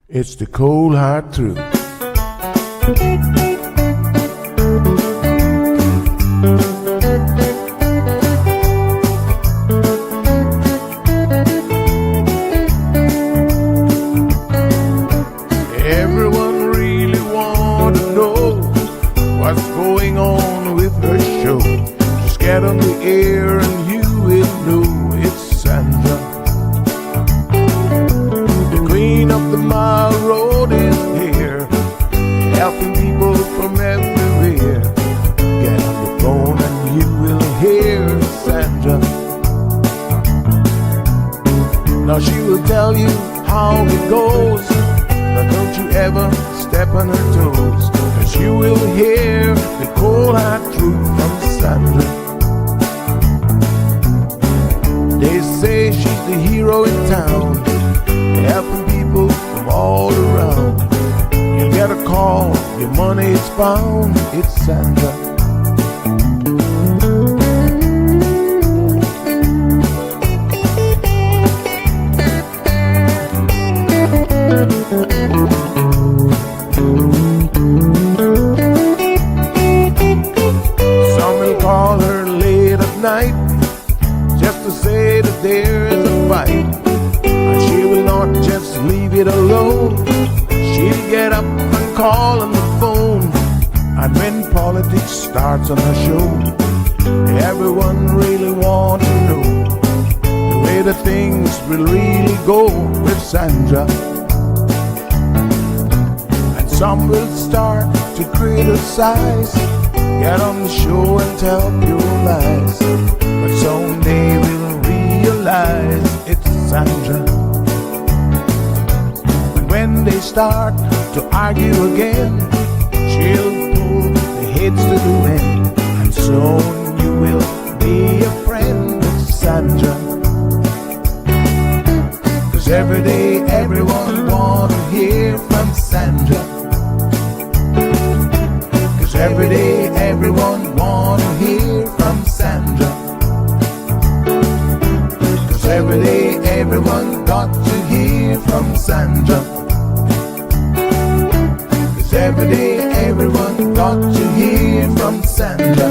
It's the cold hard truth. Everyone really want to know what's going on with her show. Just get on the air and you will know it's Sandra. The queen of the mile road is here, helping people from everywhere. Get on the phone and you will hear Sandra. Now she will tell you how it goes, but don't you ever step on her toes, 'cause you will hear the cold hard truth from Sandra. They say she's the hero in town, helping people from all around. You get a call, your money is found, it's Sandra. Some will call her late at night just to say that there is a fight, and she will not just leave it alone. She'll get up and call on the phone, and when politics starts on her show, everyone really wants to know the way the things will really go with Sandra. And some will start to criticize, get on the show and tell pure lies, but someday we'll realize it's Sandra. And when they start to argue again, she'll pull the heads to the wind, and soon you will be a friend with Sandra. 'Cause every day everyone wanna hear from Sandra. 'Cause every day everyone wanna hear from Sandra. 'Cause every day everyone got to hear from Sandra. 'Cause every day everyone got to hear from Sandra.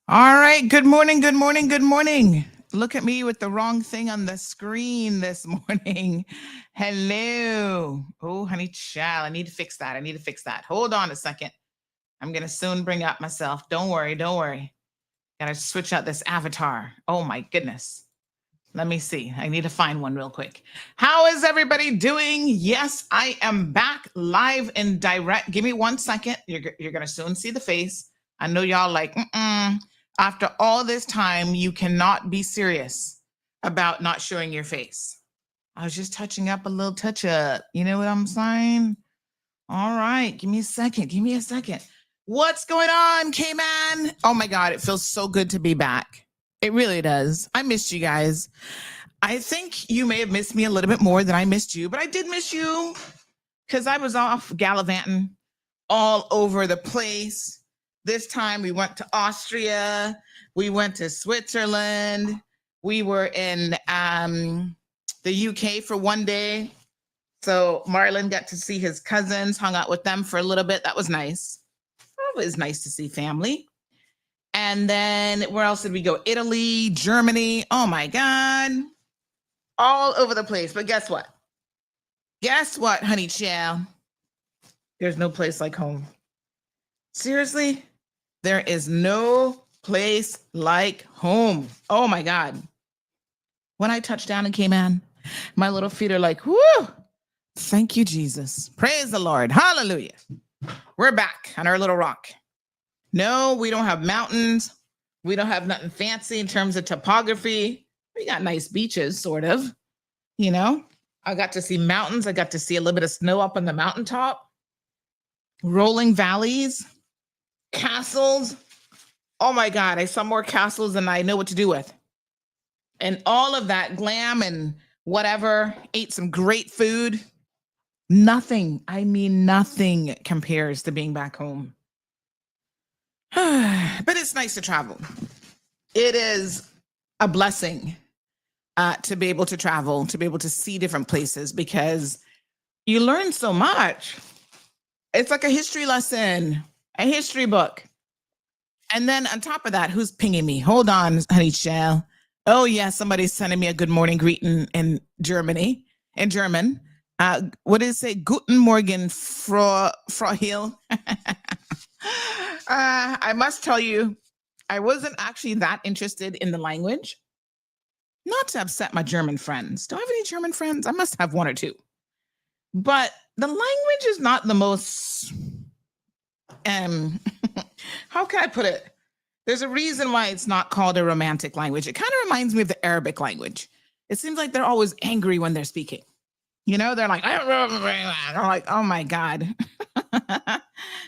All right. Good morning. Good morning. Good morning. Look at me with the wrong thing on the screen this morning. Hello. Oh, honey child. I need to fix that. I need to fix that. Hold on a second. I'm going to soon bring up myself. Don't worry. Don't worry. Got to switch out this avatar. Oh, my goodness. Let me see. I need to find one real quick. How is everybody doing? Yes, I am back live and direct. Give me 1 second. You're going to soon see the face. I know y'all like, after all this time, you cannot be serious about not showing your face. I was just touching up a little touch up. You know what I'm saying? All right. Give me a second. Give me a second. What's going on, K-Man? Oh my God. It feels so good to be back. It really does. I missed you guys. I think you may have missed me a little bit more than I missed you, but I did miss you because I was off gallivanting all over the place. This time we went to Austria, we went to Switzerland, we were in the UK for one day. So Marlon got to see his cousins, hung out with them for a little bit. That was nice. It was nice to see family. And then where else did we go? Italy, Germany. Oh my God. All over the place. But guess what? Guess what, honey child? There's no place like home. Seriously? There is no place like home. Oh my God. When I touched down and came in, my little feet are like, whoo, thank you, Jesus. Praise the Lord. Hallelujah. We're back on our little rock. No, we don't have mountains. We don't have nothing fancy in terms of topography. We got nice beaches, sort of. You know, I got to see mountains. I got to see a little bit of snow up on the mountaintop, rolling valleys, castles. Oh my God, I saw more castles than I know what to do with. And all of that glam and whatever, ate some great food. Nothing, I mean, nothing compares to being back home. But it's nice to travel. it is a blessing to be able to travel, to be able to see different places, because you learn so much. It's like a history lesson, a history book. And then on top of that, who's pinging me? Hold on, honey shell. Oh yeah, somebody's sending me a good morning greeting in Germany, in German. What did it say? Guten Morgen, Frau Hill. I must tell you, I wasn't actually that interested in the language. Not to upset my German friends. Do I have any German friends? I must have one or two. But the language is not the most, how can I put it? There's a reason why it's not called a romantic language. It kind of reminds me of the Arabic language. It seems like they're always angry when they're speaking. You know, they're like, oh my God.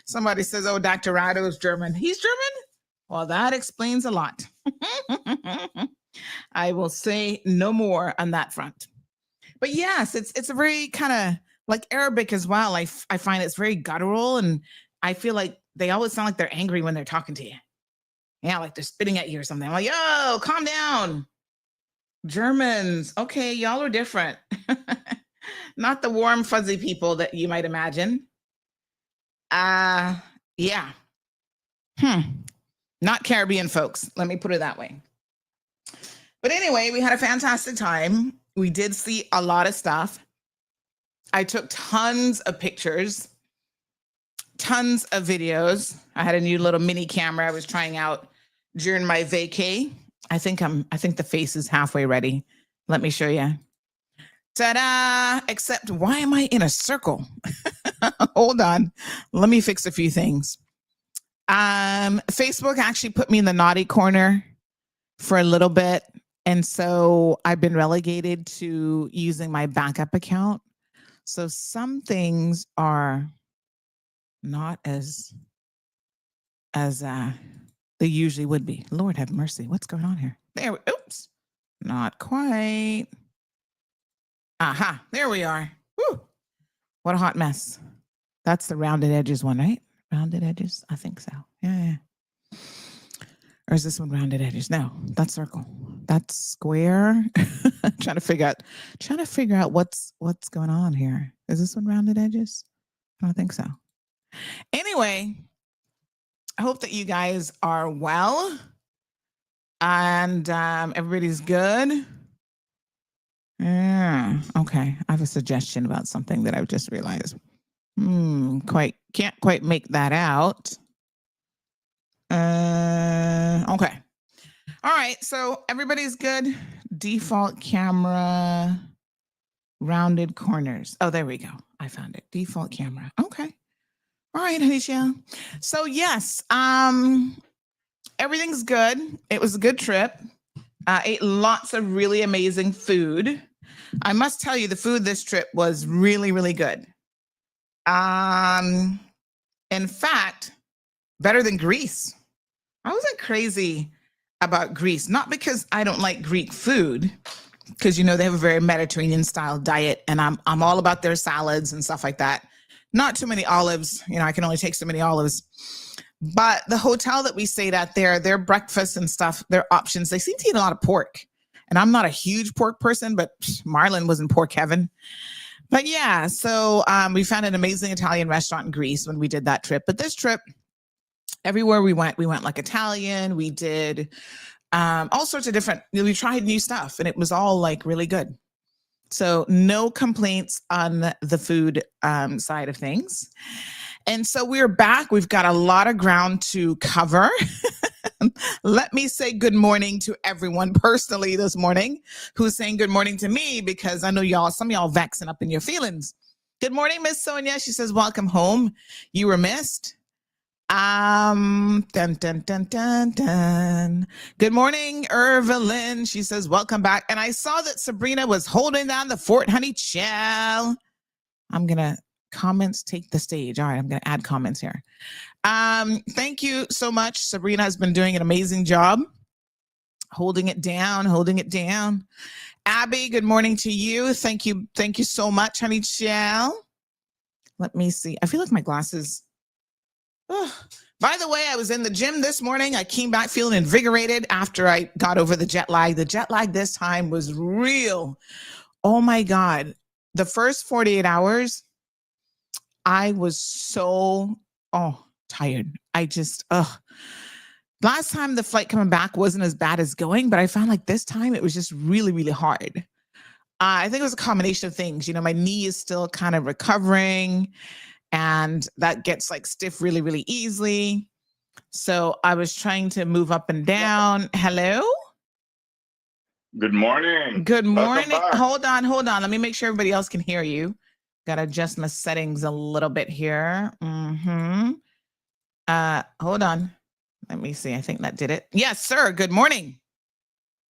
Somebody says, oh, Dr. Rado is German. He's German? Well, that explains a lot. I will say no more on that front. But yes, it's a very kind of like Arabic as well. I find it's very guttural, and I feel like they always sound like they're angry when they're talking to you. Yeah, like they're spitting at you or something. I'm like, yo, calm down. Germans, okay, y'all are different. Not the warm, fuzzy people that you might imagine. Yeah. Not Caribbean folks. Let me put it that way. But anyway, we had a fantastic time. We did see a lot of stuff. I took tons of pictures, tons of videos. I had a new little mini camera I was trying out during my vacay. I think the face is halfway ready. Let me show you. Ta-da! Except, why am I in a circle? Hold on. Let me fix a few things. Facebook actually put me in the naughty corner for a little bit. And so I've been relegated to using my backup account. So some things are not as they usually would be. Lord have mercy. What's going on here? Oops. Not quite. Aha, there we are. Woo. What a hot mess. That's the rounded edges one, right? Rounded edges? I think so. Yeah. Or is this one rounded edges? No, that's circle. That's square. trying to figure out what's going on here. Is this one rounded edges? I don't think so. Anyway, I hope that you guys are well and everybody's good. Yeah. Okay. I have a suggestion about something that I've just realized. Can't quite make that out. Okay. All right. So everybody's good. Default camera, rounded corners. Oh, there we go. I found it. Default camera. Okay. All right, honey shell. So yes, everything's good. It was a good trip. Ate lots of really amazing food. I must tell you, the food this trip was really, really good. In fact, better than Greece. I wasn't crazy about Greece, not because I don't like Greek food, because they have a very Mediterranean style diet, and I'm all about their salads and stuff like that. Not too many olives, I can only take so many olives. But the hotel that we stayed at there, their breakfast and stuff, their options, they seem to eat a lot of pork. And I'm not a huge pork person, but Marlon was in pork heaven. But yeah, so we found an amazing Italian restaurant in Greece when we did that trip. But this trip, everywhere we went like Italian. We did all sorts of different, we tried new stuff, and it was all like really good. So no complaints on the food side of things. And so we're back. We've got a lot of ground to cover. Let me say good morning to everyone personally this morning who's saying good morning to me, because I know some of y'all vexing up in your feelings. Good morning, Miss Sonia. She says, welcome home. You were missed. Dun, dun, dun, dun, dun. Good morning, Evelyn. She says, welcome back. And I saw that Sabrina was holding down the fort, honey child. I'm going to comments take the stage. All right, I'm going to add comments here. Thank you so much. Sabrina has been doing an amazing job holding it down. Abby, good morning to you. Thank you so much, honey child. Let me see. I feel like my glasses. By the way, I was in the gym this morning. I came back feeling invigorated after I got over the jet lag. The jet lag this time was real. Oh my God. The first 48 hours, I was so tired. Last time the flight coming back wasn't as bad as going, but I found like this time it was just really, really hard. I think it was a combination of things. My knee is still kind of recovering, and that gets like stiff really, really easily. So I was trying to move up and down. Hello? Good morning. Good morning. Welcome back. Hold on. Let me make sure everybody else can hear you. Got to adjust my settings a little bit here. Hold on. Let me see. I think that did it. Yes, sir. Good morning.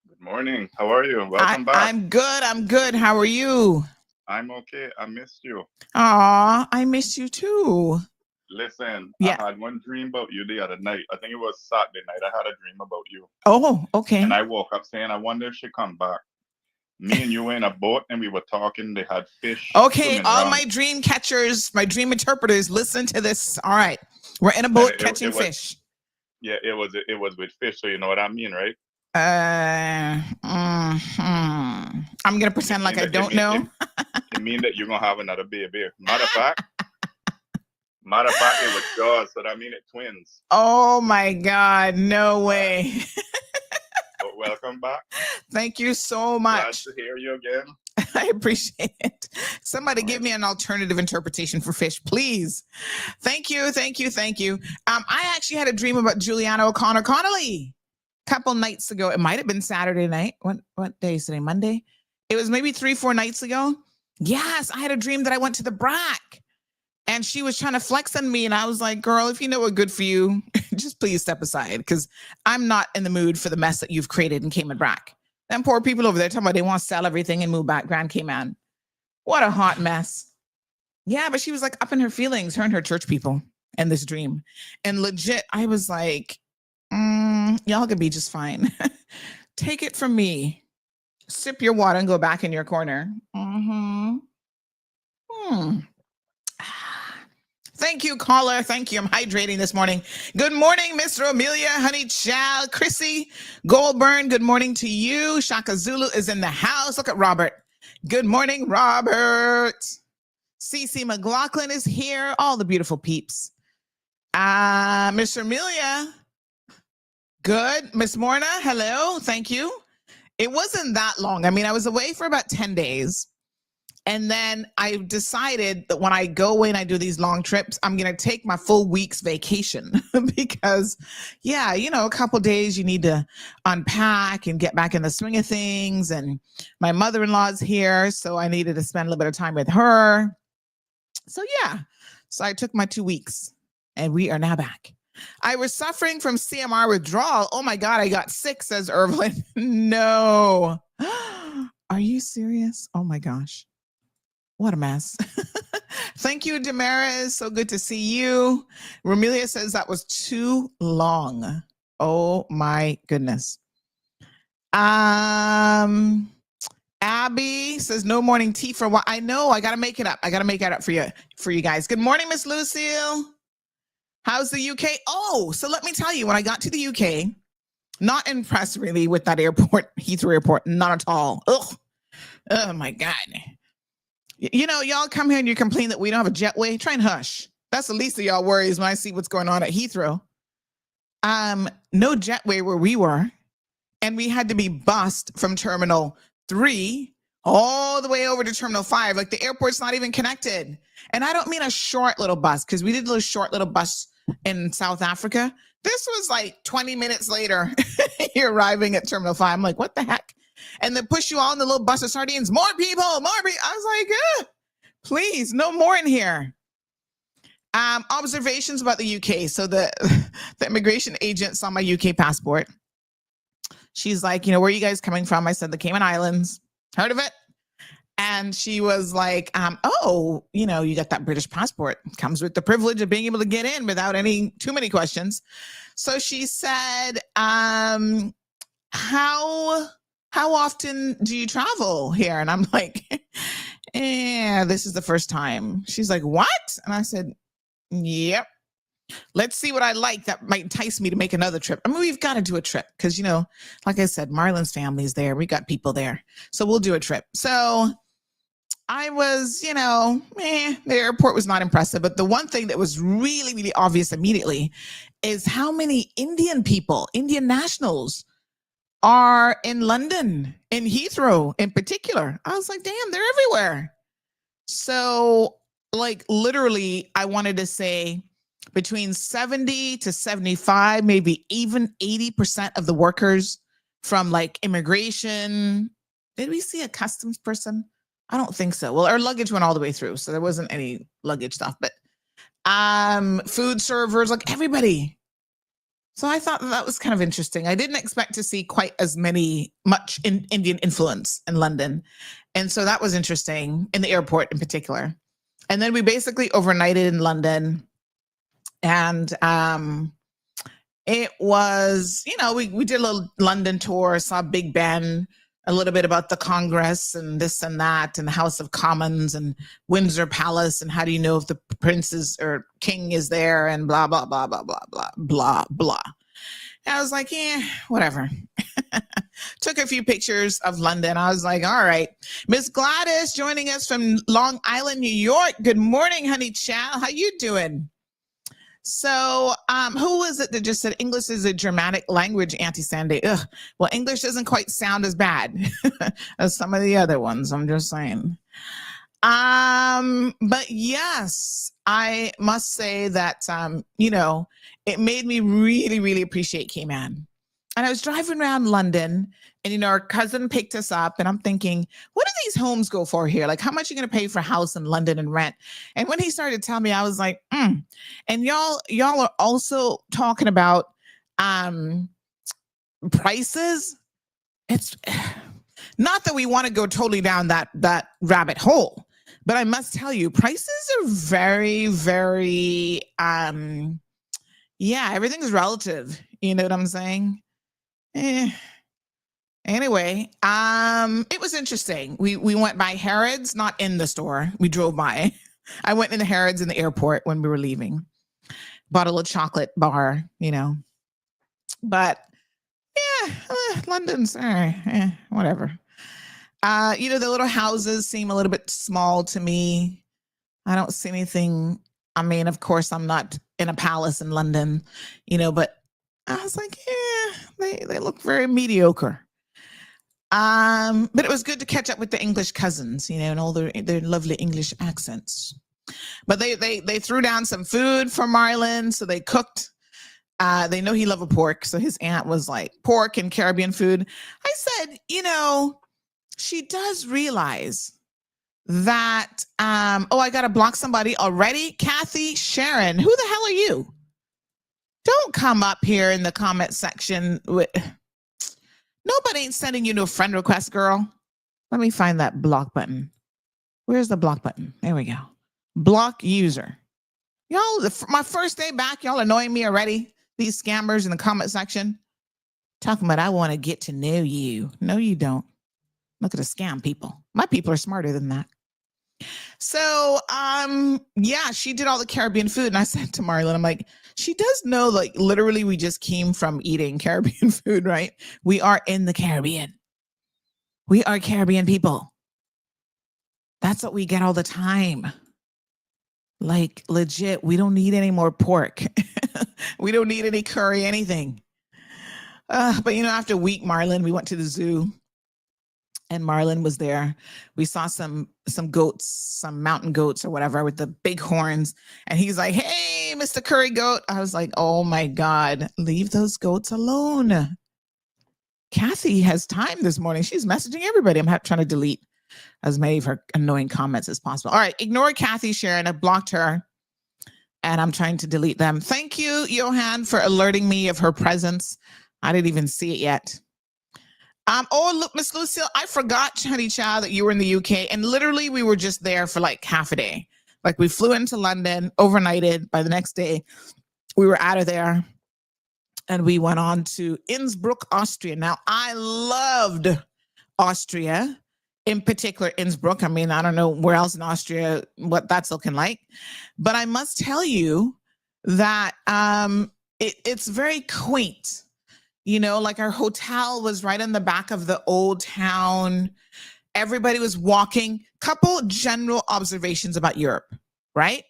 Good morning. How are you? Welcome back. I'm good. How are you? I'm okay. I missed you. Aw, I missed you too. Listen, Yeah. I had one dream about you the other night. I think it was Saturday night. I had a dream about you. Oh, okay. And I woke up saying, I wonder if she come back. Me and you were in a boat and we were talking. They had fish. Okay, all around. my dream catchers, my dream interpreters, listen to this. All right. We're in a boat catching fish. Yeah, it was with fish, so you know what I mean, right? I'm gonna pretend like I don't know. It mean that you're gonna have another baby. Matter of fact, it was yours, so that mean it twins. Oh my God, no way. But welcome back. Thank you so much. Glad to hear you again. I appreciate it. Somebody give me an alternative interpretation for fish, please. Thank you. I actually had a dream about Juliana O'Connor Connolly a couple nights ago. It might have been Saturday night. What day is today? Monday? It was maybe 3-4 nights ago. Yes, I had a dream that I went to the BRAC and she was trying to flex on me. And I was like, girl, if you know what good for you, just please step aside because I'm not in the mood for the mess that you've created in Cayman BRAC. Them poor people over there talking about they want to sell everything and move back Grand Cayman. What a hot mess. Yeah, but she was like up in her feelings, her and her church people in this dream. And legit, I was like, y'all could be just fine. Take it from me. Sip your water and go back in your corner. Thank you, caller. Thank you. I'm hydrating this morning. Good morning, Miss Romelia, Honey Chow, Chrissy Goldburn. Good morning to you. Shaka Zulu is in the house. Look at Robert. Good morning, Robert. Cece McLaughlin is here. All the beautiful peeps. Miss Romelia. Good. Miss Morna, hello. Thank you. It wasn't that long. I mean, I was away for about 10 days. And then I decided that when I go away and I do these long trips, I'm going to take my full week's vacation because, yeah, a couple days you need to unpack and get back in the swing of things. And my mother-in-law's here, so I needed to spend a little bit of time with her. So, yeah, so I took my 2 weeks and we are now back. I was suffering from CMR withdrawal. Oh, my God, I got sick, says Irvin. No. Are you serious? Oh, my gosh. What a mess. Thank you, Damaris. So good to see you. Romelia says that was too long. Oh my goodness. Abby says no morning tea for a while. I know, I gotta make it up. For you guys. Good morning, Miss Lucille. How's the UK? Oh, so let me tell you, when I got to the UK, not impressed really with that airport, Heathrow Airport, not at all. Ugh. Oh my God. Y'all come here and you complain that we don't have a jetway. Try and hush. That's the least of y'all worries when I see what's going on at Heathrow. No jetway where we were. And we had to be bussed from Terminal 3 all the way over to Terminal 5. Like the airport's not even connected. And I don't mean a short little bus because we did a short little bus in South Africa. This was like 20 minutes later, you're arriving at Terminal 5. I'm like, what the heck? And they push you all in the little bus of sardines. More people. I was like, please, no more in here. Observations about the UK. So the immigration agent saw my UK passport. She's like, where are you guys coming from? I said, the Cayman Islands. Heard of it? And she was like, you got that British passport. Comes with the privilege of being able to get in without too many questions. So she said, how often do you travel here? And I'm like, this is the first time. She's like, what? And I said, yep. Let's see what I like that might entice me to make another trip. I mean, we've got to do a trip because, like I said, Marlon's family is there. We got people there. So we'll do a trip. So I was, the airport was not impressive. But the one thing that was really, really obvious immediately is how many Indian people, Indian nationals, are in London, in Heathrow in particular. I was like, damn, they're everywhere. So, like, literally, I wanted to say between 70 to 75, maybe even 80% of the workers from like immigration. Did we see a customs person? I don't think so. Well, our luggage went all the way through, so there wasn't any luggage stuff, but food servers, like everybody. So I thought that was kind of interesting. I didn't expect to see quite as much Indian influence in London. And so that was interesting in the airport in particular. And then we basically overnighted in London. And it was, we did a little London tour, saw Big Ben, a little bit about the Congress and this and that, and the House of Commons and Windsor Palace, and how do you know if the prince or king is there, and blah, blah, blah, blah, blah, blah, blah, blah. And I was like, whatever. Took a few pictures of London. I was like, all right. Miss Gladys joining us from Long Island, New York. Good morning, honey child. How you doing? So who was it that just said English is a Germanic language, Auntie Sandy? Ugh. Well, English doesn't quite sound as bad as some of the other ones. I'm just saying. But yes, I must say that, it made me really, really appreciate Cayman. And I was driving around London, and, our cousin picked us up, and I'm thinking, what do these homes go for here? Like, how much are you going to pay for a house in London and rent? And when he started telling me, I was like, And y'all are also talking about prices. It's not that we want to go totally down that rabbit hole, but I must tell you, prices are very, very, everything's relative. You know what I'm saying? Anyway, it was interesting. We went by Harrods, not in the store. We drove by. I went into Harrods in the airport when we were leaving. Bought a little chocolate bar, But London's whatever. The little houses seem a little bit small to me. I don't see anything. I mean, of course, I'm not in a palace in London, but I was like, they look very mediocre. But it was good to catch up with the English cousins, and all their lovely English accents. But they threw down some food for Marlon, so they cooked. They know he loved pork, so his aunt was like, pork and Caribbean food. I said, she does realize that, I got to block somebody already. Kathy Sharon, who the hell are you? Don't come up here in the comment section with... Nobody ain't sending you no friend request, girl. Let me find that block button. Where's the block button? There we go. Block user. Y'all, my first day back, y'all annoying me already. These scammers in the comment section. Talking about, I want to get to know you. No, you don't. Look at the scam people. My people are smarter than that. So, she did all the Caribbean food. And I said to Marlon, I'm like, she does know, like, literally we just came from eating Caribbean food, right? We are in the Caribbean. We are Caribbean people. That's what we get all the time. Like, legit, we don't need any more pork. We don't need any curry, anything. But, after a week, Marlon, we went to the zoo. And Marlon was there. We saw some goats, some mountain goats or whatever with the big horns. And he's like, hey, Mr. Curry Goat. I was like, oh my God, leave those goats alone. Kathy has time this morning. She's messaging everybody. I'm trying to delete as many of her annoying comments as possible. All right, ignore Kathy Sharon. I blocked her and I'm trying to delete them. Thank you, Johan, for alerting me of her presence. I didn't even see it yet. Look, Miss Lucille, I forgot, honey child, that you were in the UK, and literally we were just there for like half a day. Like, we flew into London, overnighted. By the next day, we were out of there, and we went on to Innsbruck, Austria. Now, I loved Austria, in particular Innsbruck. I mean, I don't know where else in Austria, what that's looking like, but I must tell you that it's very quaint. You know, like our hotel was right in the back of the old town. Everybody was walking. Couple general observations about Europe, right?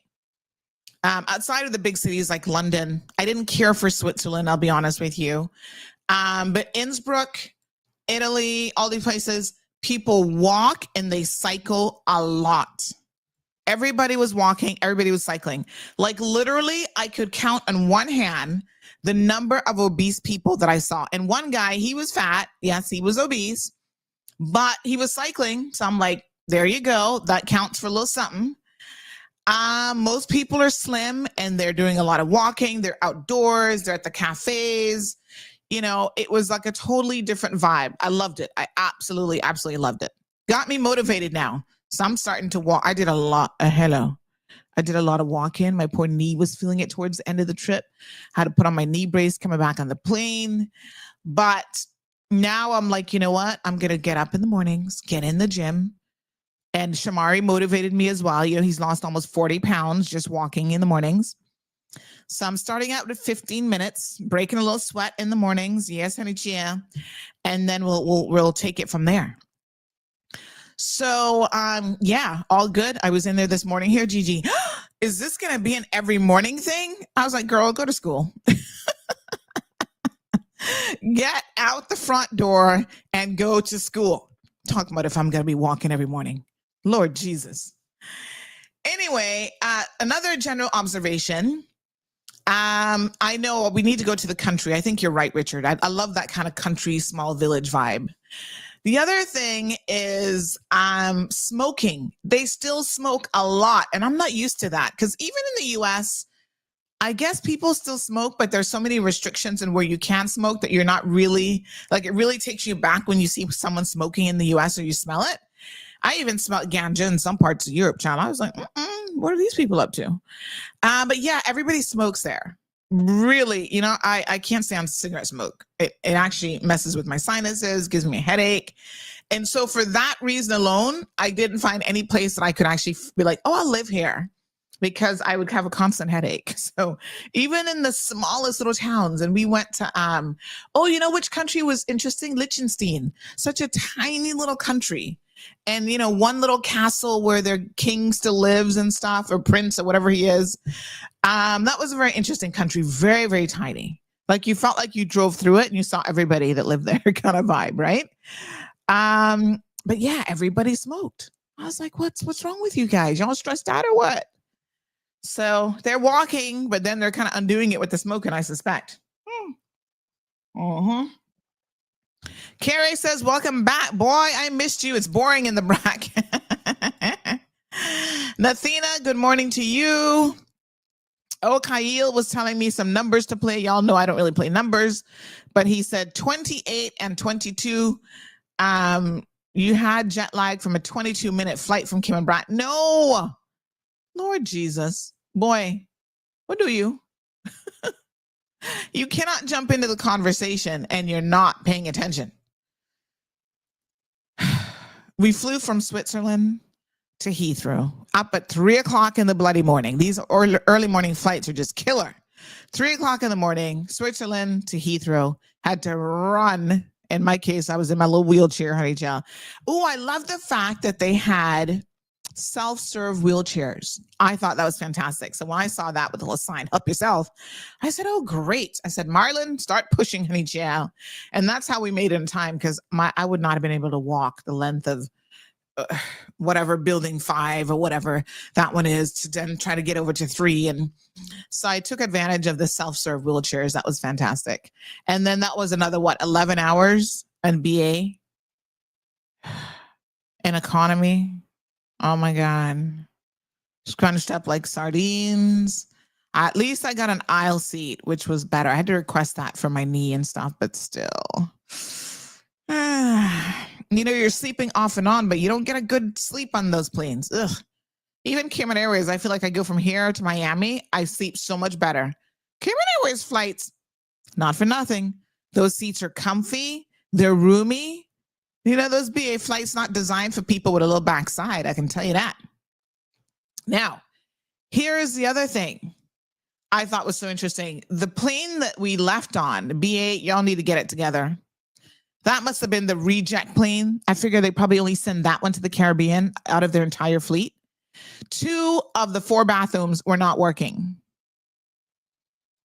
Outside of the big cities like London, I didn't care for Switzerland, I'll be honest with you. But Innsbruck, Italy, all these places, people walk and they cycle a lot. Everybody was walking, everybody was cycling. Like literally, I could count on one hand the number of obese people that I saw. And one guy, he was fat. Yes, he was obese, but he was cycling. So I'm like, there you go. That counts for a little something. Most people are slim and they're doing a lot of walking. They're outdoors. They're at the cafes. You know, it was like a totally different vibe. I loved it. I absolutely loved it. Got me motivated now. So I'm starting to walk. I did a lot. I did a lot of walking. My poor knee was feeling it towards the end of the trip. Had to put on my knee brace coming back on the plane. But now I'm like, you know what? I'm going to get up in the mornings, get in the gym. And Shamari motivated me as well. You know, he's lost almost 40 pounds just walking in the mornings. So I'm starting out with 15 minutes, breaking a little sweat in the mornings. Yes, honey, yeah. And then we'll take it from there. So, yeah, all good. I was in there this morning here, Gigi. Is this going to be an every morning thing? I was like, girl, go to school. Get out the front door and go to school. Talking about if I'm going to be walking every morning. Lord Jesus. Anyway, another general observation. I know we need to go to the country. I think you're right, Richard. I love that kind of country, small village vibe. The other thing is smoking. They still smoke a lot, and I'm not used to that because even in the US, I guess people still smoke, but there's so many restrictions in where you can smoke that you're not really, like it really takes you back when you see someone smoking in the US or you smell it. I even smelled ganja in some parts of Europe, child. I was like, what are these people up to? But yeah, everybody smokes there. Really, you know, I can't stand cigarette smoke. It actually messes with my sinuses, gives me a headache. And so for that reason alone, I didn't find any place that I could actually be like, oh, I'll live here, because I would have a constant headache. So even in the smallest little towns, and we went to, oh, you know which country was interesting? Liechtenstein, such a tiny little country. And, you know, one little castle where their king still lives and stuff, or prince or whatever he is. That was a very interesting country. Very, very tiny. Like you felt like you drove through it and you saw everybody that lived there kind of vibe, right? But yeah, everybody smoked. I was like, what's wrong with you guys? Y'all stressed out or what? So they're walking, but then they're kind of undoing it with the smoking, I suspect. Carrie says, welcome back. Boy, I missed you. It's boring in the bracket. Nathina, good morning to you. Oh, Kyle was telling me some numbers to play. Y'all know I don't really play numbers, but he said 28 and 22. You had jet lag from a 22-minute flight from Kim and Brat. No, Lord Jesus. Boy, what do you? You cannot jump into the conversation and you're not paying attention. We flew from Switzerland to Heathrow up at 3 o'clock in the bloody morning. These early morning flights are just killer. 3 o'clock in the morning, Switzerland to Heathrow. Had to run. In my case, I was in my little wheelchair, honey child. Oh, I love the fact that they had self-serve wheelchairs. I thought that was fantastic. So when I saw that with a little sign, help yourself, I said, oh, great. I said, Marlon, start pushing, honey child. And that's how we made it in time, because I would not have been able to walk the length of whatever building 5 or whatever that one is to then try to get over to 3. And so I took advantage of the self-serve wheelchairs. That was fantastic. And then that was another, 11 hours in BA in economy. Oh my God. Scrunched up like sardines. At least I got an aisle seat, which was better. I had to request that for my knee and stuff, but still. You know, you're sleeping off and on, but you don't get a good sleep on those planes. Ugh. Even Cayman Airways, I feel like I go from here to Miami, I sleep so much better. Cayman Airways flights, not for nothing. Those seats are comfy. They're roomy. You know, those BA flights not designed for people with a little backside. I can tell you that. Now, here is the other thing. I thought was so interesting. The plane that we left on, BA, y'all need to get it together. That must have been the reject plane. I figure they probably only send that one to the Caribbean out of their entire fleet. 2 of the 4 bathrooms were not working.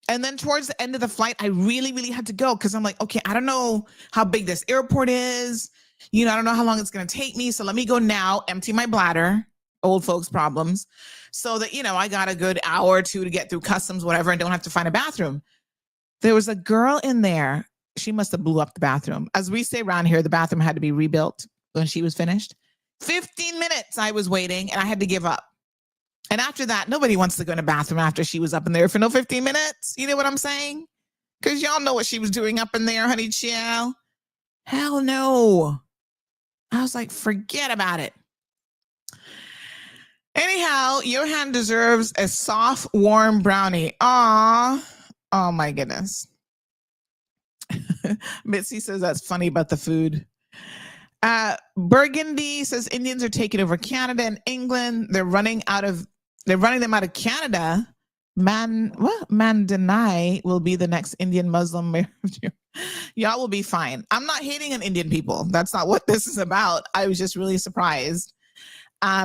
And then towards the end of the flight, I really, really had to go because I'm like, okay, I don't know how big this airport is. I don't know how long it's going to take me. So let me go now, empty my bladder, old folks problems, so that, I got a good hour or 2 to get through customs, whatever, and don't have to find a bathroom. There was a girl in there. She must have blew up the bathroom. As we say around here, the bathroom had to be rebuilt when she was finished. 15 minutes I was waiting and I had to give up. And after that, nobody wants to go in a bathroom after she was up in there for no 15 minutes. You know what I'm saying? Because y'all know what she was doing up in there, honey child. Hell no. I was like, forget about it. Anyhow, Johan deserves a soft, warm brownie. Aw. Oh, my goodness. Mitzi says that's funny about the food. Burgundy says Indians are taking over Canada and England. They're running them out of Canada. Mandanai will be the next Indian Muslim. Y'all will be fine. I'm not hating on Indian people. That's not what this is about. I was just really surprised.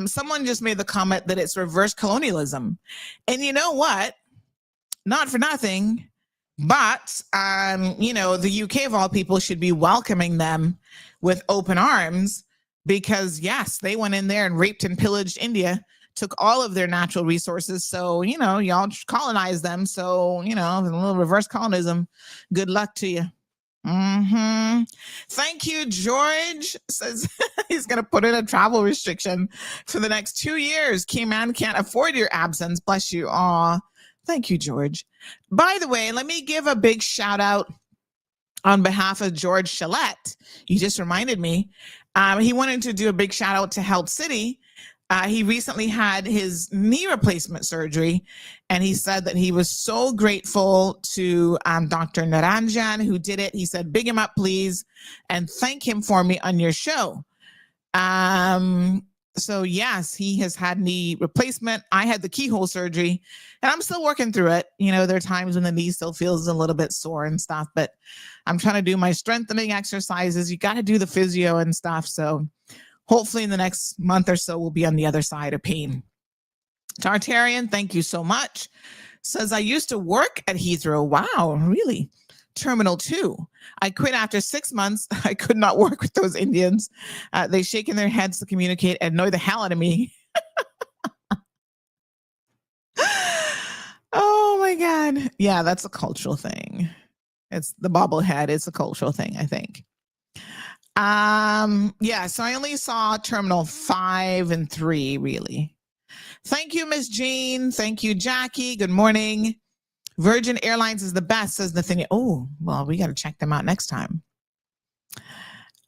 Someone just made the comment that it's reverse colonialism. And you know what? Not for nothing, but, the UK of all people should be welcoming them with open arms because, yes, they went in there and raped and pillaged India, took all of their natural resources. So, y'all colonized them. So, a little reverse colonism. Good luck to you. Thank you, George. Says he's going to put in a travel restriction for the next 2 years. Keyman can't afford your absence. Bless you. Aw. Thank you, George. By the way, let me give a big shout out on behalf of George Chalette. You just reminded me. He wanted to do a big shout out to Health City. He recently had his knee replacement surgery, and he said that he was so grateful to Dr. Naranjan who did it. He said, big him up, please, and thank him for me on your show. So yes, he has had knee replacement. I had the keyhole surgery and I'm still working through it. There are times when the knee still feels a little bit sore and stuff, but I'm trying to do my strengthening exercises. You got to do the physio and stuff. So hopefully in the next month or so, we'll be on the other side of pain. Tartarian, thank you so much. Says, I used to work at Heathrow. Wow, really? Terminal 2. I quit after 6 months. I could not work with those Indians. They shaking their heads to communicate and annoy the hell out of me. Oh my God. Yeah, that's a cultural thing. It's the bobblehead. It's a cultural thing, I think. Yeah, so I only saw Terminal 5 and 3, really. Thank you, Miss Jean. Thank you, Jackie. Good morning. Virgin Airlines is the best, says Nathaniel. Oh, well, we got to check them out next time.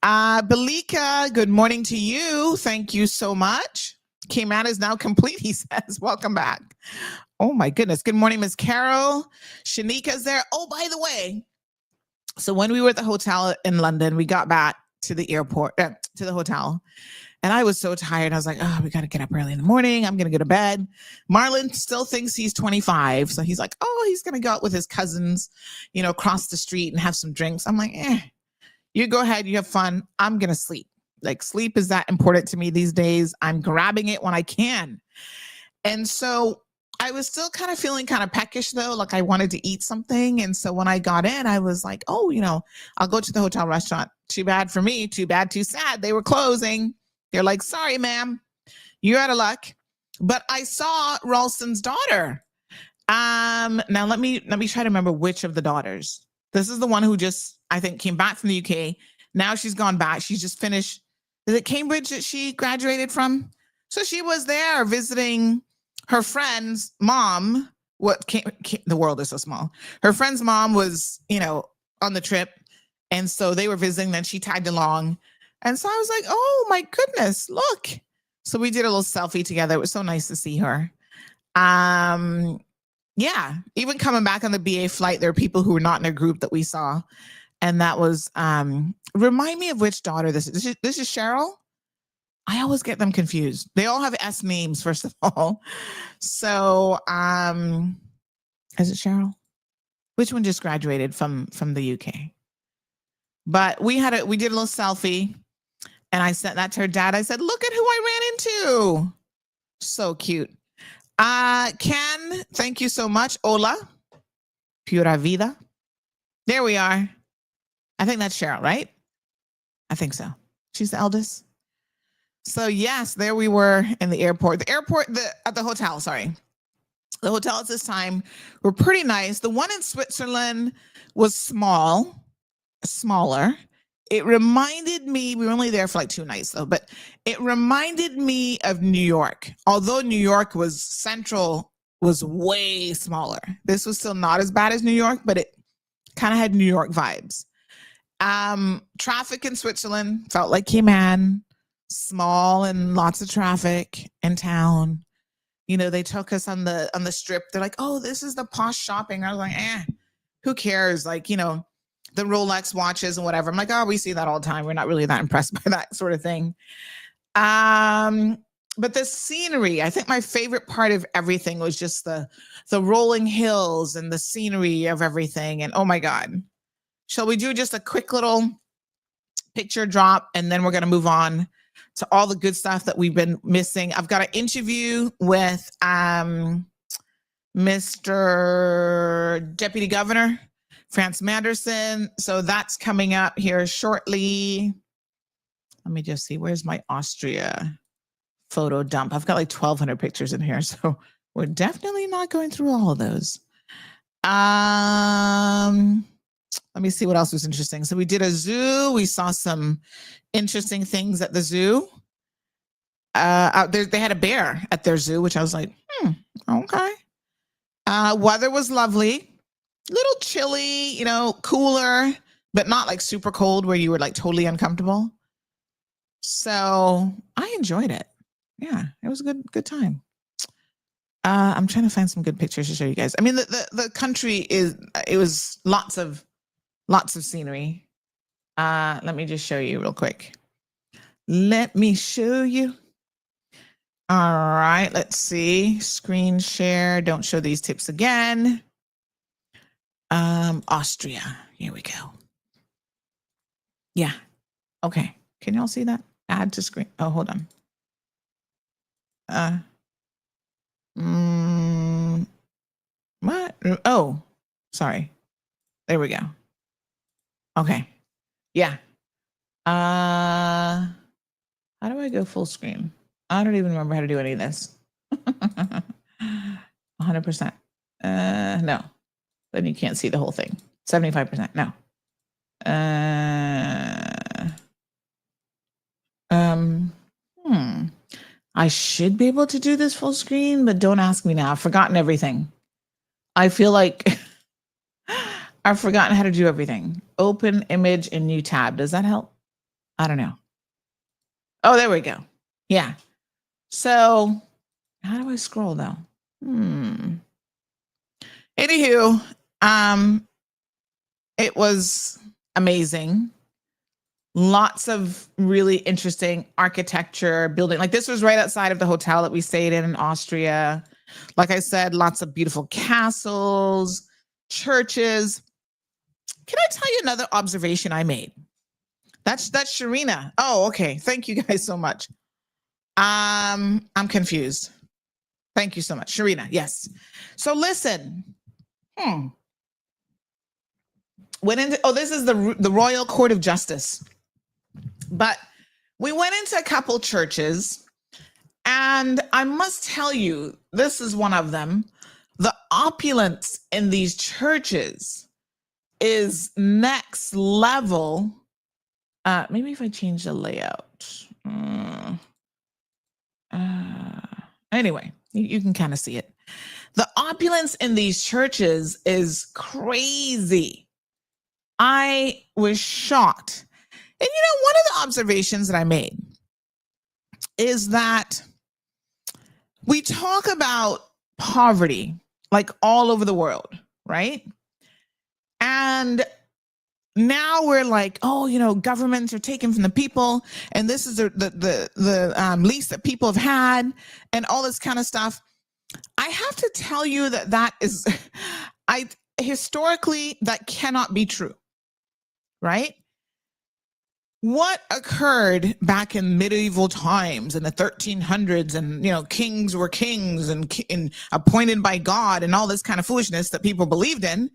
Belika, good morning to you. Thank you so much. Cayman is now complete, he says. Welcome back. Oh, my goodness. Good morning, Miss Carol. Shanika's there. Oh, by the way, so when we were at the hotel in London, we got back to the airport, to the hotel. And I was so tired. I was like, oh, we got to get up early in the morning. I'm going to go to bed. Marlon still thinks he's 25. So he's like, oh, he's going to go out with his cousins, across the street and have some drinks. I'm like, you go ahead. You have fun. I'm going to sleep. Like, sleep is that important to me these days. I'm grabbing it when I can. And so I was still kind of feeling kind of peckish, though. Like I wanted to eat something. And so when I got in, I was like, oh, I'll go to the hotel restaurant. Too bad for me. Too bad, too sad. They were closing. They're like, sorry, ma'am, you're out of luck. But I saw Ralston's daughter. Now let me try to remember which of the daughters. This is the one who just, I think, came back from the UK. Now she's gone back. She's just finished. Is it Cambridge that she graduated from? So she was there visiting her friend's mom. The world is so small. Her friend's mom was, on the trip. And so they were visiting, then she tagged along. And so I was like, oh my goodness, look. So we did a little selfie together. It was so nice to see her. Yeah, even coming back on the BA flight, there are people who were not in a group that we saw. And that was, remind me of which daughter this is. This is Cheryl? I always get them confused. They all have S names, first of all. So, Is it Cheryl? Which one just graduated from the UK? But we did a little selfie, and I sent that to her dad. I said, look at who I ran into. So cute. Ken, thank you so much. Hola. Pura vida. There we are. I think that's Cheryl, right? I think so. She's the eldest. So yes, there we were in the airport. At the hotel, sorry. The hotels at this time were pretty nice. The one in Switzerland was smaller. It reminded me, we were only there for like 2 nights though, but it reminded me of New York. Although New York was central, was way smaller. This was still not as bad as New York, but it kind of had New York vibes. Traffic in Switzerland felt like Cayman, small and lots of traffic in town. You know, they took us on the strip. They're like, oh, this is the posh shopping. I was like, who cares? Like, you know, the Rolex watches and whatever. I'm like, oh, we see that all the time. We're not really that impressed by that sort of thing. But the scenery, I think my favorite part of everything was just the rolling hills and the scenery of everything. And oh my God. Shall we do just a quick little picture drop, and then we're going to move on to all the good stuff that we've been missing. I've got an interview with Mr. Deputy Governor Frans Manderson. So that's coming up here shortly. Let me just see. Where's my Austria photo dump? I've got like 1,200 pictures in here. So we're definitely not going through all of those. Let me see what else was interesting. So we did a zoo. We saw some interesting things at the zoo. Out there, they had a bear at their zoo, which I was like, okay. Weather was lovely. Little chilly, you know, cooler, but not like super cold where you were like totally uncomfortable. So I enjoyed it. Yeah, it was a good time. I'm trying to find some good pictures to show you guys. I mean, the country it was lots of scenery. Let me just show you real quick. Let me show you. All right, let's see. Screen share. Don't show these tips again. Austria. Here we go. Yeah. Okay. Can y'all see that? Add to screen. Oh, hold on. What? Oh, sorry. There we go. Okay. Yeah. How do I go full screen? I don't even remember how to do any of this. 100%. No. Then you can't see the whole thing. 75%. No. I should be able to do this full screen, but don't ask me now. I've forgotten everything. I feel like I've forgotten how to do everything. Open image in new tab. Does that help? I don't know. Oh, there we go. Yeah. So how do I scroll though? Anywho, it was amazing. Lots of really interesting architecture, building. Like this was right outside of the hotel that we stayed in Austria. Like I said, lots of beautiful castles, churches. Can I tell you another observation I made? That's Sharina. Oh, okay. Thank you guys so much. I'm confused. Thank you so much. Sharina, yes. So listen. Went into, this is the Royal Court of Justice. But we went into a couple churches, and I must tell you, this is one of them. The opulence in these churches is next level. Maybe if I change the layout. Anyway, you can kind of see it. The opulence in these churches is crazy. I was shocked. And you know, one of the observations that I made is that we talk about poverty like all over the world, right? And now we're like, oh, you know, governments are taken from the people, and this is the least that people have had, and all this kind of stuff. I have to tell you that is, historically, that cannot be true, right? What occurred back in medieval times in the 1300s, and kings were kings and appointed by God and all this kind of foolishness that people believed in.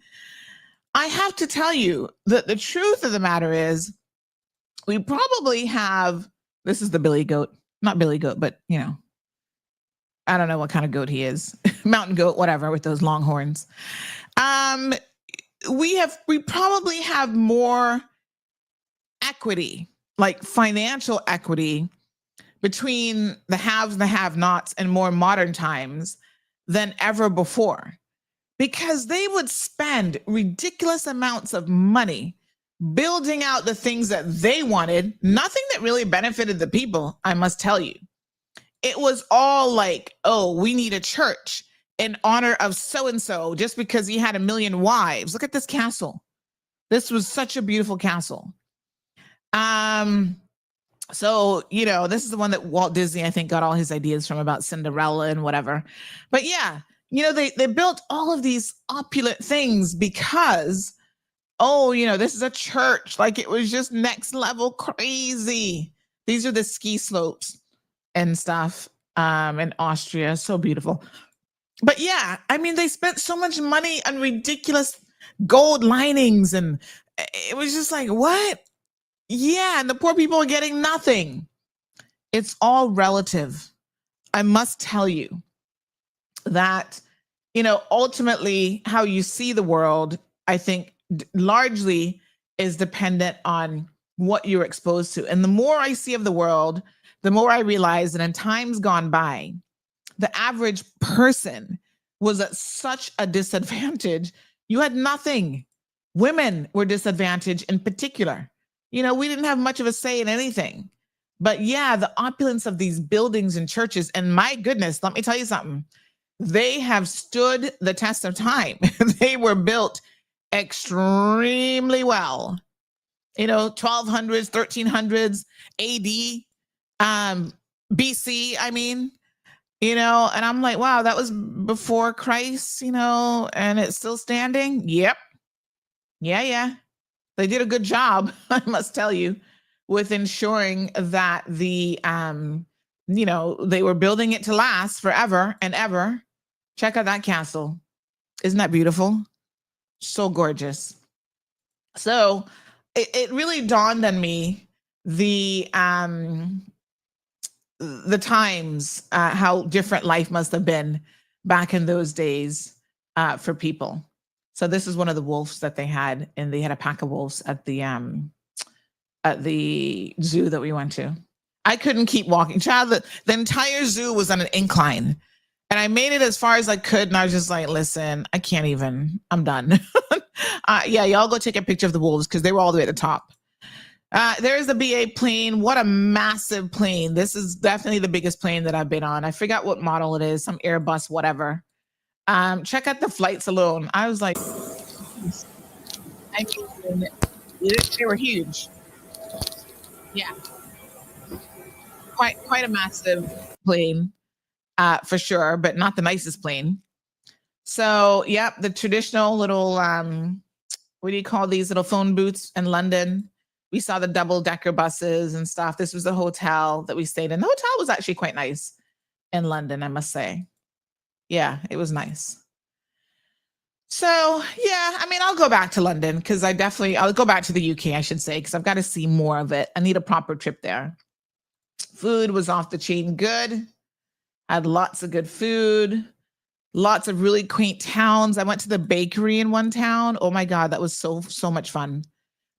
I have to tell you that the truth of the matter is, we probably have, this is the Billy goat, not Billy goat, but I don't know what kind of goat he is, mountain goat, whatever, with those long horns. We probably have more equity, like financial equity, between the haves and the have-nots in more modern times than ever before, because they would spend ridiculous amounts of money building out the things that they wanted, nothing that really benefited the people, I must tell you. It was all like, oh, we need a church in honor of so-and-so just because he had 1 million wives. Look at this castle. This was such a beautiful castle. So, this is the one that Walt Disney, I think, got all his ideas from, about Cinderella and whatever. But yeah, they built all of these opulent things because, this is a church. Like, it was just next level crazy. These are the ski slopes and stuff in Austria. So beautiful. But yeah, I mean, they spent so much money on ridiculous gold linings, and it was just like, what? Yeah, and the poor people are getting nothing. It's all relative. I must tell you that, ultimately how you see the world, I think largely is dependent on what you're exposed to. And the more I see of the world, the more I realize that in times gone by, the average person was at such a disadvantage. You had nothing. Women were disadvantaged in particular. We didn't have much of a say in anything. But yeah, the opulence of these buildings and churches, and my goodness, let me tell you something. They have stood the test of time. They were built extremely well. 1200s, 1300s, AD, BC, I mean, and I'm like, wow, that was before Christ, and it's still standing. Yep. Yeah. They did a good job, I must tell you, with ensuring that they were building it to last forever and ever. Check out that castle. Isn't that beautiful? So gorgeous. So it really dawned on me the times, how different life must have been back in those days for people. So this is one of the wolves that they had, and they had a pack of wolves at the zoo that we went to. I couldn't keep walking. Child, the entire zoo was on an incline, and I made it as far as I could, and I was just like, listen, I can't even. I'm done. Yeah, y'all go take a picture of the wolves because they were all the way at the top. There's the BA plane. What a massive plane. This is definitely the biggest plane that I've been on. I forgot what model it is, some Airbus, whatever. Check out the flights alone. I was like, I mean, they were huge. Yeah. Quite a massive plane, for sure, but not the nicest plane. So, yeah, the traditional little, what do you call these little phone booths in London? We saw the double-decker buses and stuff. This was the hotel that we stayed in. The hotel was actually quite nice in London, I must say. Yeah, it was nice. So, yeah, I mean, I'll go back to London because I'll go back to the UK, I should say, because I've got to see more of it. I need a proper trip there. Food was off the chain good. Had lots of good food, lots of really quaint towns. I went to the bakery in one town. Oh my God, that was so much fun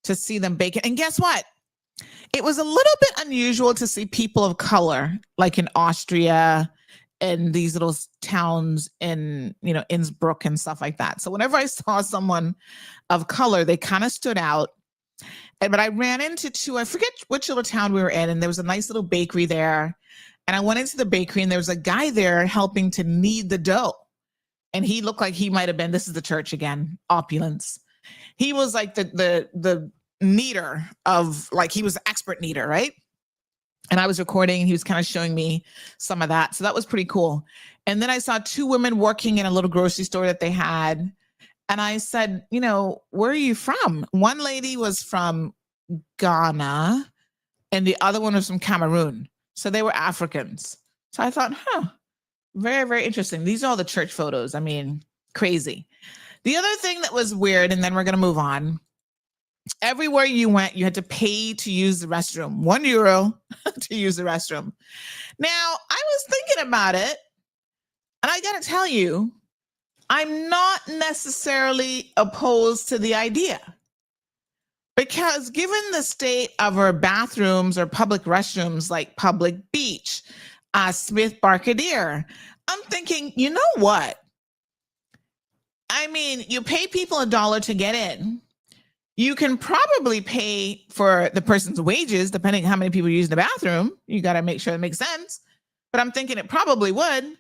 to see them bake it. And guess what? It was a little bit unusual to see people of color, like in Austria and these little towns in, Innsbruck and stuff like that. So whenever I saw someone of color, they kind of stood out. But I ran into I forget which little town we were in, and there was a nice little bakery there. And I went into the bakery, and there was a guy there helping to knead the dough. And he looked like he might have been, this is the church again, opulence. He was like the kneader of, like, he was the expert kneader, right? And I was recording, and he was kind of showing me some of that. So that was pretty cool. And then I saw two women working in a little grocery store that they had. And I said, you know, where are you from? One lady was from Ghana and the other one was from Cameroon. So they were Africans. So I thought, very, very interesting. These are all the church photos. I mean, crazy. The other thing that was weird, and then we're going to move on. Everywhere you went, you had to pay to use the restroom. €1 to use the restroom. Now, I was thinking about it, and I got to tell you, I'm not necessarily opposed to the idea. Because given the state of our bathrooms or public restrooms like Public Beach, Smith Barcadere, I'm thinking, you know what? I mean, you pay people $1 to get in. You can probably pay for the person's wages, depending on how many people use the bathroom. You got to make sure it makes sense. But I'm thinking it probably would.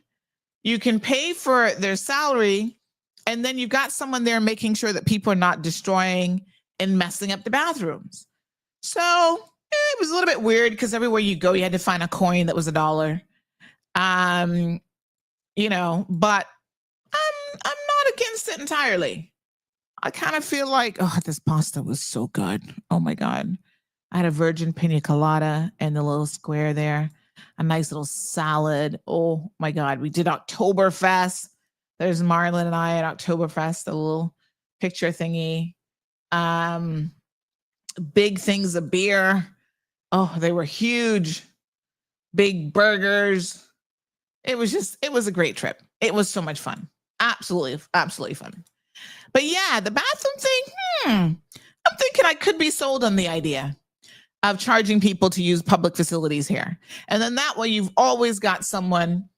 You can pay for their salary, and then you've got someone there making sure that people are not destroying and messing up the bathrooms. So it was a little bit weird because everywhere you go, you had to find a coin that was $1. You know, but I'm not against it entirely. I kind of feel like, this pasta was so good. Oh my God. I had a virgin pina colada and the little square there, a nice little salad. Oh my God. We did Oktoberfest. There's Marlon and I at Oktoberfest, the little picture thingy. Big things of beer. Oh, they were huge. Big burgers. It was a great trip. It was so much fun. Absolutely, absolutely fun. But yeah, the bathroom thing, I'm thinking I could be sold on the idea of charging people to use public facilities here. And then that way you've always got someone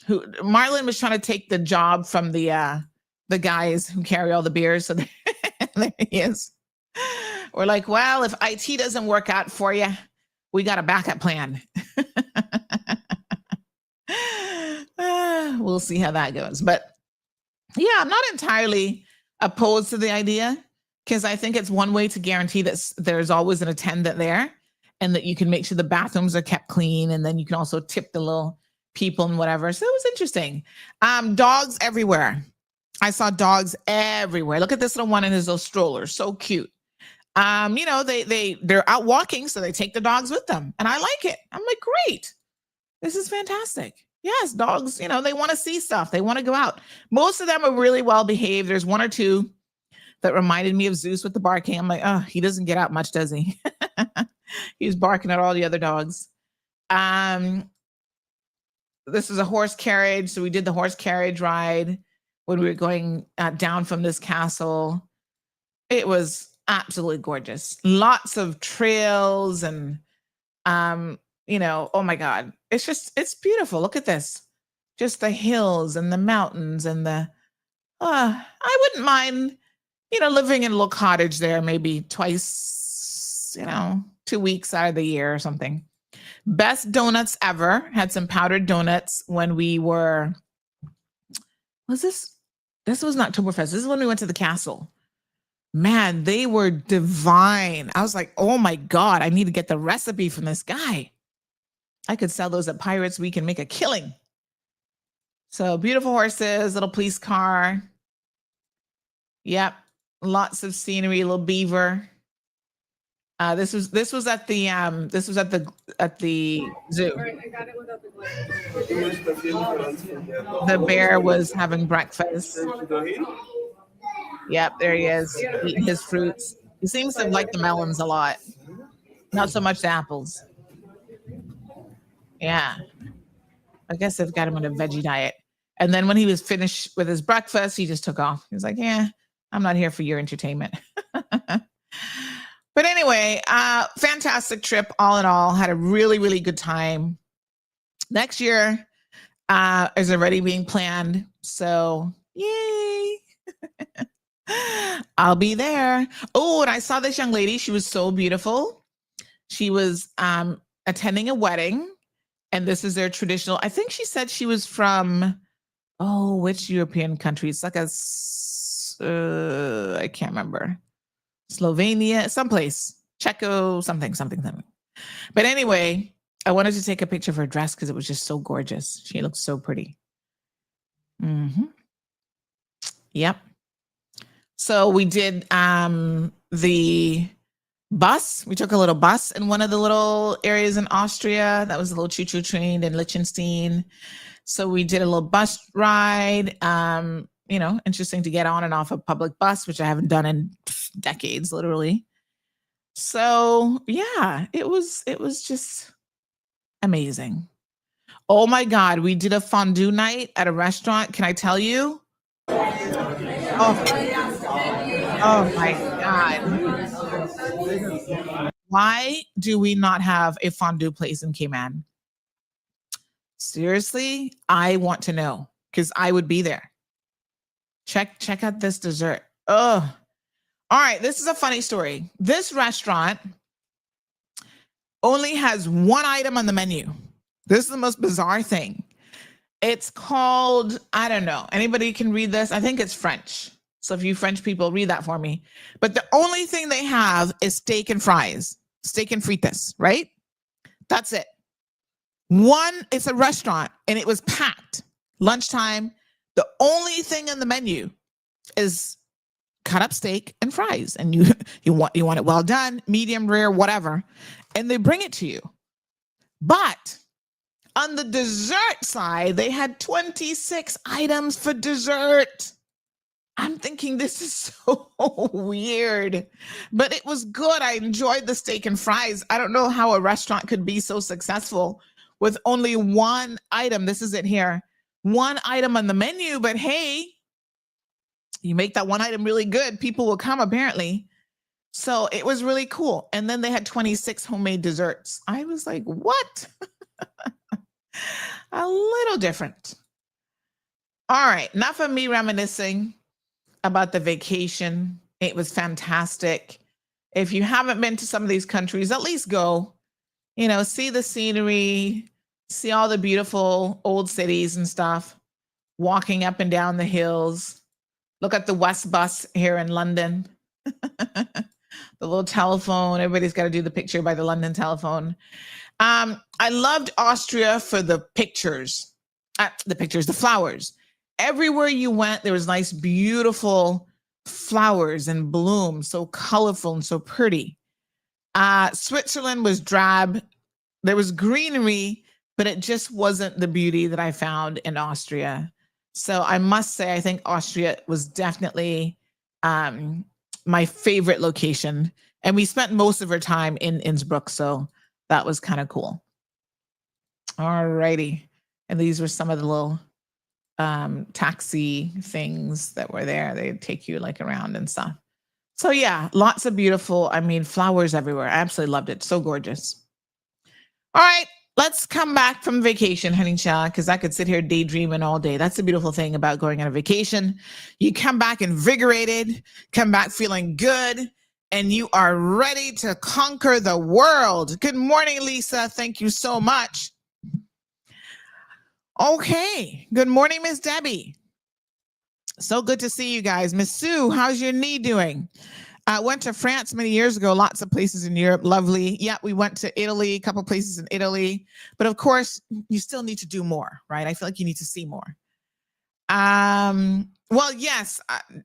who, Marlon was trying to take the job from the guys who carry all the beers. So there he is. We're like, well, if IT doesn't work out for you, we got a backup plan. We'll see how that goes. But yeah, I'm not entirely opposed to the idea because I think it's one way to guarantee that there's always an attendant there and that you can make sure the bathrooms are kept clean. And then you can also tip the little people and whatever. So it was interesting. Dogs everywhere. I saw dogs everywhere. Look at this little one in his little stroller. So cute. You know, they're out walking, so they take the dogs with them. And I like it. I'm like, great. This is fantastic. Yes, dogs, you know, they want to see stuff. They want to go out. Most of them are really well behaved. There's one or two that reminded me of Zeus with the barking. I'm like, he doesn't get out much, does he? He's barking at all the other dogs. This is a horse carriage. So we did the horse carriage ride when we were going down from this castle. It was absolutely gorgeous. Lots of trails and, you know, oh my God, it's beautiful. Look at this. Just the hills and the mountains and I wouldn't mind, you know, living in a little cottage there, maybe twice, you know, 2 weeks out of the year or something. Best donuts ever. Had some powdered donuts when we were, this was not Oktoberfest. This is when we went to the castle. Man, they were divine. I was like, oh my God, I need to get the recipe from this guy. I could sell those at Pirates Week and make a killing. So beautiful horses, little police car. Yep. Lots of scenery, little beaver. This was at the zoo. The bear was having breakfast. Yep, there he is, eating his fruits. He seems to like the melons a lot, not so much the apples. Yeah, I guess they've got him on a veggie diet. And then when he was finished with his breakfast, he just took off. He was like, yeah, I'm not here for your entertainment. But anyway, fantastic trip all in all. Had a really, really good time. Next year is already being planned. So yay. I'll be there. Oh, and I saw this young lady. She was so beautiful. She was attending a wedding. And this is their traditional. I think she said she was from, which European country? It's like I can't remember. Slovenia, someplace. Czechia, something. But anyway, I wanted to take a picture of her dress because it was just so gorgeous. She looked so pretty. Mm-hmm. Yep. So we did the bus. We took a little bus in one of the little areas in Austria. That was a little choo-choo train in Liechtenstein. So we did a little bus ride. Interesting to get on and off a public bus, which I haven't done in decades, literally. So yeah, it was just amazing. Oh my God, we did a fondue night at a restaurant. Can I tell you? Oh, oh my God. Why do we not have a fondue place in Cayman? Seriously, I want to know because I would be there. Check out this dessert. Oh, all right. This is a funny story. This restaurant only has one item on the menu. This is the most bizarre thing. It's called, I don't know. Anybody can read this? I think it's French. So if you French people, read that for me. But the only thing they have is steak and fries, steak and fritas, right? That's it. It's a restaurant and it was packed. Lunchtime. The only thing on the menu is cut up steak and fries. And you want it well done, medium rare, whatever. And they bring it to you. But on the dessert side, they had 26 items for dessert. I'm thinking this is so weird, but it was good. I enjoyed the steak and fries. I don't know how a restaurant could be so successful with only one item. This is it here. One item on the menu, but hey, you make that one item really good, people will come apparently. So it was really cool. And then they had 26 homemade desserts. I was like, what? A little different. All right, enough of me reminiscing about the vacation. It was fantastic. If you haven't been to some of these countries, at least go, see the scenery, see all the beautiful old cities and stuff, walking up and down the hills. Look at the West Bus here in London. The little telephone. Everybody's got to do the picture by the London telephone. I loved Austria for the pictures, the flowers. Everywhere you went, there was nice, beautiful flowers and bloom, so colorful and so pretty. Switzerland was drab. There was greenery, but it just wasn't the beauty that I found in Austria. So I must say, I think Austria was definitely my favorite location. And we spent most of our time in Innsbruck, so that was kind of cool. All righty. And these were some of the little taxi things that were there. They'd take you like around and stuff. So yeah, lots of beautiful, flowers everywhere. I absolutely loved it. So gorgeous. All right, let's come back from vacation, honey child, because I could sit here daydreaming all day. That's the beautiful thing about going on a vacation. You come back invigorated, come back feeling good, and you are ready to conquer the world. Good morning, Lisa. Thank you so much. Okay. Good morning, Miss Debbie. So good to see you guys. Miss Sue, how's your knee doing? I went to France many years ago, lots of places in Europe, lovely. Yeah, we went to Italy, a couple places in Italy. But of course, you still need to do more, right? I feel like you need to see more. Well, yes,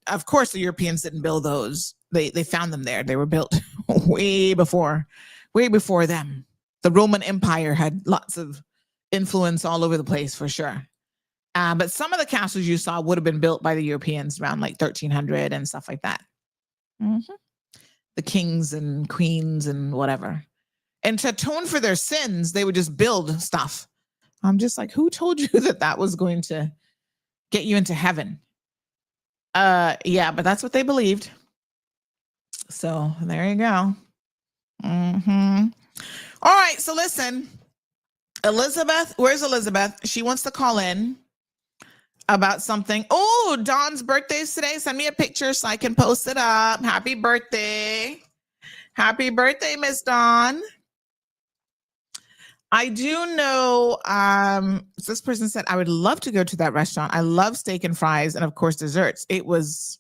of course, the Europeans didn't build those. They found them there. They were built way before them. The Roman Empire had lots of influence all over the place for sure. But some of the castles you saw would have been built by the Europeans around like 1300 and stuff like that. Mm-hmm. The kings and queens and whatever. And to atone for their sins, they would just build stuff. I'm just like, who told you that was going to get you into heaven? Yeah, but that's what they believed. So there you go. Mm-hmm. All right, so listen. Elizabeth, where's Elizabeth? She wants to call in about something. Oh, Dawn's birthday is today. Send me a picture so I can post it up. Happy birthday. Happy birthday, Miss Dawn. I do know, this person said, I would love to go to that restaurant. I love steak and fries and of course desserts. It was,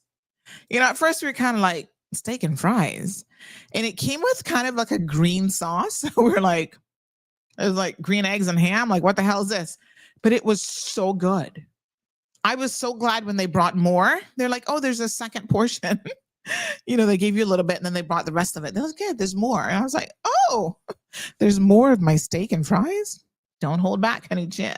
at first we were kind of like, steak and fries. And it came with kind of like a green sauce. We're like, it was like green eggs and ham. Like, what the hell is this? But it was so good. I was so glad when they brought more. They're like, oh, there's a second portion. They gave you a little bit and then they brought the rest of it. That was good. There's more. And I was like, oh, there's more of my steak and fries. Don't hold back, honey chill.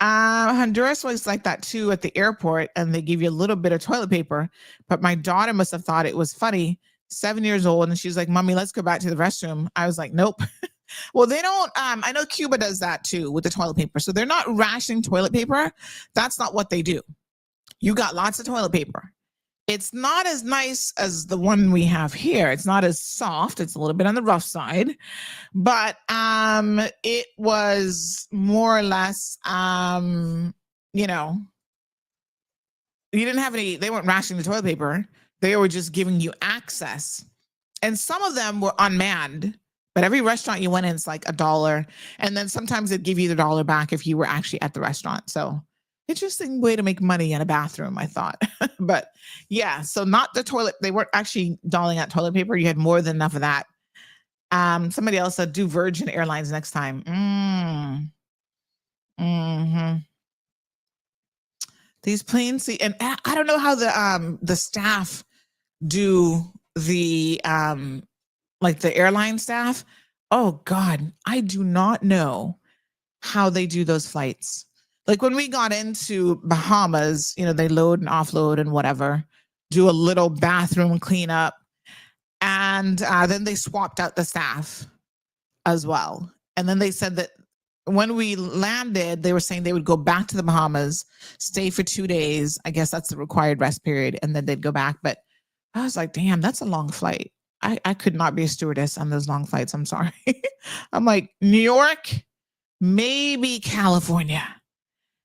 Honduras was like that too at the airport, and they give you a little bit of toilet paper. But my daughter must have thought it was funny. 7 years old, and she's like, "Mommy, let's go back to the restroom." I was like, "Nope." Well, they don't. I know Cuba does that too with the toilet paper. So they're not rationing toilet paper. That's not what they do. You got lots of toilet paper. It's not as nice as the one we have here. It's not as soft. It's a little bit on the rough side, but it was more or less, you didn't have any. They weren't rationing the toilet paper. They were just giving you access, and some of them were unmanned. But every restaurant you went in, it's like $1, and then sometimes they'd give you the $1 back if you were actually at the restaurant. So. Interesting way to make money in a bathroom, I thought. But yeah, so not the toilet. They weren't actually doling out toilet paper. You had more than enough of that. Somebody else said, do Virgin Airlines next time. These planes, see, and I don't know how the staff do the like the airline staff. Oh God, I do not know how they do those flights. Like when we got into Bahamas, they load and offload and whatever, do a little bathroom cleanup. And then they swapped out the staff as well. And then they said that when we landed, they were saying they would go back to the Bahamas, stay for 2 days. I guess that's the required rest period. And then they'd go back. But I was like, damn, that's a long flight. I could not be a stewardess on those long flights. I'm sorry. I'm like, New York, maybe California.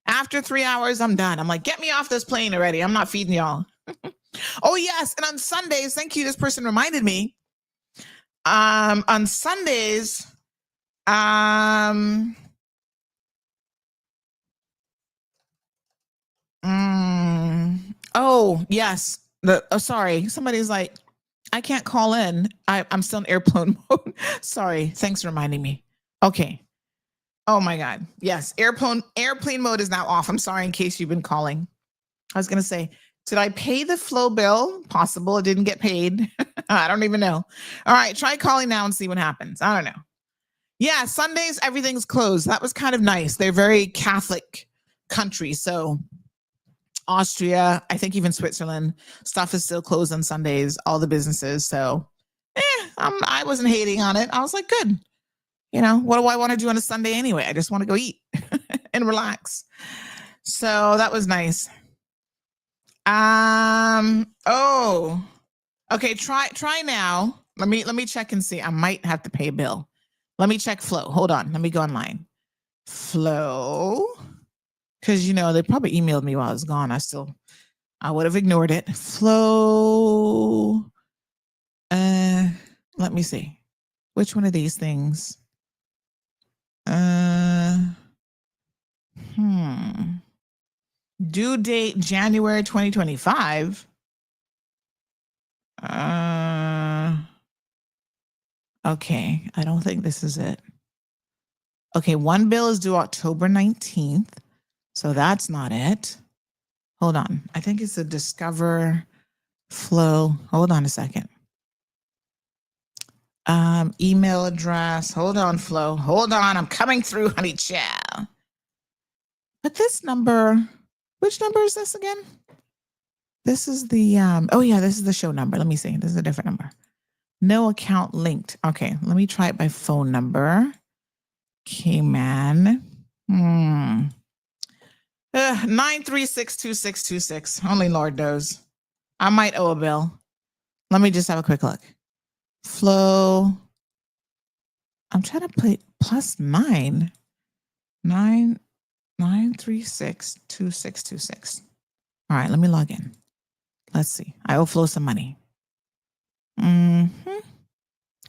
After 3 hours, I'm done. I'm like, get me off this plane already. I'm not feeding y'all. Oh, yes. And on Sundays, thank you. This person reminded me. On Sundays, oh, yes. Sorry. Somebody's like, I can't call in. I'm still in airplane mode. Sorry. Thanks for reminding me. Okay. Oh my God. Yes. Airplane mode is now off. I'm sorry in case you've been calling. I was going to say, did I pay the flow bill? Possible. It didn't get paid. I don't even know. All right. Try calling now and see what happens. I don't know. Yeah. Sundays, everything's closed. That was kind of nice. They're very Catholic country. So Austria, I think even Switzerland, stuff is still closed on Sundays, all the businesses. So I wasn't hating on it. I was like, good. What do I want to do on a Sunday anyway? I just want to go eat and relax. So that was nice. Oh, okay. Try now. Let me check and see. I might have to pay a bill. Let me check Flow. Hold on. Let me go online. Flow. Because, they probably emailed me while I was gone. I would have ignored it. Flow. Let me see. Which one of these things? Due date January 2025. Okay, I don't think this is it. Okay, one bill is due October 19th. So that's not it. Hold on. I think it's a Discover Flow. Hold on a second. Email address. Hold on, Flo. Hold on. I'm coming through, honey child. But this number, which number is this again? This is the, oh yeah, this is the show number. Let me see. This is a different number. No account linked. Okay, let me try it by phone number. Cayman. 9362626. Only Lord knows. I might owe a bill. Let me just have a quick look. Flow. I'm trying to play +9. 9362626. All right, let me log in. Let's see. I owe Flow some money.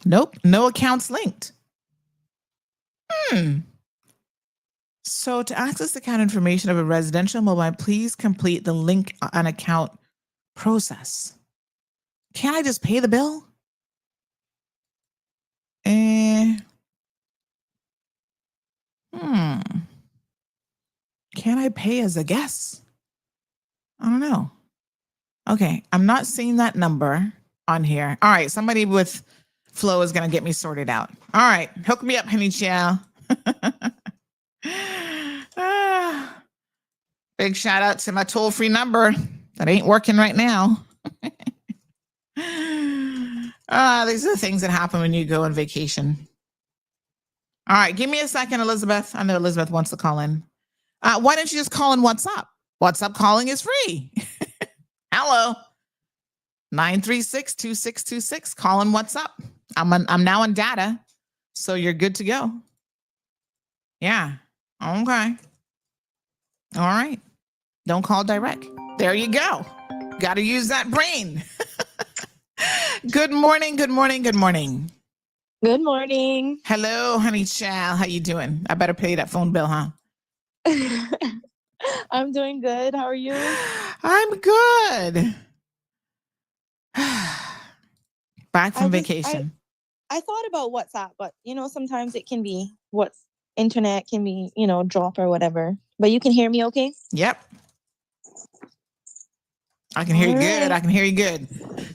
Nope, no accounts linked. So to access the account information of a residential mobile, please complete the link on account process. Can't I just pay the bill? Can can I pay as a guest? I don't know. Okay, I'm not seeing that number on here. All right, somebody with Flow is going to get me sorted out. All right, hook me up, honey child. Big shout out to my toll-free number that ain't working right now. These are the things that happen when you go on vacation. All right, give me a second, Elizabeth. I know Elizabeth wants to call in. Why don't you just call in WhatsApp? WhatsApp calling is free. Hello. 936-2626. Call in WhatsApp. I'm now on data, so you're good to go. Yeah. Okay. All right. Don't call direct. There you go. Got to use that brain. Good morning. Good morning. Good morning. Good morning. Hello, honey child. How you doing? I better pay that phone bill, huh? I'm doing good. How are you? I'm good. Back from vacation. I thought about WhatsApp, but sometimes it can be internet can be, drop or whatever. But you can hear me okay? Yep. I can hear you good. Right. I can hear you good.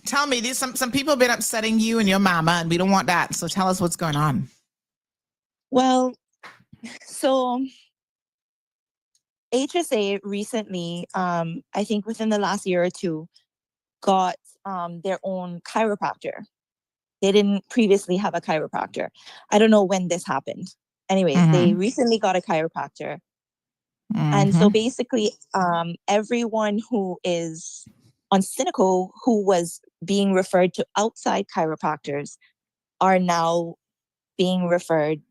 Tell me, some people have been upsetting you and your mama, and we don't want that. So tell us what's going on. Well, so HSA recently, I think within the last year or two, got their own chiropractor. They didn't previously have a chiropractor. I don't know when this happened. Anyways, they recently got a chiropractor. And so basically, everyone who is on Cynical who was being referred to outside chiropractors are now being referred,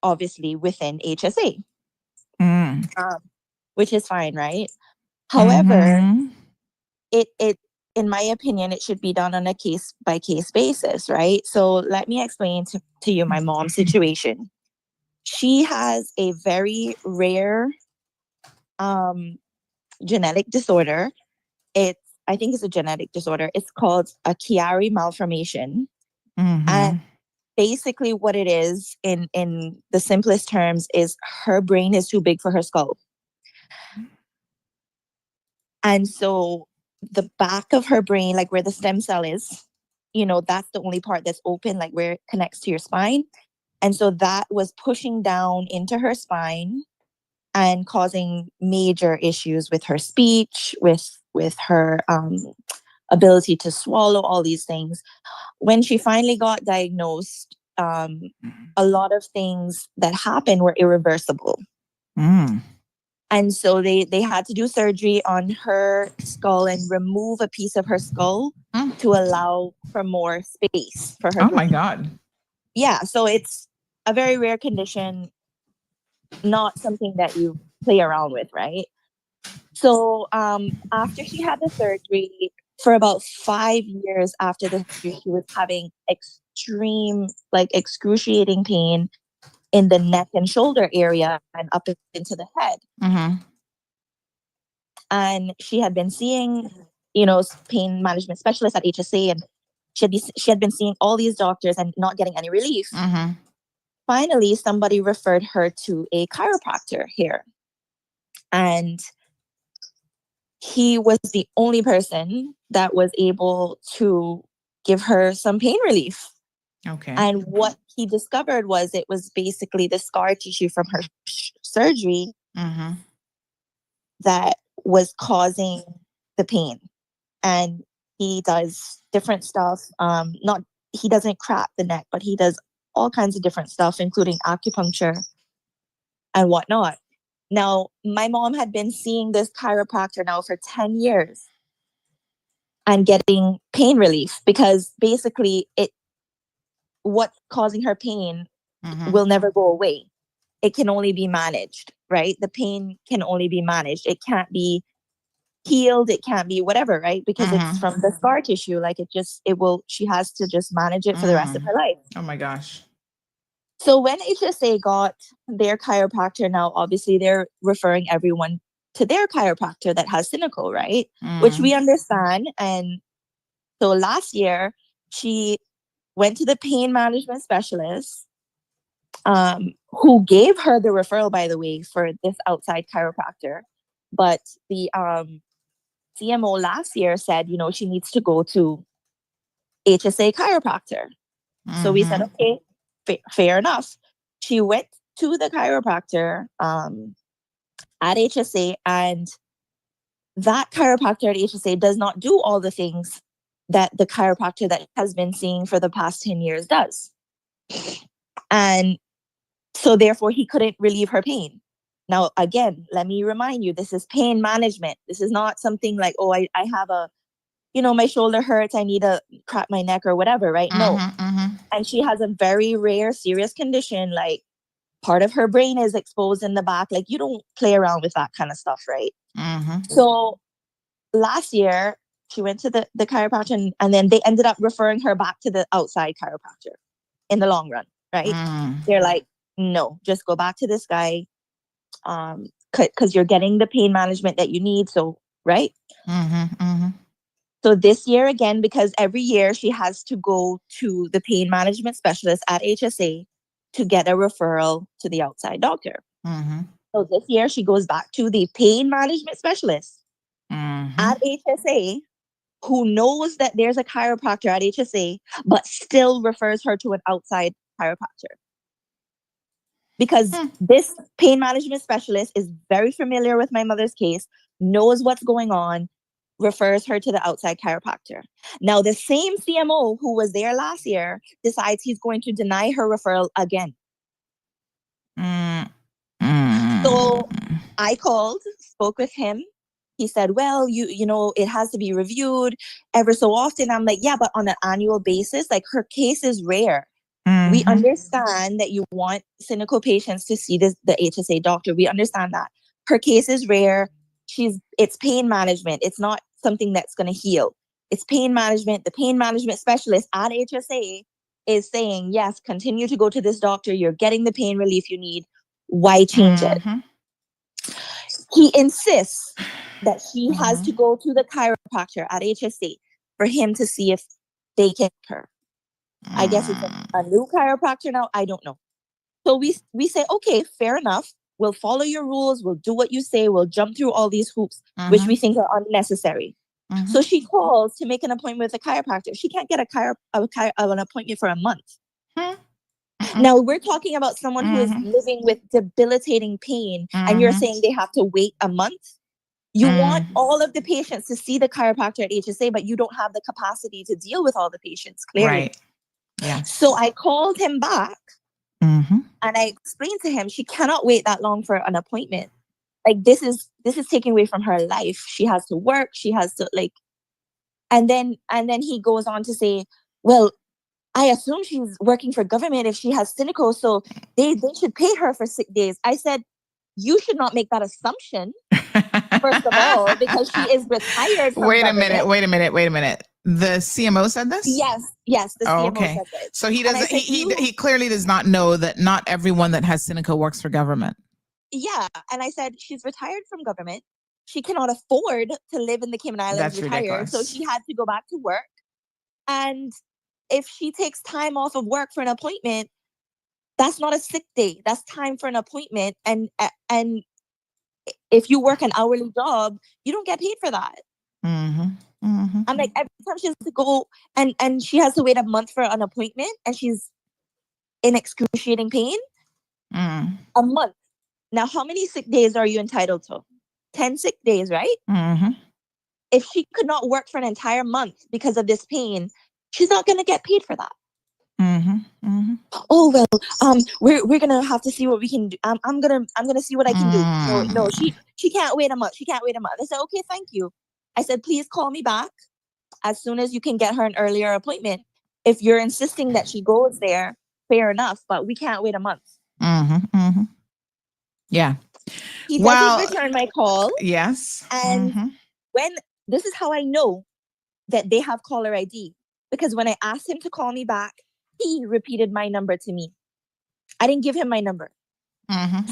obviously, within HSA, which is fine, right? However, it in my opinion, it should be done on a case-by-case basis, right? So let me explain to you my mom's situation. She has a very rare genetic disorder. I think it's a genetic disorder. It's called a Chiari malformation. And basically what it is, in the simplest terms, is her brain is too big for her skull. And so the back of her brain, like where the stem cell is, that's the only part that's open, like where it connects to your spine. And so that was pushing down into her spine and causing major issues with her speech, with her ability to swallow, all these things. When she finally got diagnosed, a lot of things that happened were irreversible. And so they had to do surgery on her skull and remove a piece of her skull to allow for more space for her. Oh my God. Yeah, so it's a very rare condition, not something that you play around with, right? So after she had the surgery, for about 5 years after the surgery, she was having extreme, excruciating pain in the neck and shoulder area and up into the head. And she had been seeing, pain management specialists at HSA, and she had been seeing all these doctors and not getting any relief. Finally, somebody referred her to a chiropractor here. And he was the only person that was able to give her some pain relief. Okay. And what he discovered was it was basically the scar tissue from her surgery that was causing the pain. And he does different stuff. He doesn't crap the neck, but he does all kinds of different stuff, including acupuncture and whatnot. Now, my mom had been seeing this chiropractor now for 10 years and getting pain relief, because basically what's causing her pain will never go away. It can only be managed, right? The pain can only be managed. It can't be healed. It can't be whatever, right? Because it's from the scar tissue. She has to just manage it for the rest of her life. Oh my gosh. So when HSA got their chiropractor, now obviously they're referring everyone to their chiropractor that has Cynical, right? Which we understand. And so last year, she went to the pain management specialist, who gave her the referral, by the way, for this outside chiropractor. But the CMO last year said, she needs to go to HSA chiropractor. So we said, okay, fair enough. She went to the chiropractor at HSA, and that chiropractor at HSA does not do all the things that the chiropractor that has been seeing for the past 10 years does. And so therefore he couldn't relieve her pain. Now, again, let me remind you, this is pain management. This is not something like, oh, I have my shoulder hurts, I need to crack my neck or whatever, right? No. And she has a very rare, serious condition, like part of her brain is exposed in the back. Like, you don't play around with that kind of stuff, right? So last year, she went to the chiropractor, and then they ended up referring her back to the outside chiropractor in the long run, right? They're like, no, just go back to this guy because you're getting the pain management that you need. So, right? So this year again, because every year she has to go to the pain management specialist at HSA to get a referral to the outside doctor. So this year she goes back to the pain management specialist at HSA, who knows that there's a chiropractor at HSA, but still refers her to an outside chiropractor. Because this pain management specialist is very familiar with my mother's case, knows what's going on, refers her to the outside chiropractor. Now, the same CMO who was there last year decides he's going to deny her referral again. So I called, spoke with him. He said, well, it has to be reviewed ever so often. I'm like, yeah, but on an annual basis, like, her case is rare. We understand that you want cynical patients to see the HSA doctor. We understand that. Her case is rare. It's pain management. It's not something that's going to heal. It's pain management. The pain management specialist at HSA is saying, yes, continue to go to this doctor. You're getting the pain relief you need. Why change it? He insists that she has to go to the chiropractor at HSA for him to see if they can help her. I guess it's a new chiropractor now. I don't know. So we say, okay, fair enough. We'll follow your rules. We'll do what you say. We'll jump through all these hoops, which we think are unnecessary. So she calls to make an appointment with a chiropractor. She can't get an appointment for a month. Now, we're talking about someone who is living with debilitating pain, and you're saying they have to wait a month? You want all of the patients to see the chiropractor at HSA, but you don't have the capacity to deal with all the patients, clearly. Right. Yeah. So I called him back and I explained to him she cannot wait that long for an appointment. Like, this is taking away from her life. She has to work. She has to and then he goes on to say, well, I assume she's working for government if she has cynical, so they should pay her for sick days. I said, you should not make that assumption, first of all, because she is retired from government. Wait a minute. The CMO said this? Yes, the CMO said this. So he doesn't. He clearly does not know that not everyone that has cynical works for government. Yeah, and I said she's retired from government. She cannot afford to live in the Cayman Islands. That's retired, ridiculous. so she had to go back to work. And if she takes time off of work for an appointment, that's not a sick day. That's time for an appointment. And if you work an hourly job, you don't get paid for that. I'm like, every time she has to go and she has to wait a month for an appointment and she's in excruciating pain, a month. Now, how many sick days are you entitled to? 10 sick days, right? If she could not work for an entire month because of this pain, she's not going to get paid for that. Oh, well, we're gonna have to see what we can do. I'm gonna see what I can do. No, she can't wait a month. She can't wait a month. I said, okay, thank you. I said, please call me back as soon as you can get her an earlier appointment. If you're insisting that she goes there, fair enough, but we can't wait a month. Yeah. He doesn't return my call. Yes. And this is how I know that they have caller ID, because when I asked him to call me back, he repeated my number to me. I didn't give him my number.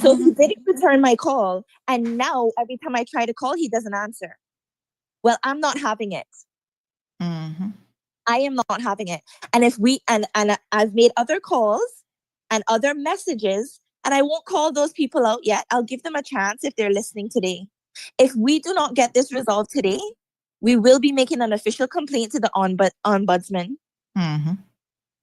So he didn't return my call. And now every time I try to call, he doesn't answer. Well, I'm not having it. I am not having it. And if and I've made other calls and other messages And I won't call those people out yet. I'll give them a chance if they're listening today. If we do not get this resolved today, we will be making an official complaint to the ombudsman. Mm-hmm.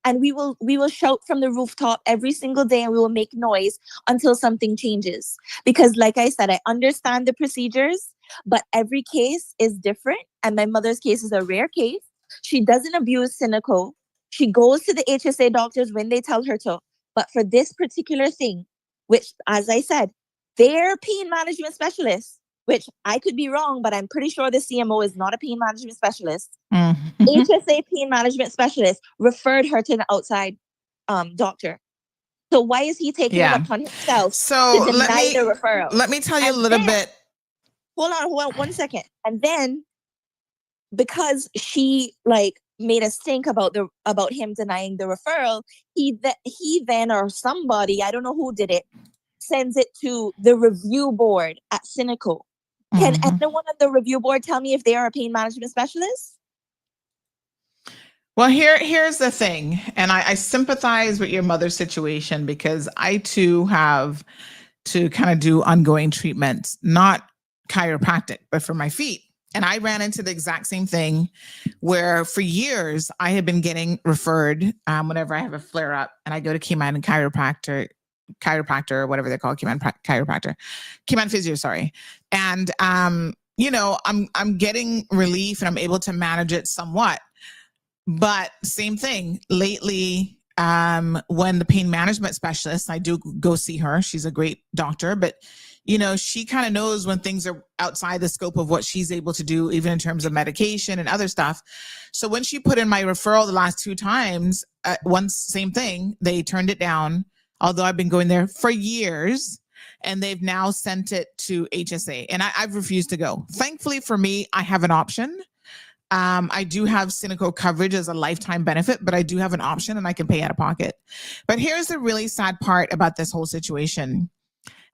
And we will shout from the rooftop every single day, and we will make noise until something changes. Because like I said, I understand the procedures, but every case is different. And my mother's case is a rare case. She doesn't abuse Cineco. She goes to the HSA doctors when they tell her to. But for this particular thing, which, as I said, they're pain management specialists, which I could be wrong, but I'm pretty sure the CMO is not a pain management specialist. Mm-hmm. HSA pain management specialist referred her to an outside doctor. So why is he taking it upon himself So to deny the referral? Let me tell you a little bit. Hold on 1 second. And then because she made us think about him denying the referral, he then or somebody, I don't know who did it, sends it to the review board at Cineco. Can anyone on the review board tell me if they are a pain management specialist? Well, here's the thing, and I sympathize with your mother's situation because I too have to kind of do ongoing treatments, not chiropractic, but for my feet. And I ran into the exact same thing where for years I had been getting referred whenever I have a flare up and I go to Keyman and chiropractor, or whatever they're called, Keyman physio, sorry. And, I'm getting relief and I'm able to manage it somewhat. But same thing lately, when the pain management specialist, I do go see her. She's a great doctor, but she kind of knows when things are outside the scope of what she's able to do, even in terms of medication and other stuff. So when she put in my referral the last 2 times, once, same thing, they turned it down, although I've been going there for years, and they've now sent it to HSA, and I've refused to go. Thankfully for me, I have an option. I do have Cineco coverage as a lifetime benefit, but I do have an option and I can pay out of pocket. But here's the really sad part about this whole situation.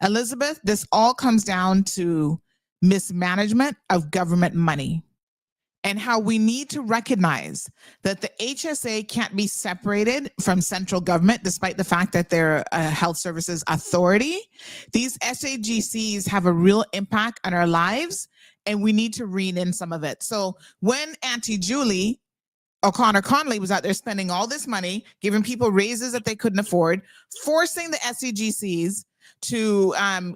Elizabeth, this all comes down to mismanagement of government money and how we need to recognize that the HSA can't be separated from central government, despite the fact that they're a health services authority. These SAGCs have a real impact on our lives, and we need to rein in some of it. So when Auntie Julie O'Connor Conley was out there spending all this money, giving people raises that they couldn't afford, forcing the SAGCs to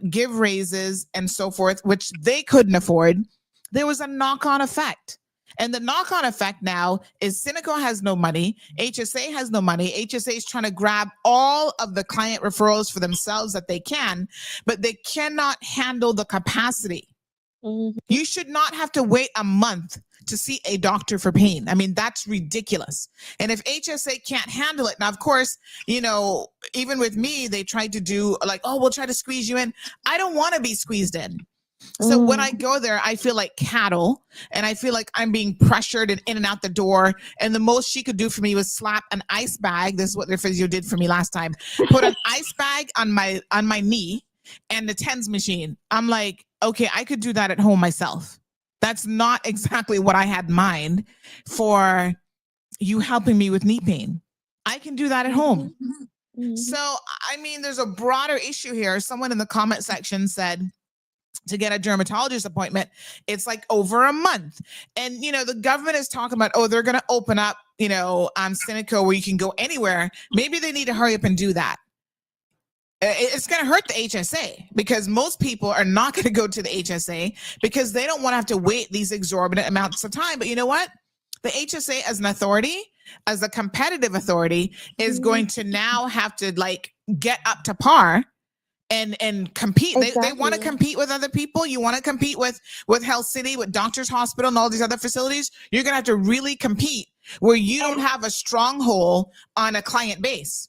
give raises and so forth, which they couldn't afford, there was a knock-on effect. And the knock-on effect now is Cineco has no money, HSA has no money, HSA is trying to grab all of the client referrals for themselves that they can, but they cannot handle the capacity. Mm-hmm. You should not have to wait a month to see a doctor for pain. I mean, that's ridiculous. And if HSA can't handle it, now, of course, even with me, they tried to do we'll try to squeeze you in. I don't want to be squeezed in. So when I go there, I feel like cattle, and I feel like I'm being pressured and in and out the door. And the most she could do for me was slap an ice bag. This is what their physio did for me last time. Put an ice bag on my knee and the TENS machine. I'm like, okay, I could do that at home myself. That's not exactly what I had in mind for you helping me with knee pain. I can do that at home. Mm-hmm. So, I mean, there's a broader issue here. Someone in the comment section said, to get a dermatologist appointment, it's like over a month. And, the government is talking about, they're going to open up, Cineco where you can go anywhere. Maybe they need to hurry up and do that. It's going to hurt the HSA because most people are not going to go to the HSA because they don't want to have to wait these exorbitant amounts of time. But you know what? The HSA as an authority, as a competitive authority, is going to now have to get up to par and compete. Exactly. They want to compete with other people. You want to compete with Health City, with Doctors Hospital and all these other facilities. You're going to have to really compete where you don't have a stronghold on a client base.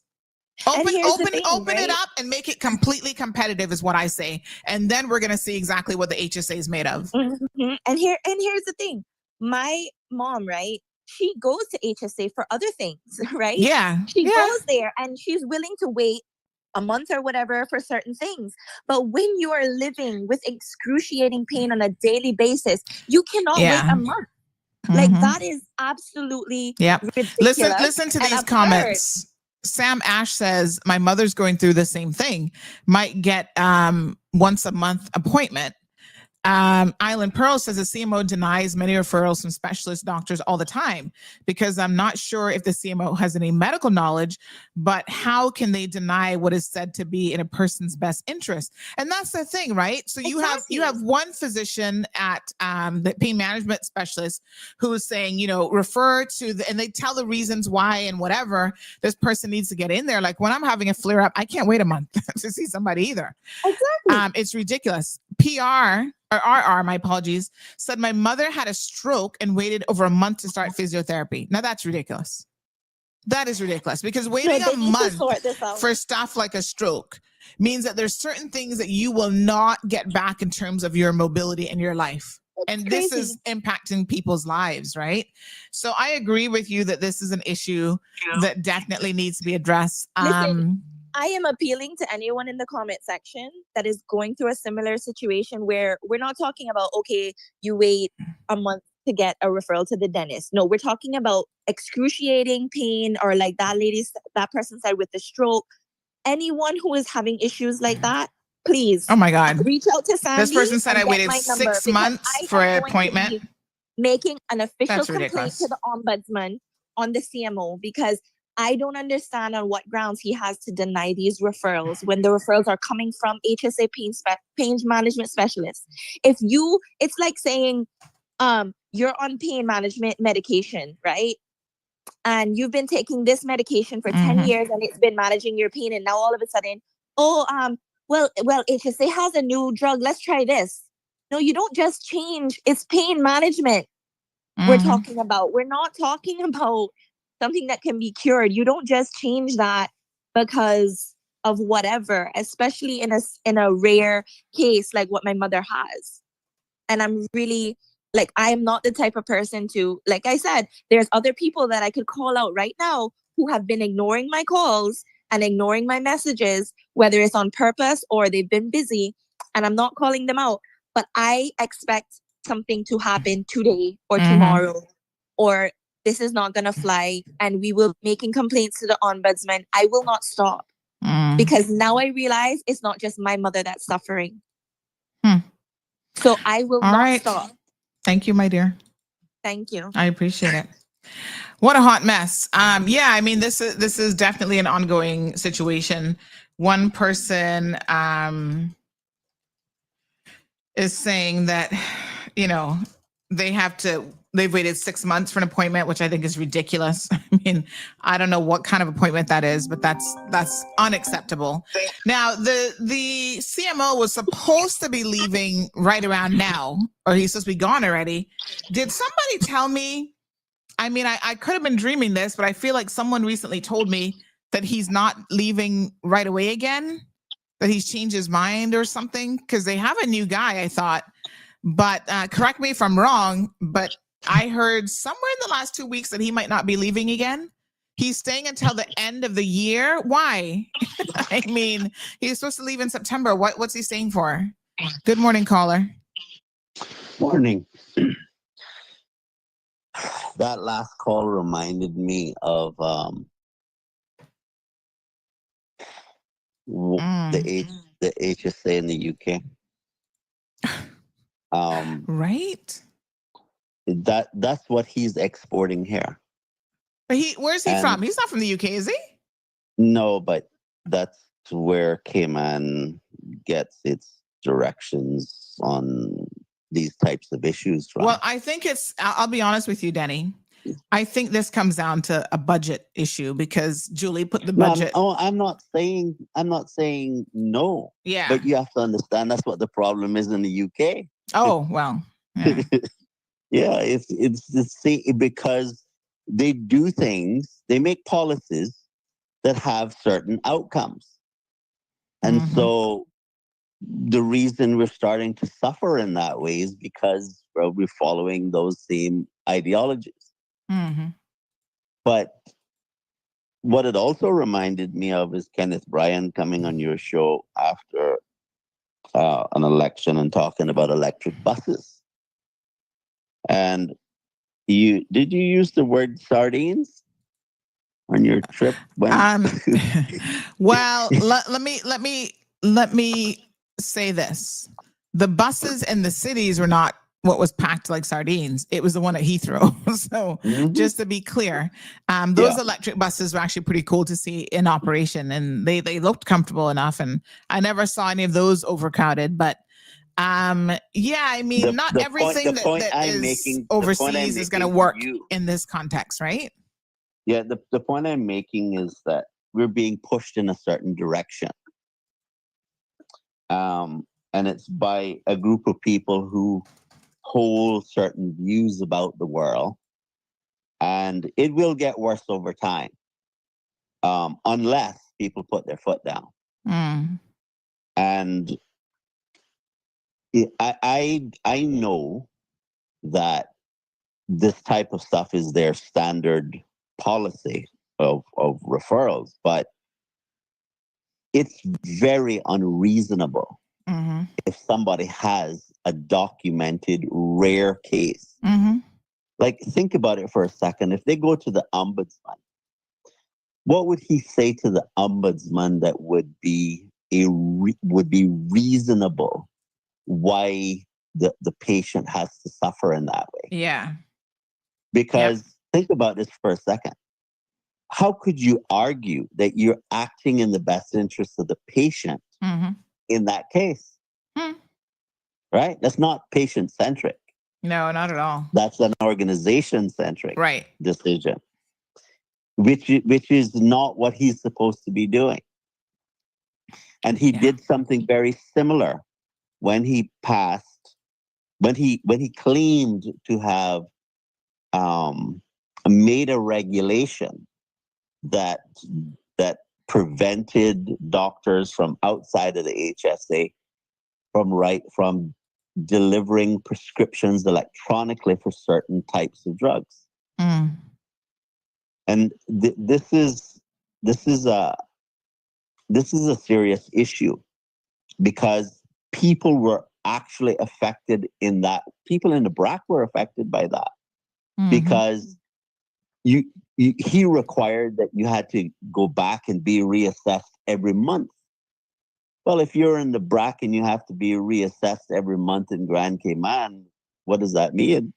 Open it up and make it completely competitive is what I say. And then we're going to see exactly what the HSA is made of. Mm-hmm. And here's the thing. My mom, right? She goes to HSA for other things, right? Yeah. She goes there and she's willing to wait a month or whatever for certain things. But when you are living with excruciating pain on a daily basis, you cannot wait a month. Mm-hmm. That is absolutely ridiculous. Listen to these comments. Sam Ash says, my mother's going through the same thing. Might get once a month appointment. Island Pearl says the CMO denies many referrals from specialist doctors all the time because I'm not sure if the CMO has any medical knowledge, but how can they deny what is said to be in a person's best interest? And that's the thing, right? So you have one physician at the pain management specialist who is saying, refer to and they tell the reasons why and whatever this person needs to get in there. Like when I'm having a flare up, I can't wait a month to see somebody either. Exactly. It's ridiculous. RR, my apologies, said my mother had a stroke and waited over a month to start physiotherapy. Now that's ridiculous. That is ridiculous because waiting a month for stuff like a stroke means that there's certain things that you will not get back in terms of your mobility in your life. And this is impacting people's lives, right? So I agree with you that this is an issue that definitely needs to be addressed. Listen, I am appealing to anyone in the comment section that is going through a similar situation where we're not talking about, okay, you wait a month to get a referral to the dentist. No, we're talking about excruciating pain, or like that person said with the stroke. Anyone who is having issues like that, please. Oh my God. Reach out to Sandy. This person said I waited 6 months for an appointment. Making an official complaint to the ombudsman on the CMO because I don't understand on what grounds he has to deny these referrals when the referrals are coming from HSA pain management specialists. It's like saying, you're on pain management medication, right? And you've been taking this medication for 10 years and it's been managing your pain. And now all of a sudden, well, HSA has a new drug. Let's try this. No, you don't just change. It's pain management we're talking about. We're not talking about something that can be cured. You don't just change that because of whatever, especially in a rare case like what my mother has. And I'm really I am not the type of person to, like I said, there's other people that I could call out right now who have been ignoring my calls and ignoring my messages, whether it's on purpose or they've been busy, and I'm not calling them out. But I expect something to happen today or tomorrow, or this is not going to fly, and we will be making complaints to the ombudsman. I will not stop because now I realize it's not just my mother that's suffering. So I will not stop. Thank you, my dear. Thank you. I appreciate it. What a hot mess. Yeah, I mean, this is definitely an ongoing situation. One person is saying that, they've waited 6 months for an appointment, which I think is ridiculous. I mean, I don't know what kind of appointment that is, but that's unacceptable. Now, the CMO was supposed to be leaving right around now, or he's supposed to be gone already. Did somebody tell me? I mean, I could have been dreaming this, but I feel like someone recently told me that he's not leaving right away again, that he's changed his mind or something, because they have a new guy, I thought. But correct me if I'm wrong, but I heard somewhere in the last 2 weeks that he might not be leaving again. He's staying until the end of the year. Why? I mean, he's supposed to leave in September. What's he staying for? Good morning, caller. Morning. That last call reminded me of the HSA in the UK. Right. That's what he's exporting here. But where's he from? He's not from the UK, is he? No, but that's where Cayman gets its directions on these types of issues from. Well, I think I'll be honest with you, Denny. I think this comes down to a budget issue because Julie put the budget. No, I'm not saying no. Yeah. But you have to understand that's what the problem is in the UK. Oh, well. Yeah. Yeah, it's because they do things, they make policies that have certain outcomes. And so the reason we're starting to suffer in that way is because we're following those same ideologies. But what it also reminded me of is Kenneth Bryan coming on your show after an election and talking about electric buses. And did you use the word sardines? on your trip? When? Well, let me say this: the buses in the cities were not what was packed like sardines. It was the one at Heathrow. So Mhm. just to be clear, those electric buses were actually pretty cool to see in operation, and they looked comfortable enough. And I never saw any of those overcrowded, but yeah, I mean, not everything that is overseas is going to work in this context, right? Yeah, the point I'm making is that we're being pushed in a certain direction. And it's by a group of people who hold certain views about the world. And it will get worse over time, unless people put their foot down. Mm. And I know that this type of stuff is their standard policy of referrals, but it's very unreasonable Mm-hmm. if somebody has a documented rare case. Mm-hmm. Like, think about it for a second. If they go to the ombudsman, what would he say to the ombudsman that would be reasonable why the patient has to suffer in that way? Yeah. Because think about this for a second. How could you argue that you're acting in the best interest of the patient in that case? Right? That's not patient-centric. No, not at all. That's an organization-centric Right. decision, which is not what he's supposed to be doing. And he did something very similar when he passed, when he claimed to have made a regulation that prevented doctors from outside of the HSA from delivering prescriptions electronically for certain types of drugs. Mm. And this is a serious issue, because people were actually affected in that. People in the BRAC were affected by that, because he required that you had to go back and be reassessed every month. Well, if you're in the BRAC and you have to be reassessed every month in Grand Cayman, what does that mean?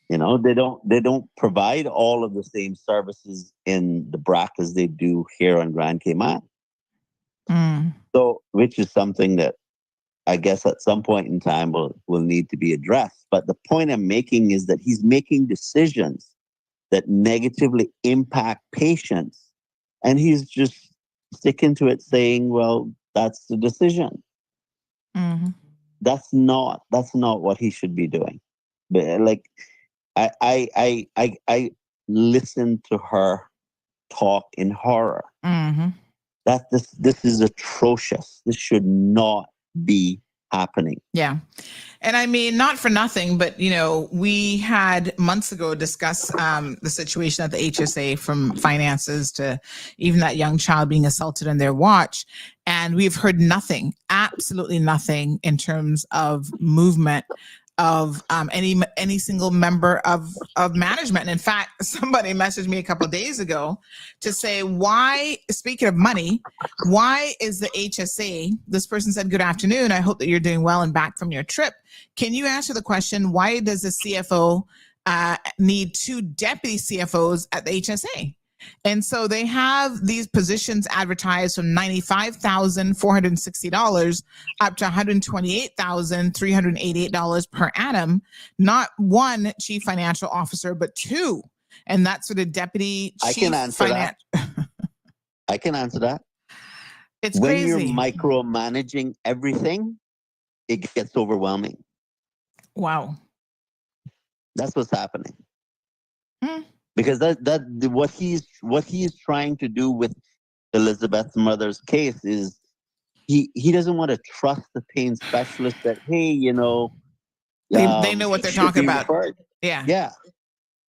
You know, they don't provide all of the same services in the BRAC as they do here on Grand Cayman. So, which is something that I guess at some point in time will need to be addressed. But the point I'm making is that he's making decisions that negatively impact patients, and he's just sticking to it, saying, well, that's the decision. That's not what he should be doing. But like, I listened to her talk in horror. That this is atrocious. This should not be happening. Yeah. And I mean, not for nothing, but, you know, we had months ago discussed the situation at the HSA, from finances to even that young child being assaulted on their watch. And we've heard nothing, absolutely nothing, in terms of movement of any single member of management. And in fact, somebody messaged me a couple of days ago to say, why, speaking of money, why is the HSA, this person said, good afternoon, I hope that you're doing well and back from your trip. Can you answer the question, why does the CFO need 2 deputy CFOs at the HSA? And so they have these positions advertised from $95,460 up to $128,388 per annum. Not 1 chief financial officer, but 2. And that's for the deputy chief. I can answer that. I can answer that. It's when crazy. You're micromanaging everything, it gets overwhelming. Wow. That's what's happening. Because that what he's trying to do with Elizabeth's mother's case is he doesn't want to trust the pain specialist that, hey, you know, they know what they're talking about. Referred. Yeah.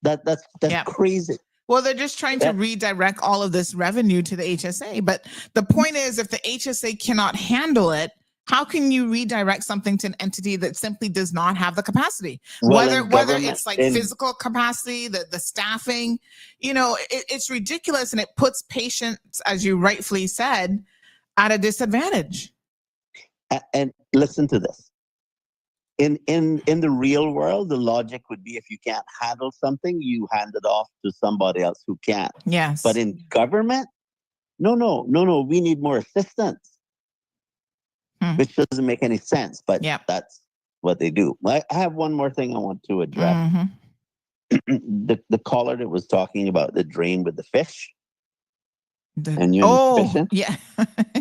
That's crazy. Well, they're just trying to redirect all of this revenue to the HSA. But the point is, if the HSA cannot handle it, How can you redirect something to an entity that simply does not have the capacity? Well, Whether in government, it's like physical capacity, the staffing, it's ridiculous, and it puts patients, as you rightfully said, at a disadvantage. And listen to this. In the real world, the logic would be if you can't handle something, you hand it off to somebody else who can. Yes. But in government, no, we need more assistance. Which doesn't make any sense, but that's what they do. I have one more thing I want to address. The caller that was talking about the drain with the fish. And you're fishing? Yeah.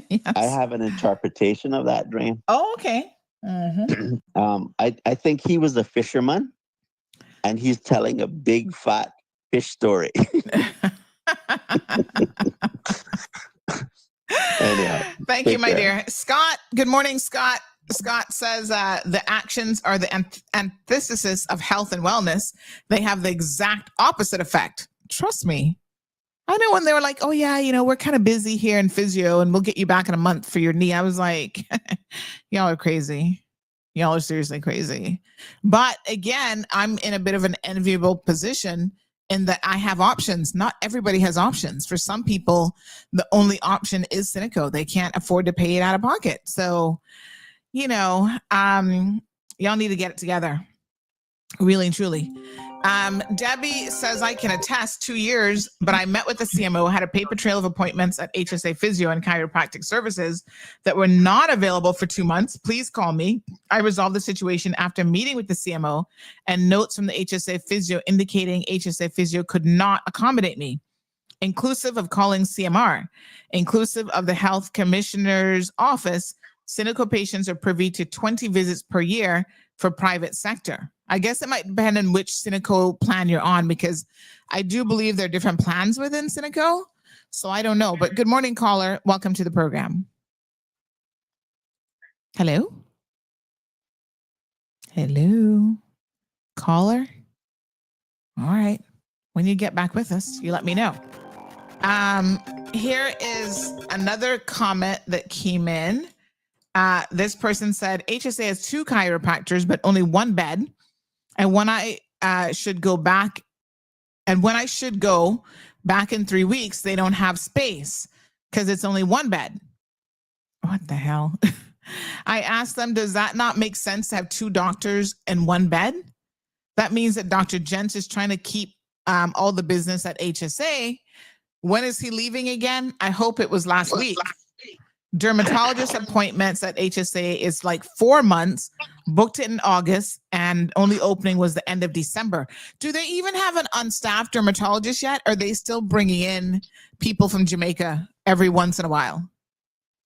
Yes. I have an interpretation of that drain. Oh, okay. I think he was a fisherman, and he's telling a big fat fish story. Anyhow, thank you, my dear Scott. Good morning, Scott. Scott says the actions are the antithesis of health and wellness. They have the exact opposite effect. Trust me. I know when they were like, oh yeah, we're kind of busy here in physio and we'll get you back in a month for your knee. I was like, y'all are crazy. Y'all are seriously crazy. But again, I'm in a bit of an enviable position in that I have options. Not everybody has options. For some people, the only option is Cineco. They can't afford to pay it out of pocket. So, y'all need to get it together. Really and truly. Debbie says, I can attest 2 years, but I met with the CMO, had a paper trail of appointments at HSA Physio and chiropractic services that were not available for 2 months. Please call me. I resolved the situation after meeting with the CMO and notes from the HSA Physio indicating HSA Physio could not accommodate me, inclusive of calling CMR, inclusive of the health commissioner's office. Cineco patients are privy to 20 visits per year for private sector. I guess it might depend on which Cineco plan you're on, because I do believe there are different plans within Cineco. So I don't know. But good morning, caller. Welcome to the program. Hello? Hello? Caller? All right. When you get back with us, you let me know. Here is another comment that came in. This person said, HSA has 2 chiropractors, but only 1 bed. And when I should go back in 3 weeks, they don't have space because it's only 1 bed. What the hell? I asked them, does that not make sense to have 2 doctors in 1 bed? That means that Dr. Jentz is trying to keep all the business at HSA. When is he leaving again? I hope it was last week. Dermatologist appointments at HSA is like 4 months, booked it in August, and only opening was the end of December. Do they even have an unstaffed dermatologist yet? Or are they still bringing in people from Jamaica every once in a while?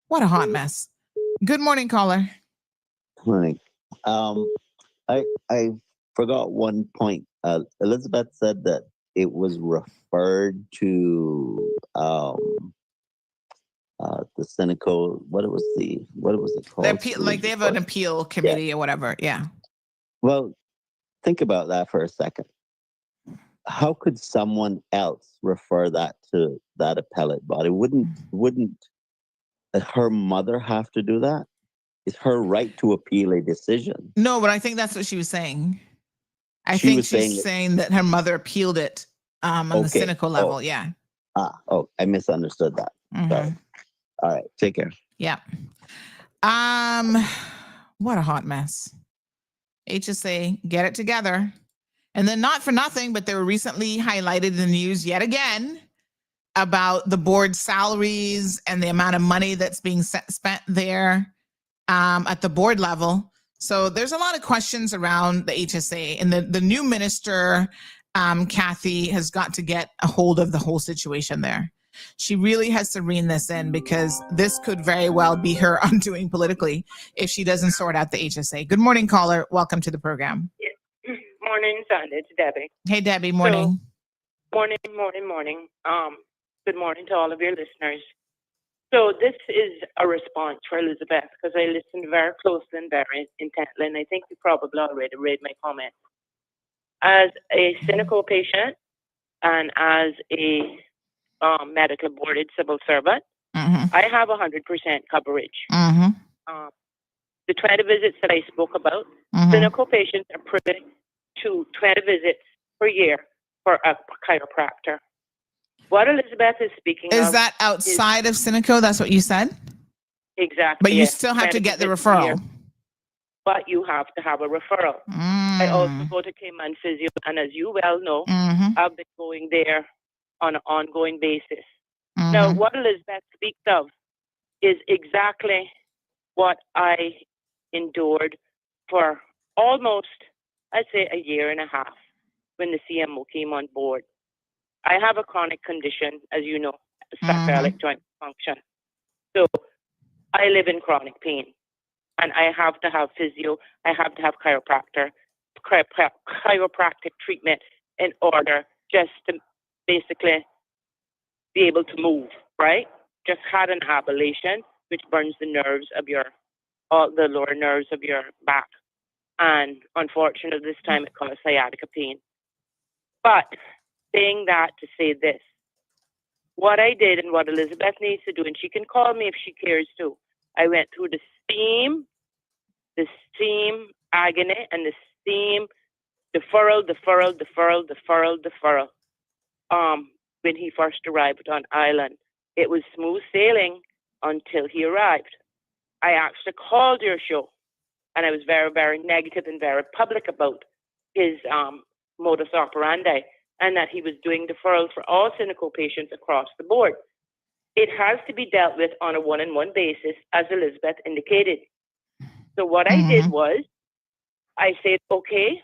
What a hot mess. Good morning, caller. Morning. I forgot one point. Elizabeth said that it was referred to the Cineco. What was it called? They have an appeal committee or whatever. Yeah. Well, think about that for a second. How could someone else refer that to that appellate body? Wouldn't her mother have to do that? It's her right to appeal a decision. No, but I think that's what she was saying. I think she's saying that her mother appealed it on the Cineco level. Yeah. I misunderstood that. Sorry. All right. Take care. Yeah. What a hot mess. HSA, get it together. And then not for nothing, but they were recently highlighted in the news yet again about the board salaries and the amount of money that's being spent there at the board level. So there's a lot of questions around the HSA, and the new minister, Kathy, has got to get a hold of the whole situation there. She really has to rein this in, because this could very well be her undoing politically if she doesn't sort out the HSA. Good morning, caller. Welcome to the program. Morning, Sunday. It's Debbie. Hey, Debbie. Morning. Morning. Good morning to all of your listeners. So this is a response for Elizabeth, because I listened very closely and very intently, and I think you probably already read my comments. As a Cineco patient and as a medical boarded civil servant, I have 100% coverage. the 20 visits that I spoke about, cynical patients are privy to 20 visits per year for a chiropractor. What Elizabeth is speaking Is of that outside of Cineco? That's what you said? exactly. But you yes, still have to 20 get the visits a year, referral. but you have to have a referral. I also go to Cayman Physio, and as you well know, I've been going there on an ongoing basis. Now, what Elizabeth speaks of is exactly what I endured for almost, I'd say, a year and a half when the CMO came on board. I have a chronic condition, as you know, sacroiliac joint function. So I live in chronic pain, and I have to have physio. I have to have chiropractic treatment in order just to basically be able to move, right? Just had an ablation, which burns the nerves of all the lower nerves of your back. And unfortunately, this time it caused sciatica pain. But saying that to say this, what I did and what Elizabeth needs to do, and she can call me if she cares to, I went through the same agony and the same deferral, when he first arrived on island. It was smooth sailing until he arrived. I actually called your show, and I was very, very negative and very public about his modus operandi, and that he was doing deferrals for all cynical patients across the board. It has to be dealt with on a one-on-one basis, as Elizabeth indicated. So what I did was, I said, okay,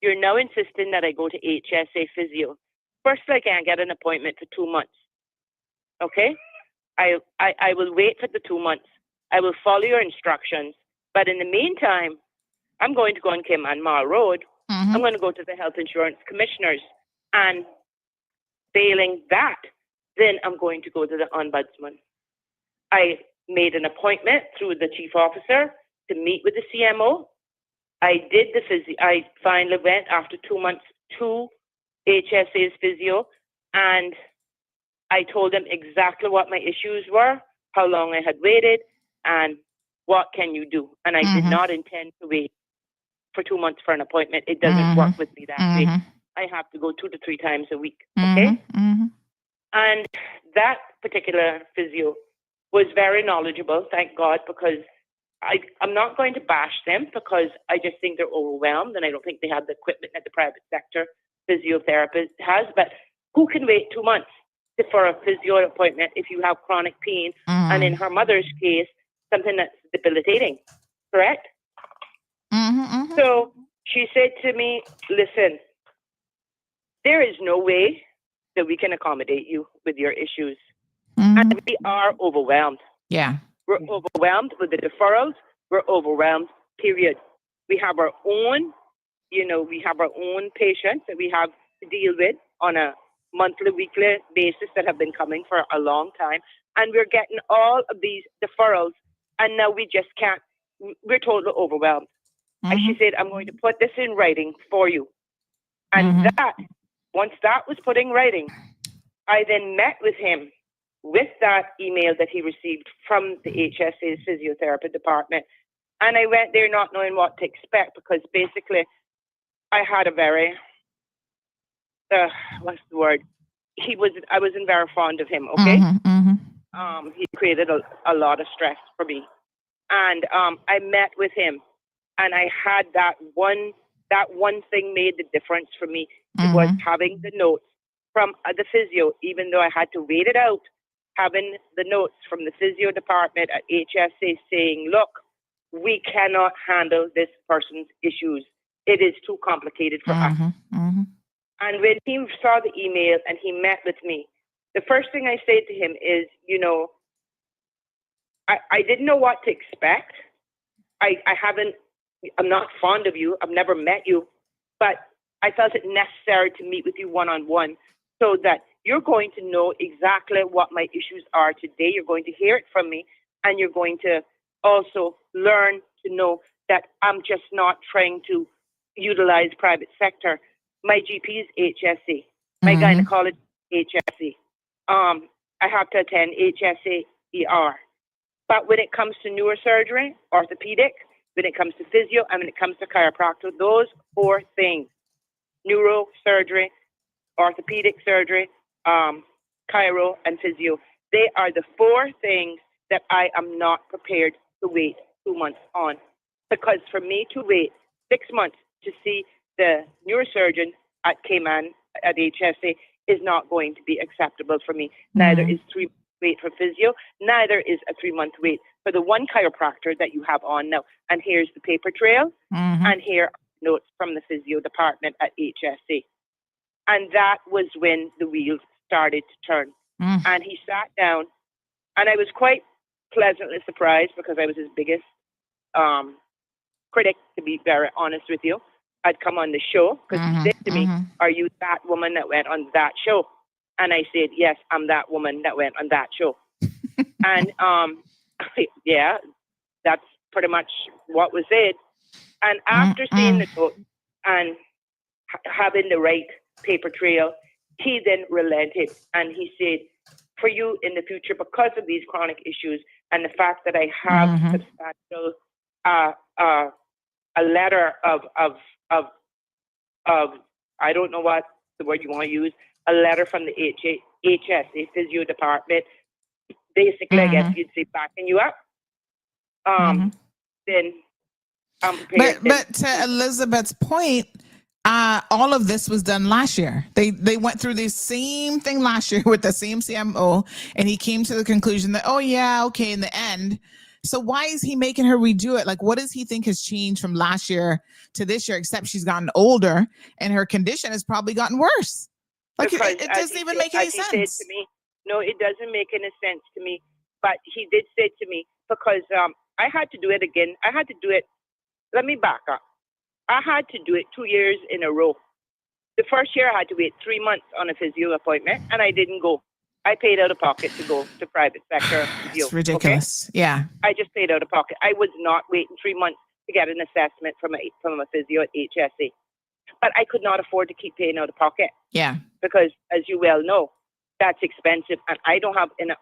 you're now insisting that I go to HSA Physio. First, I can't get an appointment for 2 months. Okay? I will wait for the 2 months. I will follow your instructions. But in the meantime, I'm going to go on Cayman Mall Road. I'm going to go to the health insurance commissioners. And failing that, then I'm going to go to the ombudsman. I made an appointment through the chief officer to meet with the CMO. I did the physio. I finally went after 2 months to HSA's physio, and I told them exactly what my issues were, how long I had waited, and what can you do. And I did not intend to wait for 2 months for an appointment. It doesn't work with me that way. I have to go 2 to 3 times a week. Okay? And that particular physio was very knowledgeable, thank God, because I'm not going to bash them, because I just think they're overwhelmed, and I don't think they have the equipment that the private sector physiotherapist has. But who can wait 2 months for a physio appointment if you have chronic pain, and in her mother's case, something that's debilitating, correct? So she said to me, listen, there is no way that we can accommodate you with your issues. And we are overwhelmed. Yeah. We're overwhelmed with the deferrals. We're overwhelmed, period. We have our own, we have our own patients that we have to deal with on a monthly, weekly basis that have been coming for a long time. And we're getting all of these deferrals, and now we just can't, we're totally overwhelmed. And she said, I'm going to put this in writing for you. And once that was put in writing, I then met with him with that email that he received from the HSA's physiotherapy department. And I went there not knowing what to expect, because basically I had a very, what's the word? I wasn't very fond of him, okay? He created a lot of stress for me. And I met with him, and I had that one thing made the difference for me. It was having the notes from the physio, even though I had to wait it out, having the notes from the physio department at HSA saying, look, we cannot handle this person's issues. It is too complicated for us. And when he saw the email and he met with me, the first thing I said to him is, I didn't know what to expect. I'm not fond of you. I've never met you, but I felt it necessary to meet with you one-on-one so that you're going to know exactly what my issues are today. You're going to hear it from me, and you're going to also learn to know that I'm just not trying to utilize private sector. My GP is HSE. My gynecologist is HSE. I have to attend HSA ER. But when it comes to neurosurgery, orthopedic, when it comes to physio, and when it comes to chiropractor, those 4 things, neurosurgery, orthopedic surgery, chiro, and physio, they are the 4 things that I am not prepared to wait 2 months on. Because for me to wait 6 months to see the neurosurgeon at Cayman, at HSA, is not going to be acceptable for me. Neither is 3 months wait for physio, neither is a 3-month wait for the one chiropractor that you have on now. And here's the paper trail, and here are notes from the physio department at HSA. And that was when the wheels started to turn. And he sat down, and I was quite pleasantly surprised because I was his biggest critic, to be very honest with you. I'd come on the show because he said to me, "Are you that woman that went on that show?" And I said, "Yes, I'm that woman that went on that show." And yeah, that's pretty much what was said. And after seeing the note and having the right paper trail, he then relented and he said, "For you in the future, because of these chronic issues and the fact that I have substantial a letter of I don't know what the word you want to use, a letter from the HSA physio department, basically, I guess you'd say backing you up, then I'm prepared." But to Elizabeth's point, all of this was done last year. They went through the same thing last year with the same CMO, and he came to the conclusion that, oh yeah, okay, in the end. So why is he making her redo it? Like, what does he think has changed from last year to this year, except she's gotten older and her condition has probably gotten worse? Like, it doesn't even make any sense. He said to me, no, it doesn't make any sense to me. But he did say to me, because I had to do it again. I had to do it. Let me back up. I had to do it 2 years in a row. The first year I had to wait 3 months on a physio appointment, and I didn't go. I paid out of pocket to go to private sector physio. It's ridiculous. Okay? Yeah. I just paid out of pocket. I was not waiting 3 months to get an assessment from a physio at HSA. But I could not afford to keep paying out of pocket. Yeah. Because, as you well know, that's expensive, and I don't have any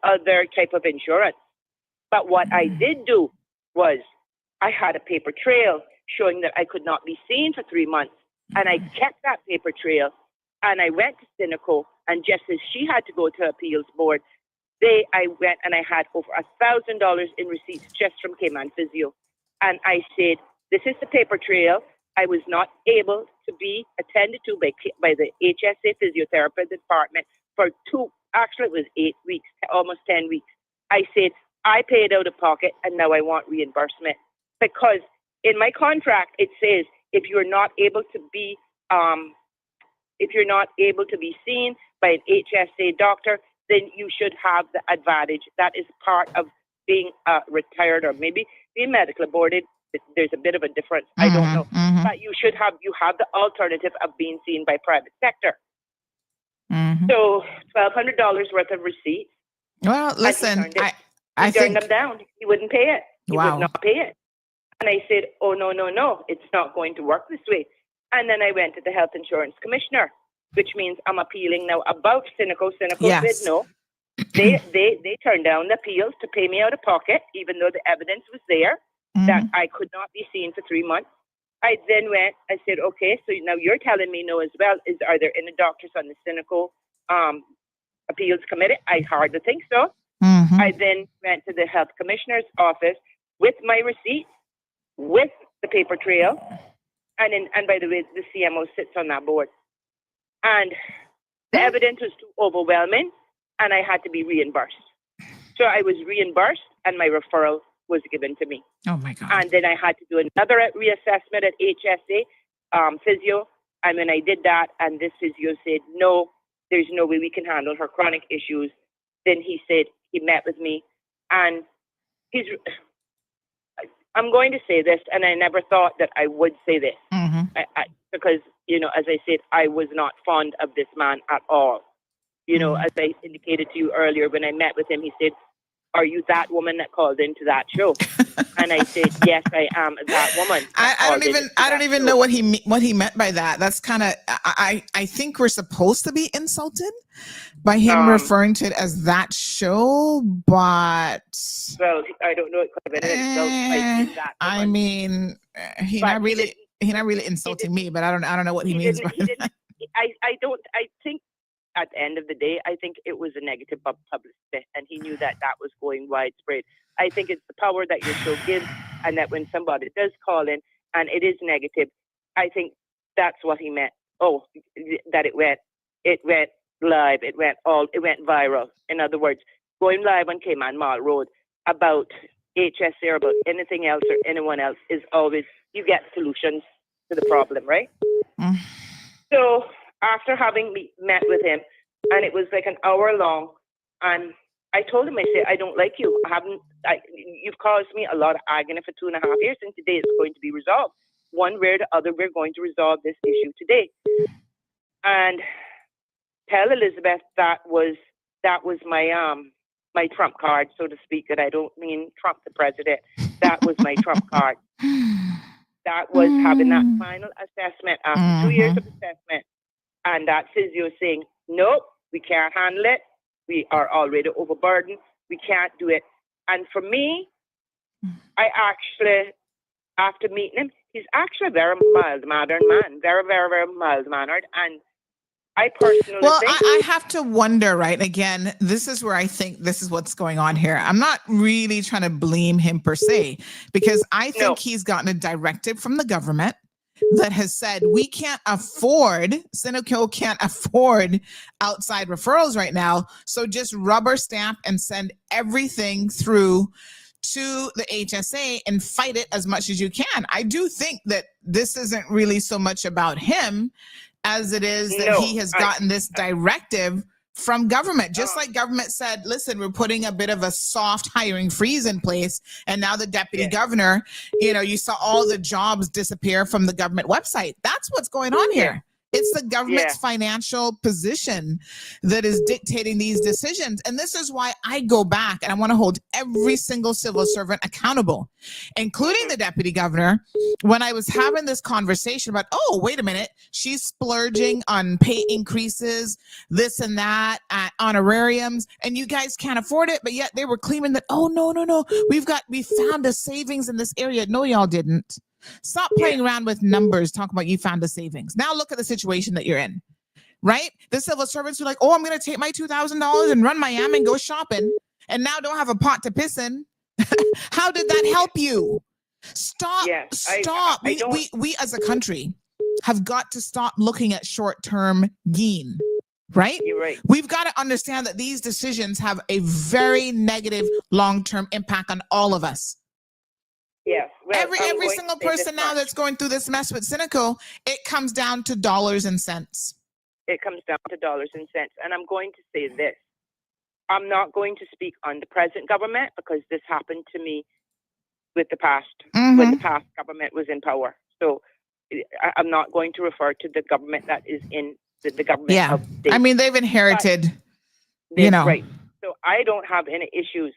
other type of insurance. But what I did do was I had a paper trail showing that I could not be seen for 3 months, and I kept that paper trail, and I went to Cynico, and just as she had to go to appeals board, I went and I had over $1,000 in receipts just from Cayman Physio, and I said, "This is the paper trail. I was not able to be attended to by the HSA physiotherapy department for actually it was 8 weeks, almost 10 weeks. I said, I paid out of pocket and now I want reimbursement. Because in my contract, it says if you're not able to be seen by an HSA doctor, then you should have the advantage. That is part of being retired or maybe being medically boarded. There's a bit of a difference. I don't know. But you have the alternative of being seen by private sector. So $1,200 worth of receipts. Well, listen, I turned them down. He wouldn't pay it. He would not pay it. And I said, oh, no, it's not going to work this way. And then I went to the health insurance commissioner, which means I'm appealing now above Cynico. Cynico said no. They turned down the appeals to pay me out of pocket, even though the evidence was there that I could not be seen for 3 months. I then went, I said, okay, so now you're telling me no as well. Are there any doctors on the Cynico appeals committee? I hardly think so. I then went to the health commissioner's office with my receipt, with the paper trail, and by the way, the CMO sits on that board. And the evidence was too overwhelming, and I had to be reimbursed. So I was reimbursed, and my referral was given to me. Oh my God. And then I had to do another reassessment at HSA, physio. And when I did that, and this physio said, no, there's no way we can handle her chronic issues. Then he said, he met with me, and I'm going to say this, and I never thought that I would say this, because, as I said, I was not fond of this man at all. As I indicated to you earlier, when I met with him, he said, are you that woman that called into that show? And I said, yes, I am that woman. I don't even know what he meant by that. That's kind of, I think we're supposed to be insulted by him referring to it as that show, but well, I don't know. It could have been an insult by that woman. I mean, he's not really insulting me, but I don't know what he means by that. I think at the end of the day, I think it was a negative publicity, and he knew that was going widespread. I think it's the power that your show gives, and that when somebody does call in and it is negative, I think that's what he meant. Oh, that it went live, it went viral. In other words, going live on Cayman Mall Road about HSA or about anything else or anyone else is always, you get solutions to the problem, right? Mm. So after having met with him, and it was like an hour long, and I told him, I said, I don't like you. You've caused me a lot of agony for 2.5 years, and today it's going to be resolved. One way or the other, we're going to resolve this issue today. And tell Elizabeth that was my trump card, so to speak, and I don't mean Trump the president. That was my trump card. That was having that final assessment after 2 years of assessment, and that physio saying, nope, we can't handle it. We are already overburdened. We can't do it. And for me, I actually, after meeting him, he's actually a very mild-mannered man, very, very, very mild-mannered. And I personally think... I have to wonder, right? Again, this is where I think this is what's going on here. I'm not really trying to blame him per se, because I think he's gotten a directive from the government that has said we can't afford, Seneco can't afford outside referrals right now. So just rubber stamp and send everything through to the HSA and fight it as much as you can. I do think that this isn't really so much about him as it is that he has gotten this directive from government, just like government said, listen, we're putting a bit of a soft hiring freeze in place. And now the deputy governor, you saw all the jobs disappear from the government website. That's what's going on here. It's the government's financial position that is dictating these decisions. And this is why I go back and I want to hold every single civil servant accountable, including the deputy governor, when I was having this conversation about, oh, wait a minute, she's splurging on pay increases, this and that, honorariums, and you guys can't afford it. But yet they were claiming that, oh, no, we found a savings in this area. No, y'all didn't. Stop playing around with numbers, talking about you found the savings. Now look at the situation that you're in, right? The civil servants are like, oh, I'm going to take my $2,000 and run Miami and go shopping, and now don't have a pot to piss in. How did that help you? Stop. We as a country have got to stop looking at short-term gain, right? You're right. We've got to understand that these decisions have a very negative long-term impact on all of us. Yeah. Well, every single person now that's going through this mess with Seneco, it comes down to dollars and cents. It comes down to dollars and cents. And I'm going to say this. I'm not going to speak on the present government, because this happened to me with the past, when the past government was in power. So I'm not going to refer to the government that is in the government of state. I mean, they've inherited, Right. So I don't have any issues.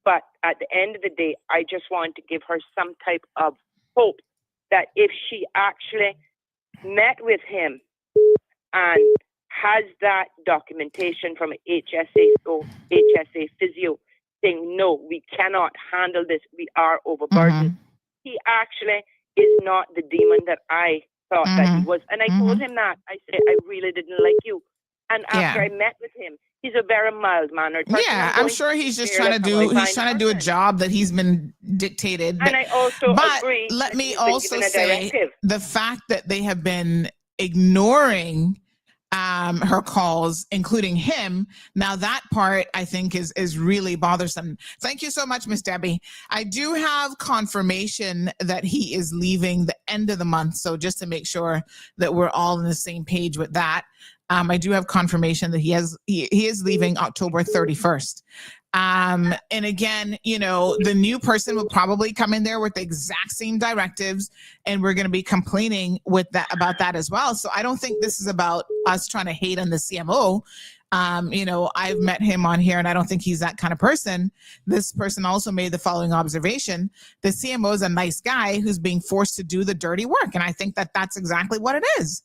But at the end of the day, I just want to give her some type of hope that if she actually met with him and has that documentation from HSA or HSA physio saying, no, we cannot handle this, we are overburdened. He actually is not the demon that I thought that he was. And I told him that. I said, I really didn't like you. And after I met with him, he's a very mild-mannered person. Yeah, I'm sure he's just trying to do a job that he's been dictated. And I also agree. Let me also say the fact that they have been ignoring her calls, including him. Now that part I think is really bothersome. Thank you so much, Miss Debbie. I do have confirmation that he is leaving the end of the month. So just to make sure that we're all on the same page with that. I do have confirmation that he is leaving October 31st. And again, the new person will probably come in there with the exact same directives, and we're going to be complaining about that as well. So I don't think this is about us trying to hate on the CMO. I've met him on here and I don't think he's that kind of person. This person also made the following observation. The CMO is a nice guy who's being forced to do the dirty work. And I think that that's exactly what it is.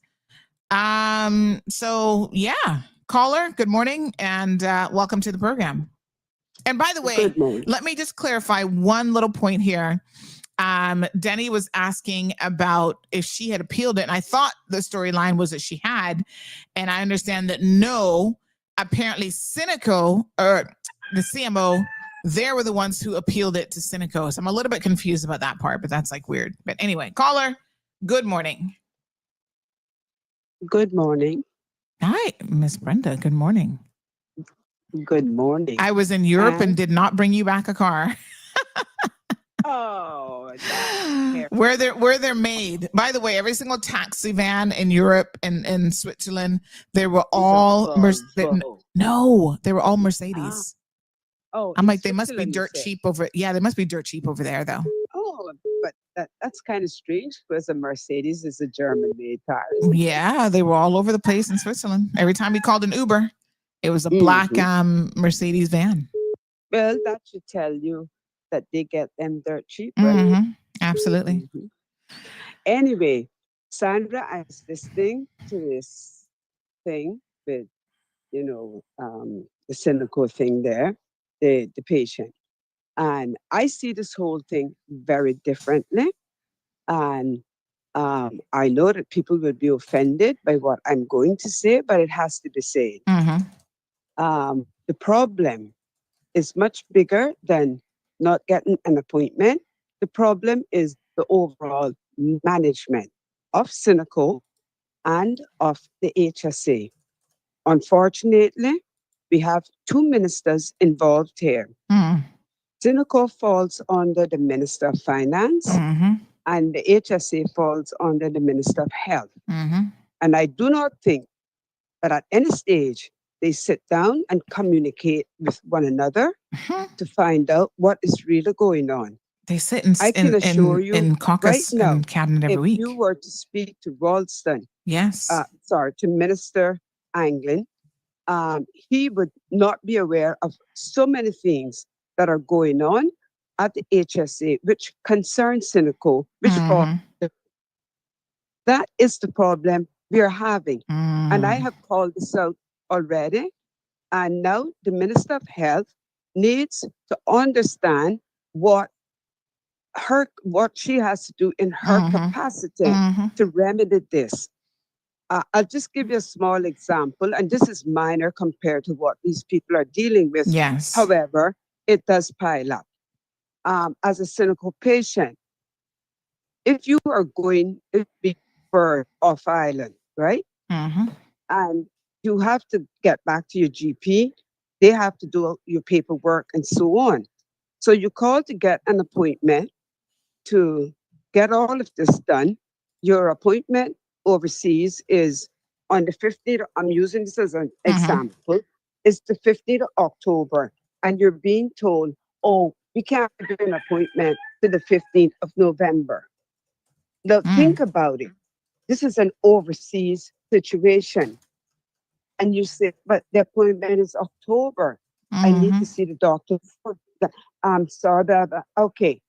So yeah, caller, good morning and welcome to the program. And by the way, let me just clarify one little point here. Denny was asking about if she had appealed it. And I thought the storyline was that she had. And I understand that no, apparently Cineco or the CMO, they were the ones who appealed it to Cineco. So I'm a little bit confused about that part, but that's like weird. But anyway, caller, good morning. Good morning. Hi, Miss Brenda. Good morning. Good morning. I was in Europe and did not bring you back a car. Oh, where they're made. By the way, every single taxi van in Europe and in Switzerland, they were all no, they were all Mercedes. Oh, I'm like, they must be dirt cheap over. Yeah, they must be dirt cheap over there, though. Oh, but that's kind of strange because a Mercedes is a German-made car. Yeah, they were all over the place in Switzerland. Every time we called an Uber, it was a black Mercedes van. Well, that should tell you that they get them dirt cheap, right? Absolutely. Anyway, Sandra, I was listening to this thing with, the cynical thing there, the patient. And I see this whole thing very differently. And I know that people will be offended by what I'm going to say, but it has to be said. The problem is much bigger than not getting an appointment. The problem is the overall management of Cineco and of the HSA. Unfortunately, we have two ministers involved here. Cineco falls under the Minister of Finance and the HSA falls under the Minister of Health. And I do not think that at any stage they sit down and communicate with one another to find out what is really going on. They sit in caucus and cabinet every week. If you were to speak to Ralston, to Minister Anglin, he would not be aware of so many things that are going on at the HSA, which concern Cineco, that is the problem we are having. And I have called this out already. And now the Minister of Health needs to understand what she has to do in her capacity to remedy this. I'll just give you a small example, and this is minor compared to what these people are dealing with. Yes. However, it does pile up. As a cynical patient, if you are going to be referred off island, right? And you have to get back to your GP, they have to do your paperwork and so on. So you call to get an appointment to get all of this done. Your appointment overseas is on the 15th, I'm using this as an example, it's the 15th of October, and you're being told, oh, we can't do an appointment to the 15th of November. Now, think about it. This is an overseas situation. And you say, but the appointment is October. I need to see the doctor. I'm sorry, okay.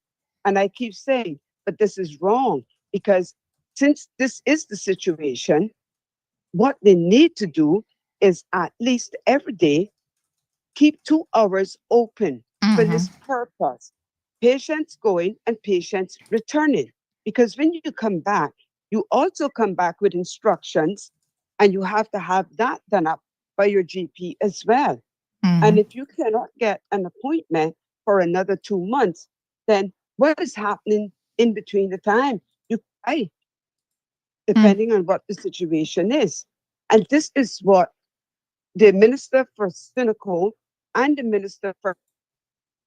And I keep saying, but this is wrong, because since this is the situation, what they need to do is at least every day keep 2 hours open for this purpose. Patients going and patients returning. Because when you come back, you also come back with instructions, and you have to have that done up by your GP as well. And if you cannot get an appointment for another 2 months, then what is happening in between the time? You pay, depending on what the situation is. And this is what the Minister for Cineco and the Minister for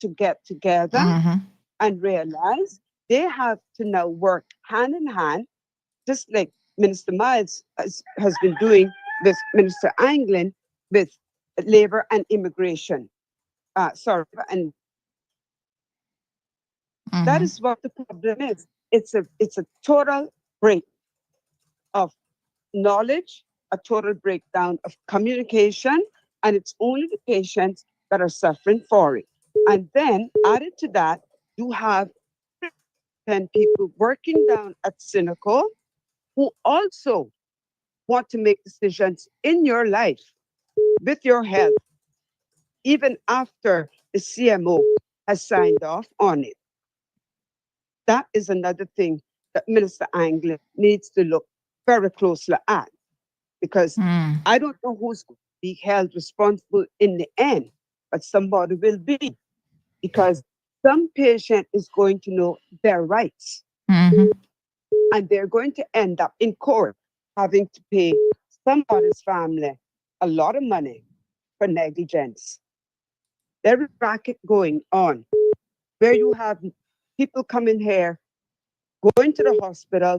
to get together and realize they have to now work hand in hand, just like Minister Miles has been doing with Minister Anglin with labor and immigration. And that is what the problem is. It's a total break of knowledge, a total breakdown of communication, and it's only the patients that are suffering for it. And then added to that, you have 10 people working down at Cynical who also want to make decisions in your life with your health, even after the CMO has signed off on it. That is another thing that Minister Anglin needs to look very closely at, because I don't know who's going to be held responsible in the end, but somebody will be, because some patient is going to know their rights, and they're going to end up in court having to pay somebody's family a lot of money for negligence. There is a racket going on where you have people coming here, going to the hospital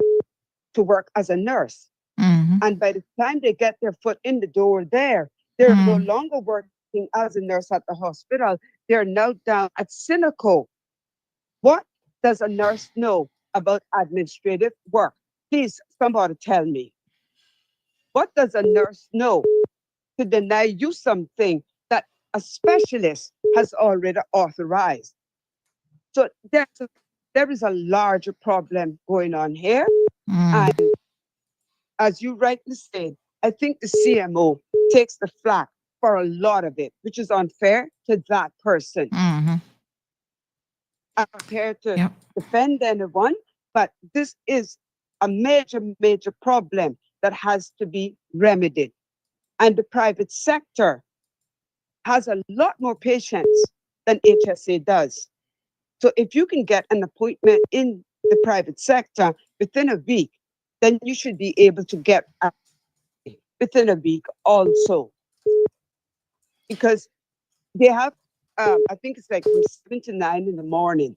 to work as a nurse. And by the time they get their foot in the door there, they're no longer working as a nurse at the hospital. They're now down at Cynical. What does a nurse know about administrative work? Please, somebody tell me. What does a nurse know to deny you something that a specialist has already authorized? So there is a larger problem going on here. And as you rightly said, I think the CMO takes the flak for a lot of it, which is unfair to that person. I'm prepared to defend anyone, but this is a major, major problem that has to be remedied. And the private sector has a lot more patients than HSA does. So if you can get an appointment in the private sector within a week, then you should be able to get within a week also. Because they have, I think it's like from 7 to 9 in the morning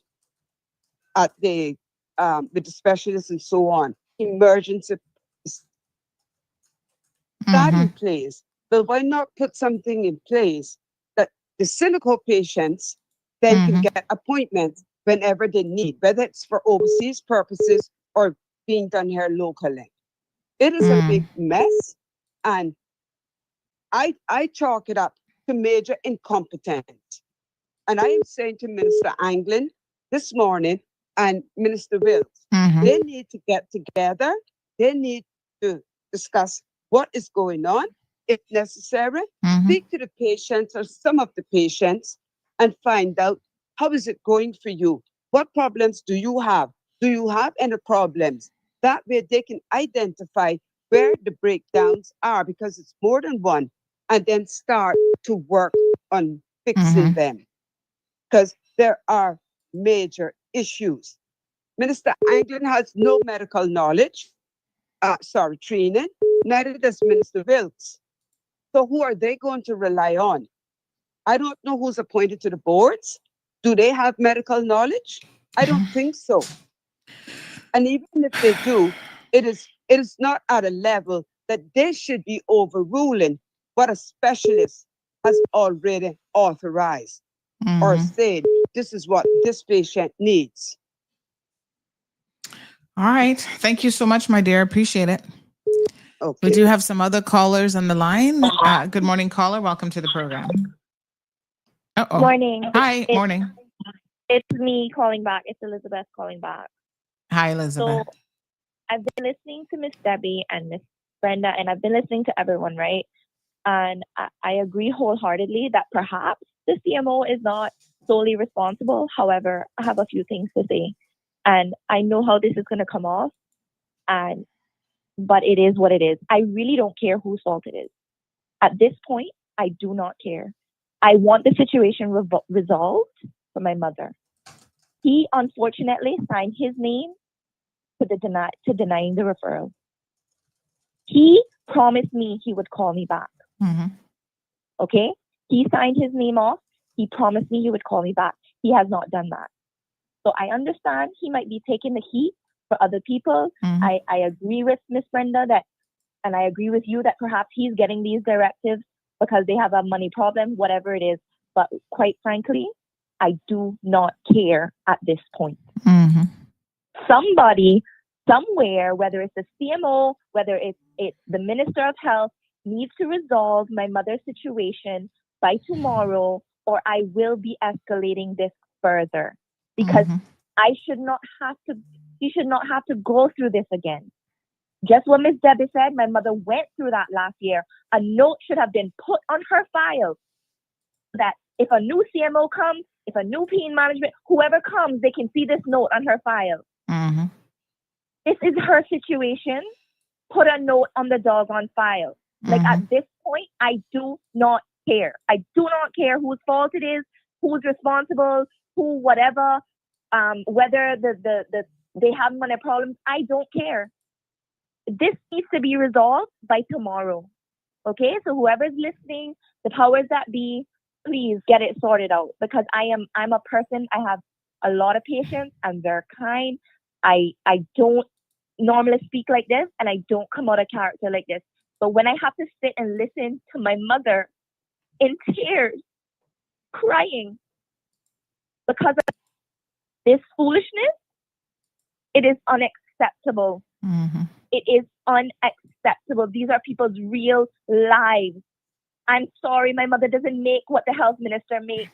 at the with the specialists and so on, emergency. That in place, but why not put something in place that the Cynical patients then can get appointments whenever they need, whether it's for overseas purposes or being done here locally. It is a big mess, and I chalk it up to major incompetence. And I am saying to Minister Anglin this morning and Minister Wills, they need to get together. They need to discuss what is going on, if necessary, speak to the patients or some of the patients and find out how is it going for you? What problems do you have? Do you have any problems? That way they can identify where the breakdowns are, because it's more than one, and then start to work on fixing them. Because there are major issues. Minister Anglin has no medical knowledge, training, neither does Minister Wilkes. So who are they going to rely on? I don't know who's appointed to the boards. Do they have medical knowledge? I don't think so. And even if they do, it is not at a level that they should be overruling what a specialist has already authorized or said, this is what this patient needs. All right. Thank you so much, my dear. Appreciate it. Okay. We do have some other callers on the line. Good morning, caller. Welcome to the program. Uh-oh. Morning. Hi. Morning. It's me calling back. It's Elizabeth calling back. Hi, Elizabeth. So I've been listening to Miss Debbie and Miss Brenda, and I've been listening to everyone, right? And I agree wholeheartedly that perhaps the CMO is not solely responsible. However, I have a few things to say. And I know how this is going to come off, but it is what it is. I really don't care whose fault it is. At this point, I do not care. I want the situation resolved for my mother. He unfortunately signed his name to denying the referral. He promised me he would call me back. Okay? He signed his name off. He promised me he would call me back. He has not done that. So I understand he might be taking the heat for other people. I agree with Miss Brenda and I agree with you that perhaps he's getting these directives because they have a money problem, whatever it is. But quite frankly, I do not care at this point. Somebody, somewhere, whether it's the CMO, whether it's the Minister of Health, needs to resolve my mother's situation by tomorrow, or I will be escalating this further, because I should not have to, she should not have to go through this again. Just what Miss Debbie said, my mother went through that last year. A note should have been put on her file that if a new CMO comes, if a new pain management, whoever comes, they can see this note on her file. This is her situation. Put a note on the doggone file. Like at this point, I do not care. I do not care whose fault it is, who's responsible, who, whatever, whether they have money problems. I don't care. This needs to be resolved by tomorrow. Okay, so whoever's listening, the powers that be, please get it sorted out, because I'm a person, I have a lot of patience. I'm very kind. I don't normally speak like this, and I don't come out of character like this. But when I have to sit and listen to my mother in tears, crying because of this foolishness, it is unacceptable. It is unacceptable. These are people's real lives. I'm sorry my mother doesn't make what the health minister makes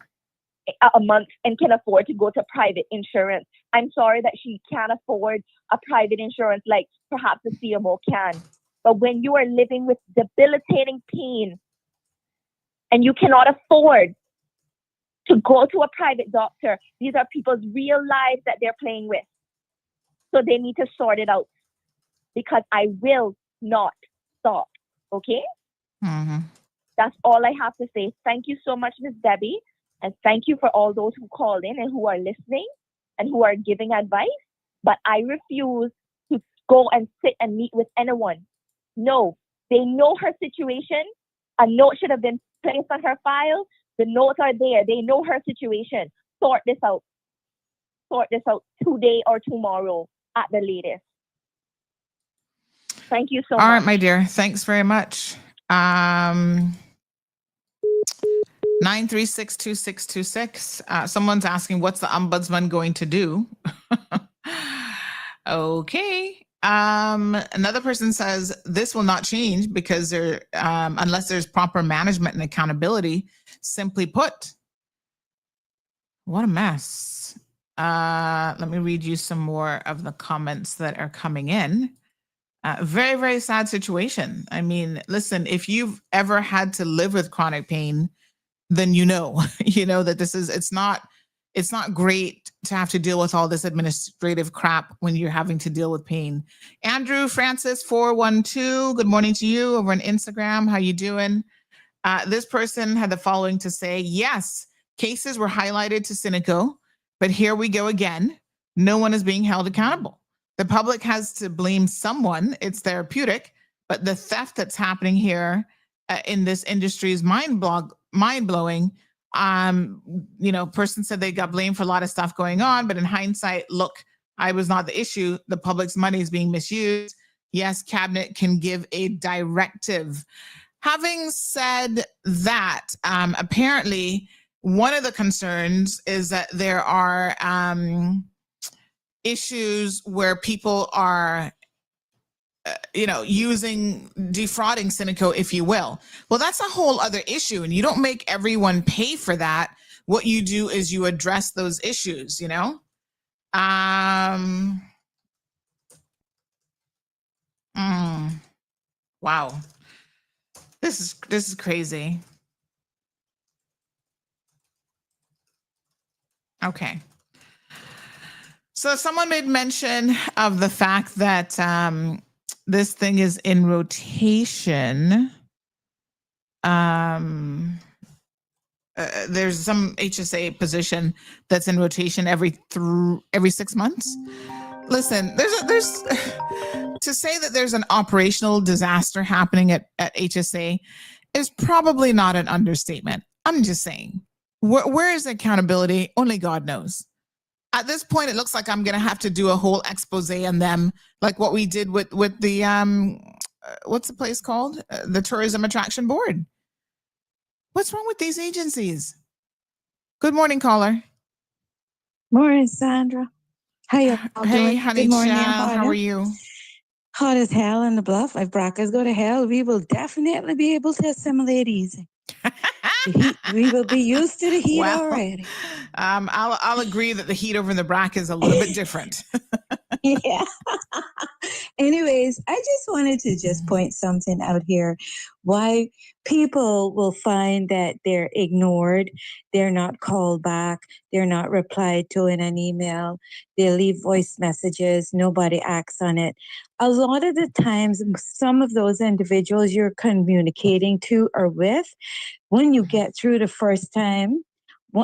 a month and can afford to go to private insurance. I'm sorry that she can't afford a private insurance like perhaps the CMO can. But when you are living with debilitating pain and you cannot afford to go to a private doctor, these are people's real lives that they're playing with. So they need to sort it out, because I will not stop. Okay? That's all I have to say. Thank you so much, Ms. Debbie. And thank you for all those who called in and who are listening and who are giving advice. But I refuse to go and sit and meet with anyone. No, they know her situation. A note should have been placed on her file. The notes are there. They know her situation. Sort this out. Sort this out today or tomorrow at the latest. Thank you so much. All right, my dear. Thanks very much. 9362626. Someone's asking, what's the ombudsman going to do? Okay. Another person says this will not change because unless there's proper management and accountability. Simply put, what a mess. Let me read you some more of the comments that are coming in. Very, very sad situation. I mean, listen, if you've ever had to live with chronic pain, then you know that it's not great to have to deal with all this administrative crap when you're having to deal with pain. Andrew Francis 412, good morning to you over on Instagram. How you doing? This person had the following to say: yes, cases were highlighted to Cineco, but here we go again. No one is being held accountable. The public has to blame someone. It's therapeutic, but the theft that's happening here in this industry is mind-blowing. Person said they got blamed for a lot of stuff going on, but in hindsight, look, I was not the issue. The public's money is being misused. Yes, cabinet can give a directive. Having said that, apparently one of the concerns is that there are issues where people are defrauding Cineco, if you will. Well, that's a whole other issue, and you don't make everyone pay for that. What you do is you address those issues, Wow. This is crazy. Okay. So someone made mention of the fact that this thing is in rotation. There's some HSA position that's in rotation every 6 months. Listen, there's to say that there's an operational disaster happening at HSA is probably not an understatement. I'm just saying, where is accountability? Only God knows. At this point, it looks like I'm going to have to do a whole expose on them, like what we did with the what's the place called? The Tourism Attraction Board. What's wrong with these agencies? Good morning, caller. Morning, Sandra. How you all doing? Hey, honey, Good morning, child. How are you? hot as hell in the bluff. If Brackers go to hell, we will definitely be able to assimilate easy. The heat, we will be used to the heat Well, already. I'll agree that the heat over in the BRAC is a little bit different. Yeah. Anyways, I just wanted to just point something out here. Why people will find that they're ignored, they're not called back, they're not replied to in an email, they leave voice messages, nobody acts on it. A lot of the times, some of those individuals you're communicating to or with, when you get through the first time,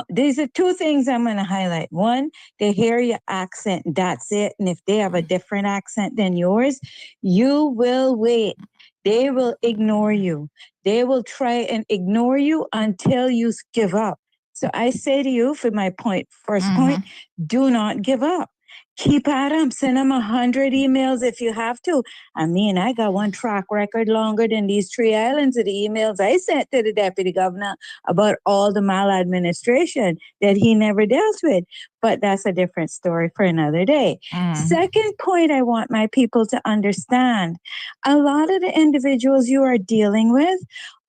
these are two things I'm going to highlight. One, they hear your accent, that's it. And if they have a different accent than yours, you will wait. They will ignore you. They will try and ignore you until you give up. So I say to you, for my first point, do not give up. Keep at them. Send them 100 emails if you have to. I mean, I got one track record longer than these 3 islands of the emails I sent to the deputy governor about all the maladministration that he never dealt with. But that's a different story for another day. Second point I want my people to understand, a lot of the individuals you are dealing with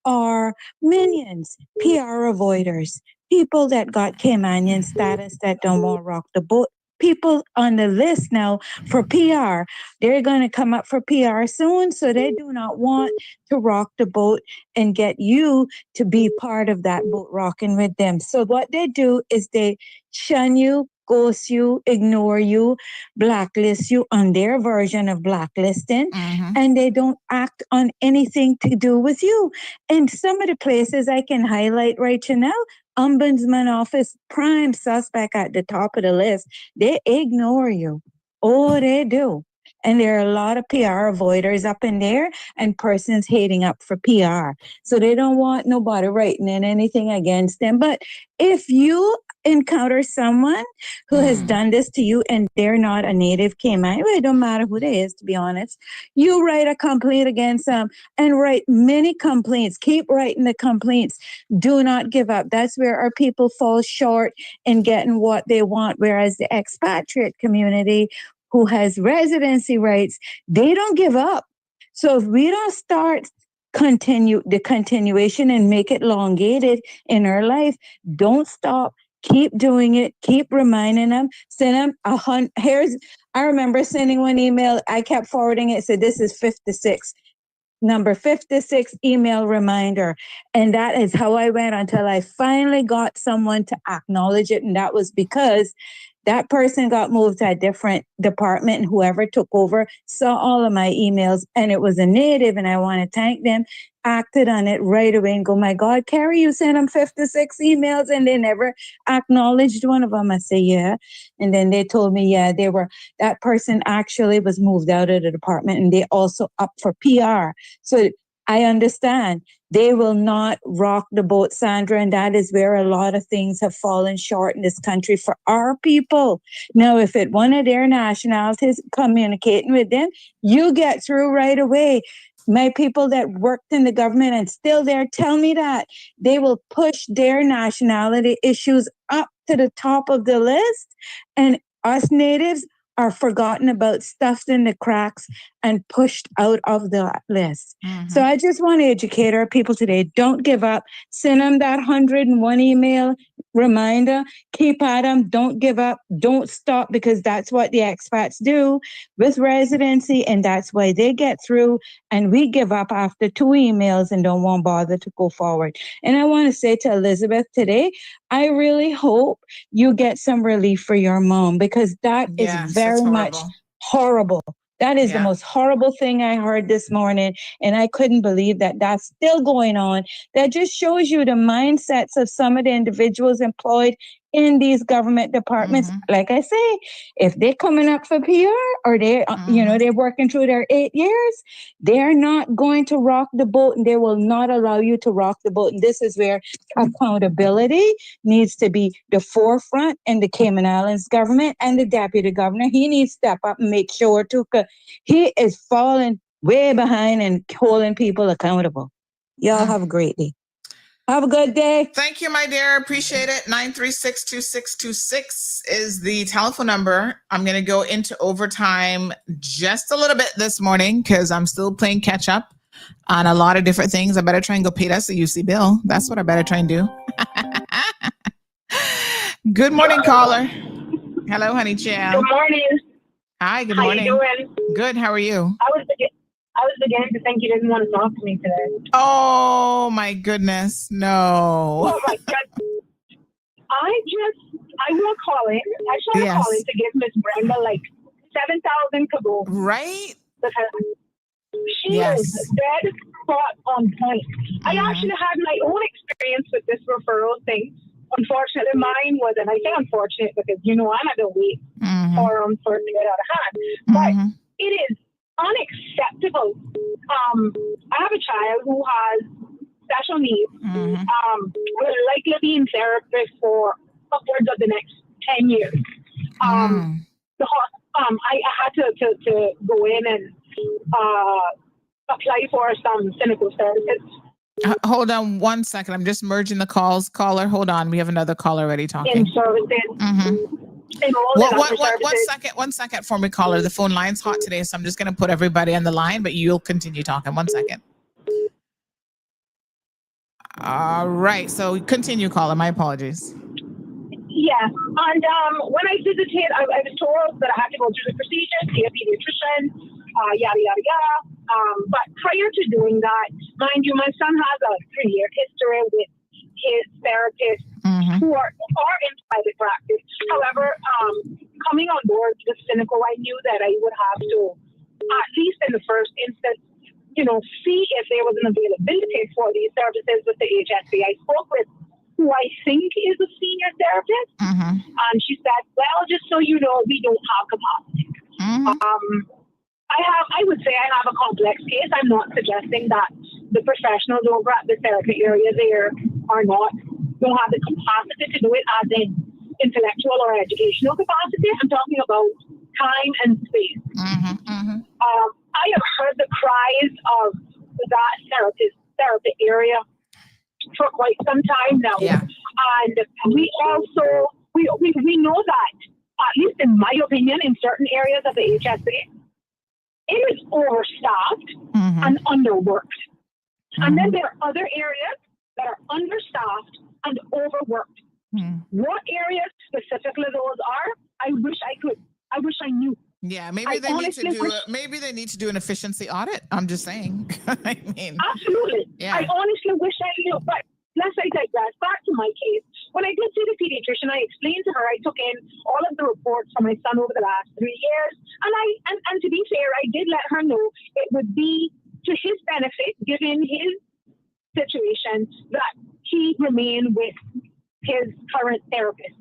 are minions, PR avoiders, people that got Caymanian status that don't want to rock the boat. People on the list now for PR. They're going to come up for PR soon, so they do not want to rock the boat and get you to be part of that boat rocking with them. So what they do is they shun you, ghost you, ignore you, blacklist you on their version of blacklisting, and they don't act on anything to do with you. And some of the places I can highlight right now, Ombudsman Office, prime suspect at the top of the list. They ignore you. Oh, they do. And there are a lot of PR avoiders up in there and persons hating up for PR. So they don't want nobody writing in anything against them. But if you encounter someone who has done this to you and they're not a native Cayman, well, it don't matter who they is, to be honest, you write a complaint against them and write many complaints. Keep writing the complaints. Do not give up. That's where our people fall short in getting what they want, whereas the expatriate community who has residency rights, they don't give up. So if we don't start the continuation and make it elongated in our life, don't stop. Keep doing it. Keep reminding them. Send them I remember sending one email. I kept forwarding it. Said, this is 56. Number 56 email reminder. And that is how I went until I finally got someone to acknowledge it. And that was because that person got moved to a different department, and whoever took over saw all of my emails, and it was a native, and I want to thank them, acted on it right away and go, my God, Carrie, you sent them 56 emails and they never acknowledged one of them. I say, yeah. And then they told me, yeah, that person actually was moved out of the department and they also up for PR. So I understand. They will not rock the boat, Sandra, and that is where a lot of things have fallen short in this country for our people. Now, if it one of their nationalities communicating with them, you get through right away. My people that worked in the government and still there tell me that they will push their nationality issues up to the top of the list, and us natives are forgotten about, stuffed in the cracks, and pushed out of the list. So I just want to educate our people today. Don't give up. Send them that 101 email reminder. Keep at them. Don't give up. Don't stop, because that's what the expats do with residency, and that's why they get through, and we give up after 2 emails and don't want to bother to go forward. And I want to say to Elizabeth today, I really hope you get some relief for your mom, because that is very much horrible. That is the most horrible thing I heard this morning. And I couldn't believe that that's still going on. That just shows you the mindsets of some of the individuals employed in these government departments. Like I say, if they're coming up for PR or they're working through their 8 years, they're not going to rock the boat, and they will not allow you to rock the boat. And this is where accountability needs to be the forefront in the Cayman Islands government, and the deputy governor. He needs to step up and make sure too, because he is falling way behind and holding people accountable. Y'all have a great day. Have a good day. Thank you, my dear. Appreciate it. 936-2626 is the telephone number. I'm going to go into overtime just a little bit this morning because I'm still playing catch up on a lot of different things. I better try and go pay us a UC bill. That's what I better try and do. Good morning, caller. Hello, honey child. Good morning. Hi, good morning. How you doing? Good, how are you? I was beginning to think you didn't want to talk to me today. Oh, my goodness. No. Oh, my God. I will call in. I started calling to give Miss Brenda like 7,000 to go. Right? Because she is dead spot on point. I actually had my own experience with this referral thing. Unfortunately, mine wasn't. I say unfortunate because, I'm at the wait for it to get out of hand. But it is unacceptable. I have a child who has special needs. Will likely be in therapy for upwards of the next 10 years. I had to go in and apply for some clinical services. Hold on 1 second. I'm just merging the calls. Caller, hold on. We have another caller already talking. In services. One second for me, caller. The phone line's hot today, so I'm just going to put everybody on the line, but you'll continue talking. 1 second. All right. So continue, caller. My apologies. Yeah. And when I visited, I was told that I had to go through the procedure, see a pediatrician, yada, yada, yada. But prior to doing that, mind you, my son has a 3-year history with his therapist who are in private practice. However, coming on board with Cynical, I knew that I would have to, at least in the first instance, see if there was an availability for these services with the HSA. I spoke with who I think is a senior therapist, and she said, well, just so you know, we don't have capacity. I would say I have a complex case. I'm not suggesting that the professionals over at the therapy area there don't have the capacity to do it as in intellectual or educational capacity. I'm talking about time and space. I have heard the cries of that therapy area for quite some time now. And we also, we know that, at least in my opinion, in certain areas of the HSA, it is overstaffed and underworked. And then there are other areas that are understaffed and overworked. What areas specifically those are, I wish I knew. Yeah, maybe they need to do an efficiency audit. I'm just saying. I mean, absolutely. Yeah. I honestly wish I knew, but let's say that back to my case. When I did see the pediatrician, I explained to her I took in all of the reports from my son over the last 3 years, and to be fair, I did let her know it would be to his benefit, given his situation, that he remain with his current therapist.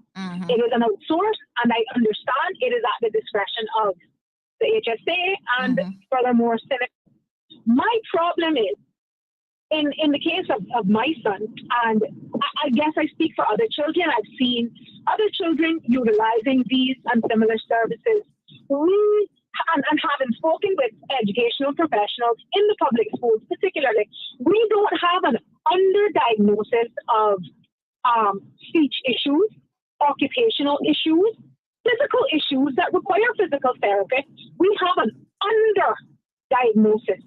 It is an outsource, and I understand it is at the discretion of the HSA and furthermore, my problem is, in the case of my son, and I guess I speak for other children, I've seen other children utilizing these and similar services. And having spoken with educational professionals in the public schools particularly, we don't have an underdiagnosis of speech issues, occupational issues, physical issues that require physical therapy. We have an underdiagnosis.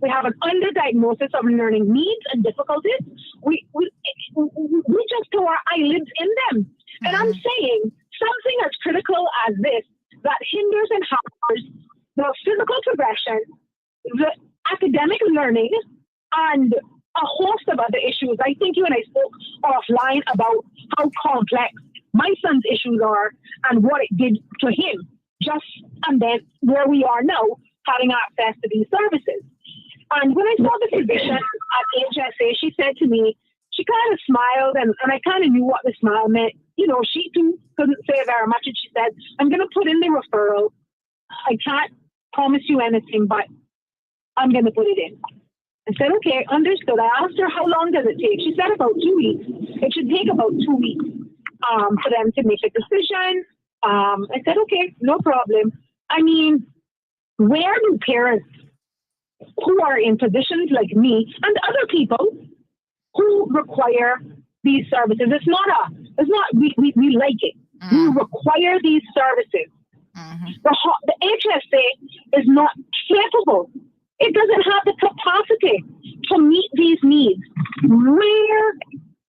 We have an underdiagnosis of learning needs and difficulties. We just throw our eyelids in them. And I'm saying something as critical as this that hinders and hampers the physical progression, the academic learning, and a host of other issues. I think you and I spoke offline about how complex my son's issues are and what it did to him. And then where we are now, having access to these services. And when I saw the physician at HSA, she said to me, she kind of smiled, and I kind of knew what the smile meant. She too couldn't say very much, and she said, I'm going to put in the referral. I can't promise you anything, but I'm going to put it in. I said, okay, understood. I asked her, how long does it take? She said about 2 weeks. It should take about 2 weeks for them to make a decision. I said, okay, no problem. I mean, where do parents who are in positions like me and other people who require these services. It's not we like it. We require these services. The HSA is not capable. It doesn't have the capacity to meet these needs. Where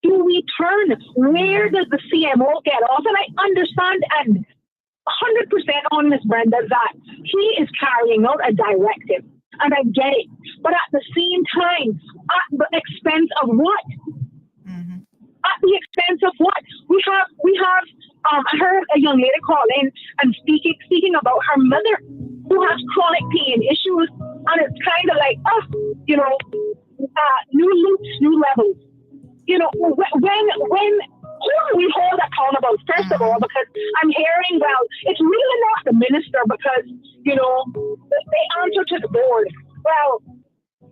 do we turn? Where does the CMO get off? And I understand and 100% on Miss Brenda that he is carrying out a directive, and I get it. But at the same time, at the expense of what? At the expense of what? We have. I heard a young lady call in and speaking about her mother who has chronic pain issues, and it's kind of like, new loops, new levels. You know, when who do we hold accountable? First of all, because I'm hearing, well, it's really not the minister because, they answer to the board. Well,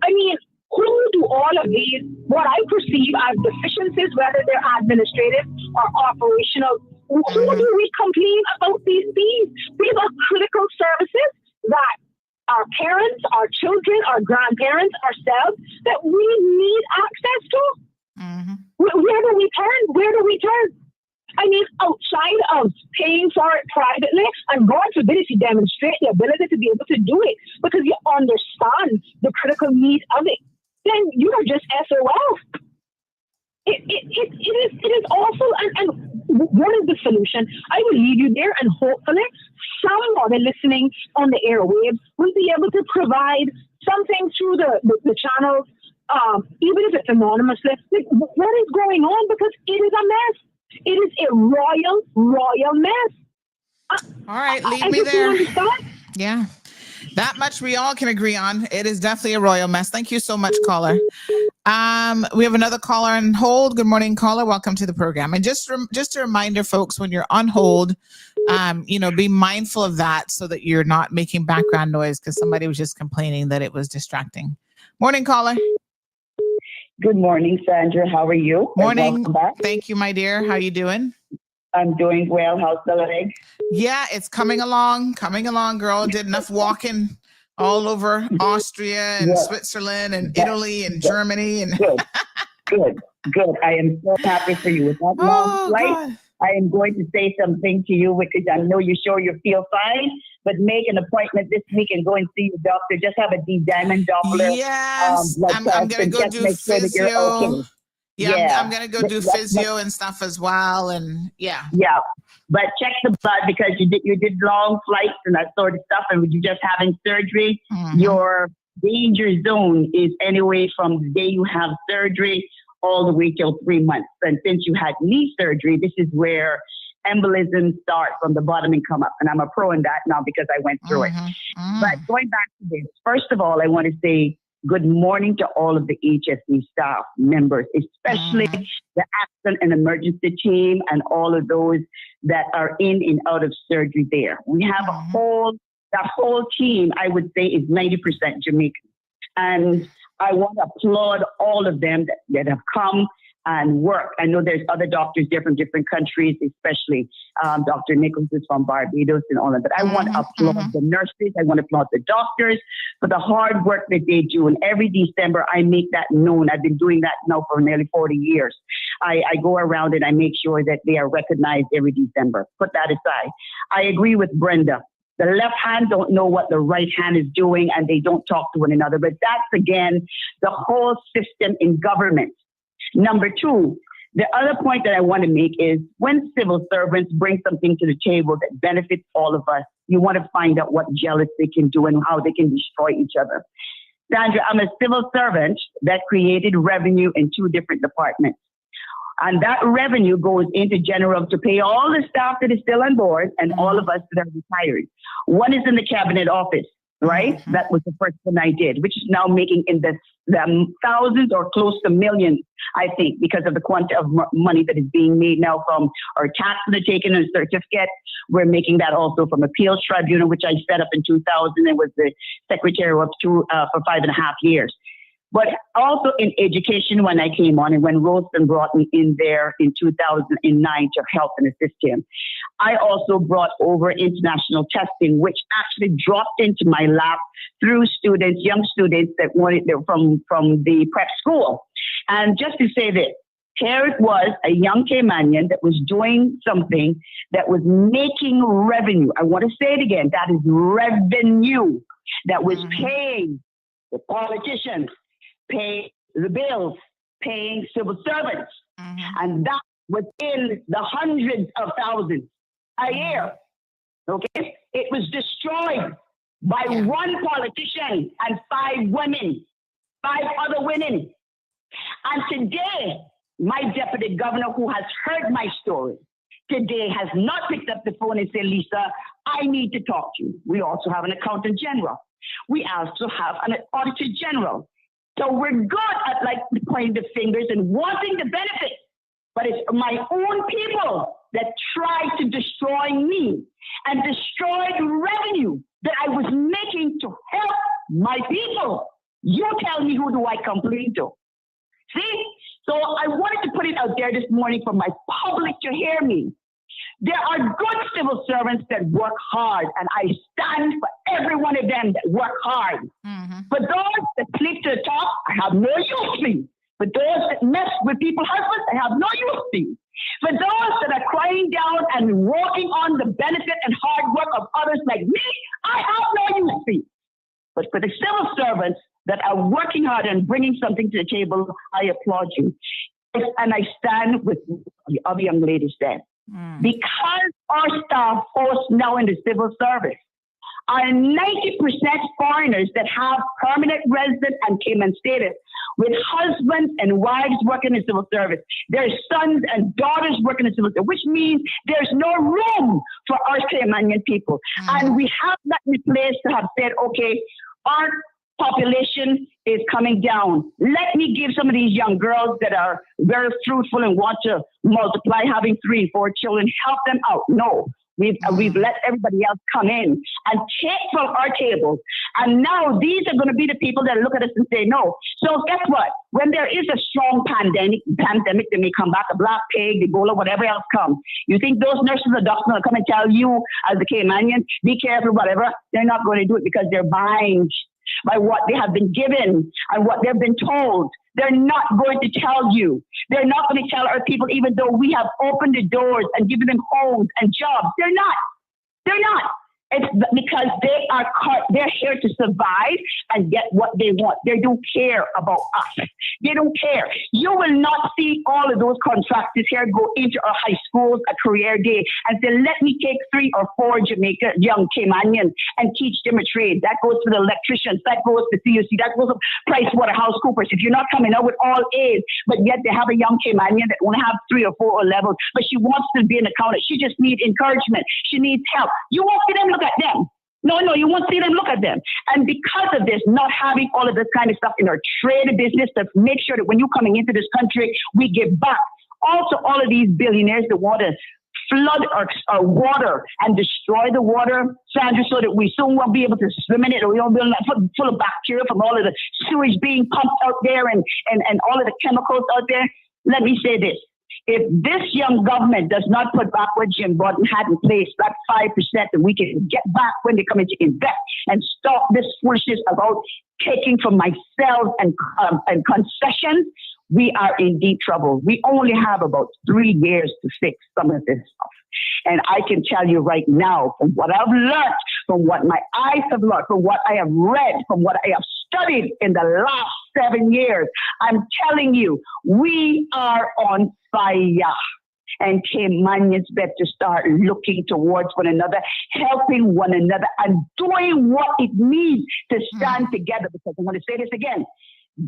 I mean, who do all of these, what I perceive as deficiencies, whether they're administrative or operational, who do we complain about these things? These are critical services that our parents, our children, our grandparents, ourselves, that we need access to. Where do we turn? Where do we turn? I mean, outside of paying for it privately, and God forbid if you demonstrate the ability to be able to do it because you understand the critical need of it, then you are just SOL. It is awful. And what is the solution? I will leave you there, and hopefully somebody listening on the airwaves will be able to provide something through the channels, even if it's anonymously. Like, what is going on? Because it is a mess. It is a royal mess. All right, leave me there. Yeah, that much we all can agree on. It is definitely a royal mess. Thank you so much, caller. We have another caller on hold. Good morning, caller. Welcome to the program. And just a reminder, folks, when you're on hold, be mindful of that so that you're not making background noise because somebody was just complaining that it was distracting. Morning, caller. Good morning, Sandra. How are you? Morning. Thank you, my dear. How are you doing? I'm doing well. How's the leg? Yeah, it's coming along, girl. Did enough walking all over Austria and Switzerland and Italy and Germany. And Good. I am so happy for you. With that long flight, God. I am going to say something to you because I know you're sure you feel fine, but make an appointment this week and go and see your doctor. Just have a D-diamond Doppler. Yes, I'm going to go do physio. Okay. Yeah, I'm going to go do physio and stuff as well. And yeah. But check the blood because you did long flights and that sort of stuff. And you're just having surgery. Your danger zone is anyway from the day you have surgery all the way till 3 months. And since you had knee surgery, this is where embolisms start from the bottom and come up. And I'm a pro in that now because I went through it. But going back to this, first of all, I want to say good morning to all of the HSE staff members, especially the accident and emergency team and all of those that are in and out of surgery there. We have that whole team, I would say, is 90% Jamaican. And I want to applaud all of them that have come and work. I know there's other doctors there from different countries, especially Dr. Nichols is from Barbados and all of that. I want to applaud the nurses. I want to applaud the doctors for the hard work that they do. And every December, I make that known. I've been doing that now for nearly 40 years. I go around and I make sure that they are recognized every December. Put that aside. I agree with Brenda. The left hand don't know what the right hand is doing and they don't talk to one another. But that's, again, the whole system in government. Number two, the other point that I want to make is when civil servants bring something to the table that benefits all of us, you want to find out what jealous they can do and how they can destroy each other. Sandra, I'm a civil servant that created revenue in 2 different departments. And that revenue goes into general to pay all the staff that is still on board and all of us that are retired. One is in the cabinet office, right? That was the first one I did, which is now making in the thousands or close to millions, I think, because of the quantity of money that is being made now from our tax that are taken and certificate. We're making that also from appeals tribunal, which I set up in 2000 and was the secretary of for 5.5 years. but also in education when I came on and when Roston brought me in there in 2009 to help and assist him. I also brought over international testing, which actually dropped into my lap through students, young students that wanted from the prep school. And just to say this, here it was, a young Caymanian that was doing something that was making revenue. I want to say it again. That is revenue that was paying the politicians, paying the bills, paying civil servants. And that was in the hundreds of thousands a year. Okay? It was destroyed by one politician and 5 women, 5 other women. And today, my deputy governor, who has heard my story, today has not picked up the phone and said, Lisa, I need to talk to you. We also have an accountant general. We also have an auditor general. So we're good at like pointing the fingers and wanting the benefit. But it's my own people that tried to destroy me and destroy the revenue that I was making to help my people. You tell me, who do I complain to? See? So I wanted to put it out there this morning for my public to hear me. There are good civil servants that work hard, and I stand for every one of them that work hard. For those that sleep to the top, I have no use for you. For those that mess with people's husbands, I have no use for you. For those that are crying down and working on the benefit and hard work of others like me, I have no use for you. But for the civil servants that are working hard and bringing something to the table, I applaud you. And I stand with the other young ladies there. Because our staff force now in the civil service are 90% foreigners that have permanent resident and Cayman status, with husbands and wives working in civil service. Their sons and daughters working in civil service, which means there's no room for our Caymanian people. And we have not replaced to have said, okay, our population is coming down. Let me give some of these young girls that are very fruitful and want to multiply, having 3, 4 children, help them out. No, we've let everybody else come in and take from our tables. And now these are going to be the people that look at us and say no. So guess what? When there is a strong pandemic that may come back, a black plague, Ebola, whatever else comes, you think those nurses or doctors will come and tell you as the Caymanian, be careful, whatever? They're not going to do it because they're bound by what they have been given and what they've been told. They're not going to tell you. They're not going to tell our people, even though we have opened the doors and given them homes and jobs. They're not. They're not. It's because they're here to survive and get what they want. They don't care about us. They don't care. You will not see all of those contractors here go into our high schools at career day and say, let me take 3 or 4 Jamaican young Caymanians and teach them a trade. That goes for the electricians. That goes to CUC. That goes to PricewaterhouseCoopers. If you're not coming out with all A's, but yet they have a young Caymanian that only have 3 or 4 levels, but she wants to be an accountant. She just needs encouragement. She needs help. You won't see them look at them. No, you won't see them look at them. And because of this, not having all of this kind of stuff in our trade business to make sure that when you're coming into this country, we give back. Also, all of these billionaires that want to flood our water and destroy the water, Sandra, so that we soon won't be able to swim in it, or we won't be full of bacteria from all of the sewage being pumped out there and all of the chemicals out there. Let me say this. If this young government does not put back what Jim Borden had in place, that 5% that we can get back when they come in to invest and stop this foolishness about taking from myself and concessions, we are in deep trouble. We only have about 3 years to fix some of this stuff. And I can tell you right now, from what I've learned, from what my eyes have learned, from what I have read, from what I have studied in the last 7 years, I'm telling you, we are on fire. And Caymanians better start looking towards one another, helping one another, and doing what it needs to stand together. Because I'm going to say this again.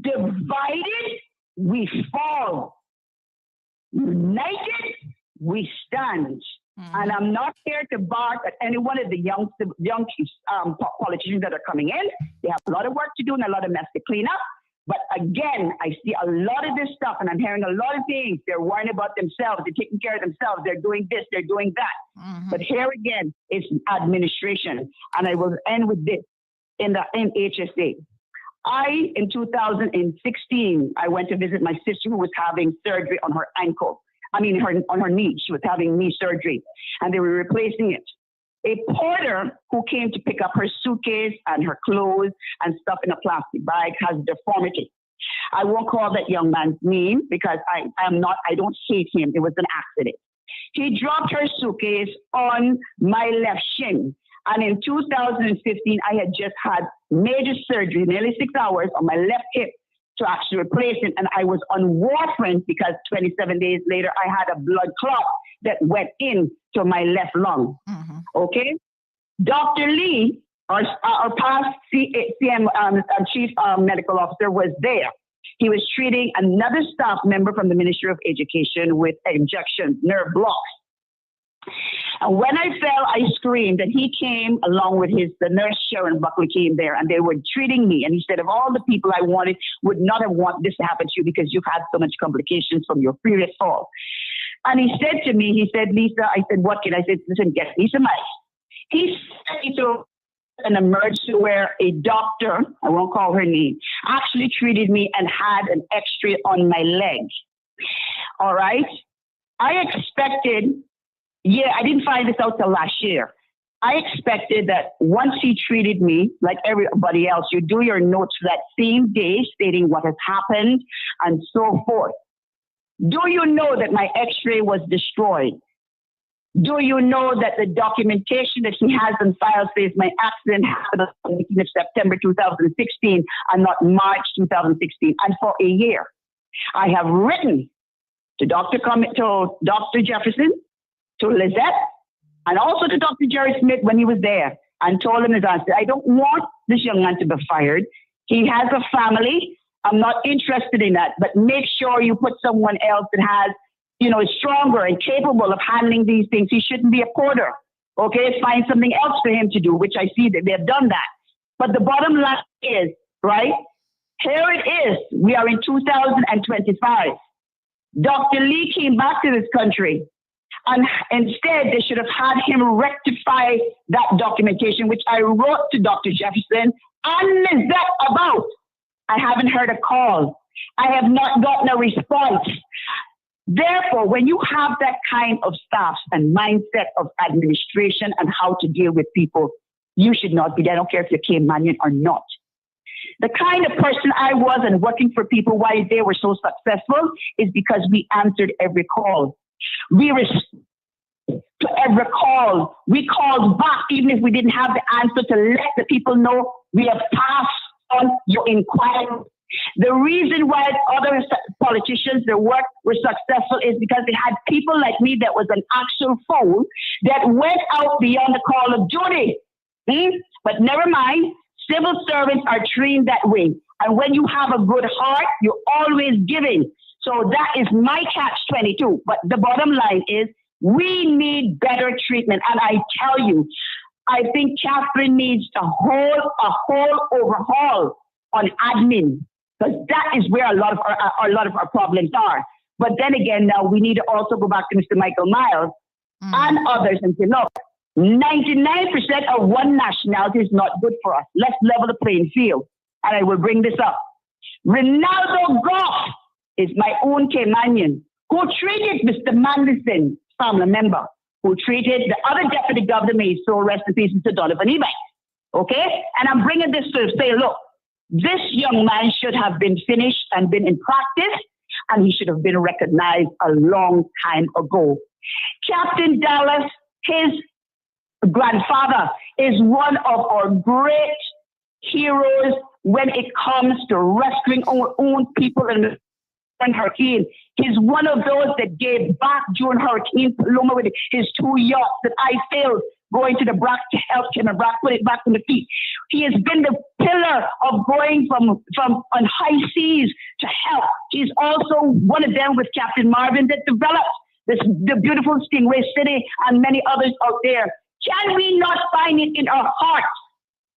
Divided, we fall. United, we stand. And I'm not here to bark at any one of the young politicians that are coming in. They have a lot of work to do and a lot of mess to clean up. But again, I see a lot of this stuff, and I'm hearing a lot of things. They're worrying about themselves. They're taking care of themselves. They're doing this. They're doing that. But here again, it's administration. And I will end with this in HSA. In 2016, I went to visit my sister who was having surgery on her ankle. On her knee. She was having knee surgery, and they were replacing it. A porter who came to pick up her suitcase and her clothes and stuff in a plastic bag has deformity. I won't call that young man's name because I don't hate him. It was an accident. He dropped her suitcase on my left shin. And in 2015, I had just had major surgery, nearly 6 hours on my left hip to actually replace it. And I was on warfarin because 27 days later, I had a blood clot that went into my left lung. Mm-hmm. Okay? Dr. Lee, our past CM Chief Medical Officer, was there. He was treating another staff member from the Ministry of Education with injections, nerve blocks. And when I fell, I screamed, and he came along with the nurse Sharon Buckley came there, and they were treating me. And he said, of all the people I wanted, would not have wanted this to happen to you because you've had so much complications from your previous fall. And he said to me, he said, Lisa, I said, what can I say? Listen, get me some ice. He sent me to an emergency where a doctor, I won't call her name, actually treated me and had an x-ray on my leg. All right? I expected, I didn't find this out till last year. I expected that once he treated me, like everybody else, you do your notes for that same day stating what has happened and so forth. Do you know that my x-ray was destroyed? Do you know that the documentation that he has on file says my accident happened on the 18th of September 2016 and not March 2016? And for a year, I have written to Dr. Jefferson, to Lizette, and also to Dr. Jerry Smith when he was there, and told him his answer. I don't want this young man to be fired. He has a family. I'm not interested in that, but make sure you put someone else that has, is stronger and capable of handling these things. He shouldn't be a porter. Okay, find something else for him to do, which I see that they've done that. But the bottom line is, right, here it is. We are in 2025. Dr. Lee came back to this country, and instead they should have had him rectify that documentation, which I wrote to Dr. Jefferson and Lizette about. I haven't heard a call. I have not gotten a response. Therefore, when you have that kind of staff and mindset of administration and how to deal with people, you should not be there. I don't care if you're Caymanian or not. The kind of person I was and working for people, why they were so successful, is because we answered every call. We responded to every call. We called back even if we didn't have the answer, to let the people know we have passed on your inquiry. The reason why other politicians, their work were successful is because they had people like me that was an actual phone that went out beyond the call of duty. But never mind, civil servants are trained that way. And when you have a good heart, you're always giving. So that is my catch-22. But the bottom line is we need better treatment. And I tell you, I think Catherine needs a whole overhaul on admin, because that is where a lot of our problems are. But then again, now we need to also go back to Mr. Michael Miles and others and say, look, 99% of one nationality is not good for us. Let's level the playing field. And I will bring this up. Ronaldo Goff is my own Caymanian who treated Mr. Manderson, family member, who treated the other deputy governor, may so rest in peace, Mr. Donovan Ebanks. Okay? And I'm bringing this to say, look, this young man should have been finished and been in practice, and he should have been recognized a long time ago. Captain Dallas, his grandfather, is one of our great heroes when it comes to rescuing our own people in the hurricane. He's one of those that gave back during Hurricane Paloma with his 2 yachts that I failed going to the Brac to help him and Brac put it back on the feet. He has been the pillar of going from on high seas to help. He's also one of them with Captain Marvin that developed the beautiful Stingray City and many others out there. Can we not find it in our hearts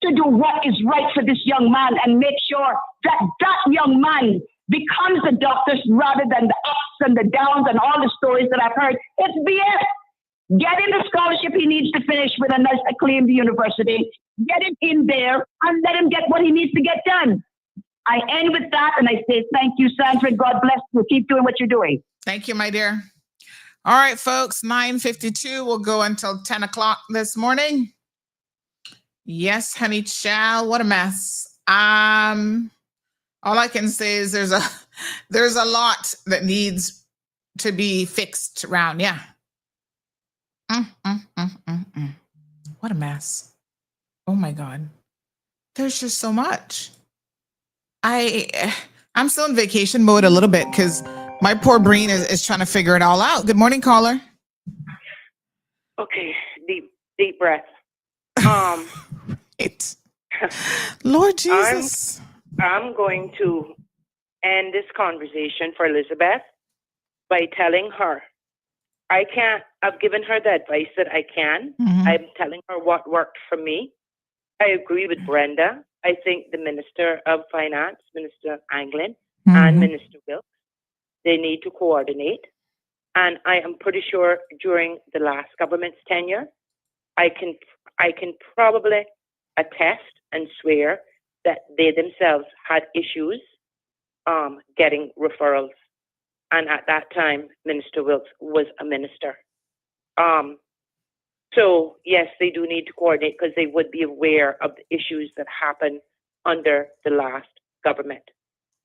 to do what is right for this young man and make sure that that young man becomes a doctor rather than the ups and the downs and all the stories that I've heard? It's BS. Get him the scholarship he needs to finish with a nice acclaimed university. Get him in there and let him get what he needs to get done. I end with that and I say thank you, Sandra. God bless you. Keep doing what you're doing. Thank you, my dear. All right, folks, 9:52 will go until 10 o'clock this morning. Yes, honey child, what a mess. All I can say is there's a lot that needs to be fixed around. Yeah. What a mess. Oh my God. There's just so much. I'm still in vacation mode a little bit because my poor brain is trying to figure it all out. Good morning, caller. Okay, deep breath. Right. Lord Jesus. I'm going to end this conversation for Elizabeth by telling her I've given her the advice that I can. I'm telling her what worked for me. I agree with Brenda. I think the Minister of Finance, Minister Anglin, and Minister Wilkes, they need to coordinate. And I am pretty sure during the last government's tenure, I can probably attest and swear that they themselves had issues getting referrals. And at that time, Minister Wilkes was a minister. So yes, they do need to coordinate because they would be aware of the issues that happened under the last government.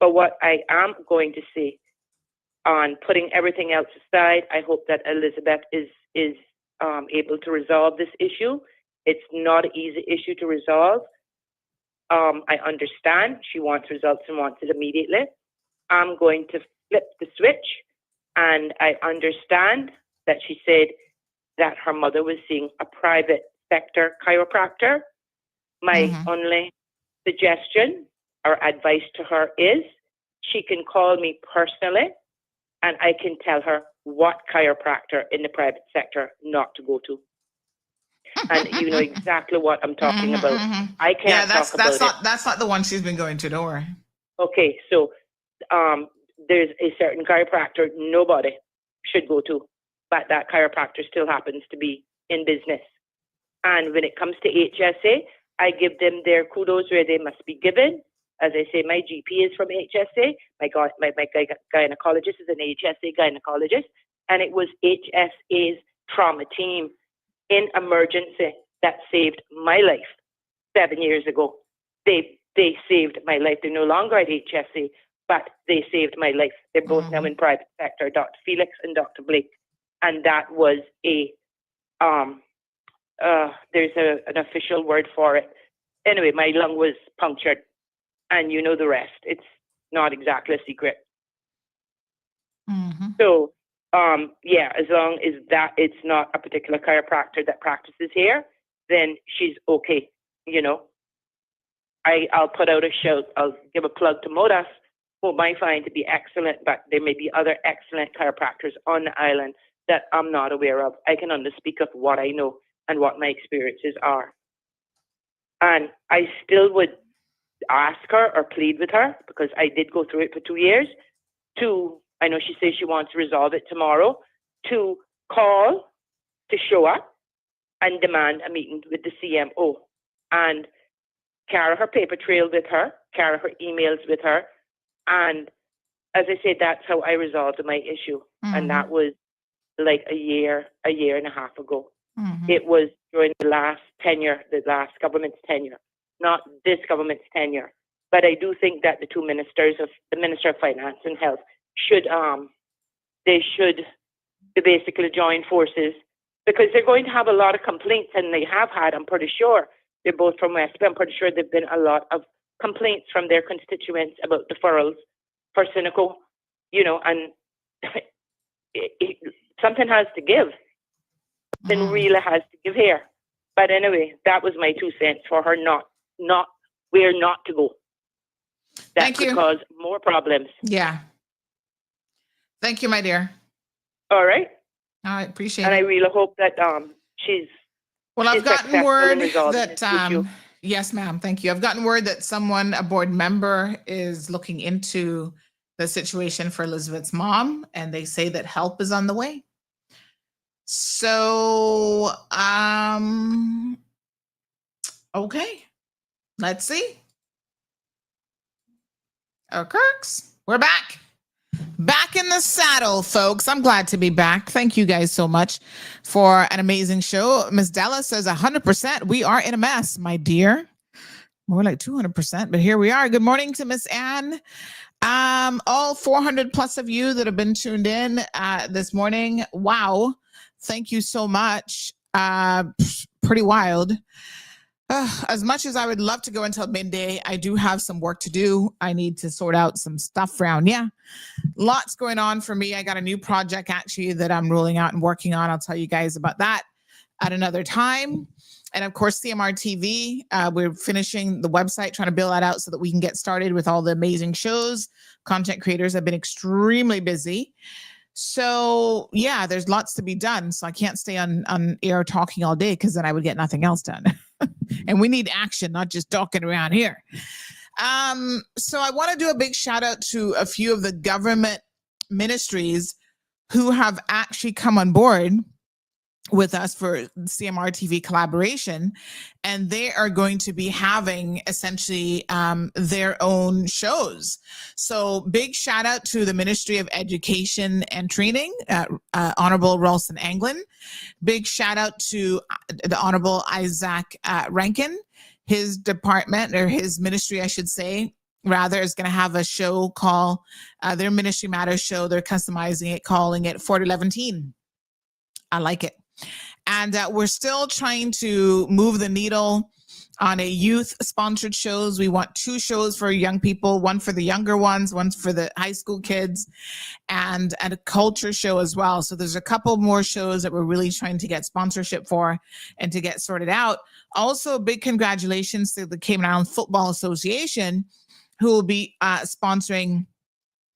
But what I am going to say, on putting everything else aside, I hope that Elizabeth is able to resolve this issue. It's not an easy issue to resolve. I understand she wants results and wants it immediately. I'm going to flip the switch, and I understand that she said that her mother was seeing a private sector chiropractor. My only suggestion or advice to her is she can call me personally and I can tell her what chiropractor in the private sector not to go to. And you know exactly what I'm talking about. I can't talk about it. That's not the one she's been going to, don't worry. Okay, so there's a certain chiropractor nobody should go to, but that chiropractor still happens to be in business. And when it comes to HSA, I give them their kudos where they must be given. As I say, my GP is from HSA. My gynecologist is an HSA gynecologist. And it was HSA's trauma team in emergency that saved my life 7 years ago. They saved my life. They're no longer at HSA, but they saved my life. They're both now in private sector, Dr. Felix and Dr. Blake. And that was there's an official word for it. Anyway, my lung was punctured, and you know the rest. It's not exactly a secret. So, yeah, as long as that it's not a particular chiropractor that practices here, then she's okay. You know, I'll put out a shout. I'll give a plug to Modas, who I find to be excellent, but there may be other excellent chiropractors on the island that I'm not aware of. I can only speak of what I know and what my experiences are. And I still would ask her or plead with her, because I did go through it for 2 years, I know she says she wants to resolve it tomorrow, to call, to show up and demand a meeting with the CMO and carry her paper trail with her, carry her emails with her. And as I said, that's how I resolved my issue. And that was like a year and a half ago. It was during the last government's tenure, not this government's tenure. But I do think that the two ministers, the Minister of Finance and Health, should basically join forces, because they're going to have a lot of complaints, and they have had, I'm pretty sure. They're both from West, but I'm pretty sure there've been a lot of complaints from their constituents about deferrals for cynical, and something has to give. Something really has to give here. But anyway, that was my 2 cents for her where not to go. That could cause more problems. Yeah. Thank you, my dear. All right. I appreciate it. And I really hope that she's I've gotten word that yes, ma'am. Thank you. I've gotten word that a board member, is looking into the situation for Elizabeth's mom, and they say that help is on the way. So, okay, let's see. Kirks, we're back. Back in the saddle, folks. I'm glad to be back. Thank you guys so much for an amazing show. Miss Della says 100%. We are in a mess, my dear. More like 200%, but here we are. Good morning to Miss Ann. All 400 plus of you that have been tuned in this morning. Wow. Thank you so much. Pretty wild. As much as I would love to go until midday, I do have some work to do. I need to sort out some stuff around. Yeah, lots going on for me. I got a new project actually that I'm rolling out and working on. I'll tell you guys about that at another time. And of course, CMR TV, we're finishing the website, trying to build that out so that we can get started with all the amazing shows. Content creators have been extremely busy. So yeah, there's lots to be done. So I can't stay on air talking all day because then I would get nothing else done. And we need action, not just talking around here. So I want to do a big shout out to a few of the government ministries who have actually come on board with us for CMR TV collaboration, and they are going to be having essentially their own shows. So big shout out to the Ministry of Education and Training, Honorable Ralston Anglin. Big shout out to the Honorable Isaac Rankin. His department, or his ministry, I should say, rather, is going to have a show called their Ministry Matters show. They're customizing it, calling it 4011. I like it. And we're still trying to move the needle on a youth-sponsored shows. We want 2 shows for young people, one for the younger ones, one for the high school kids, and a culture show as well. So there's a couple more shows that we're really trying to get sponsorship for and to get sorted out. Also, big congratulations to the Cayman Island Football Association, who will be sponsoring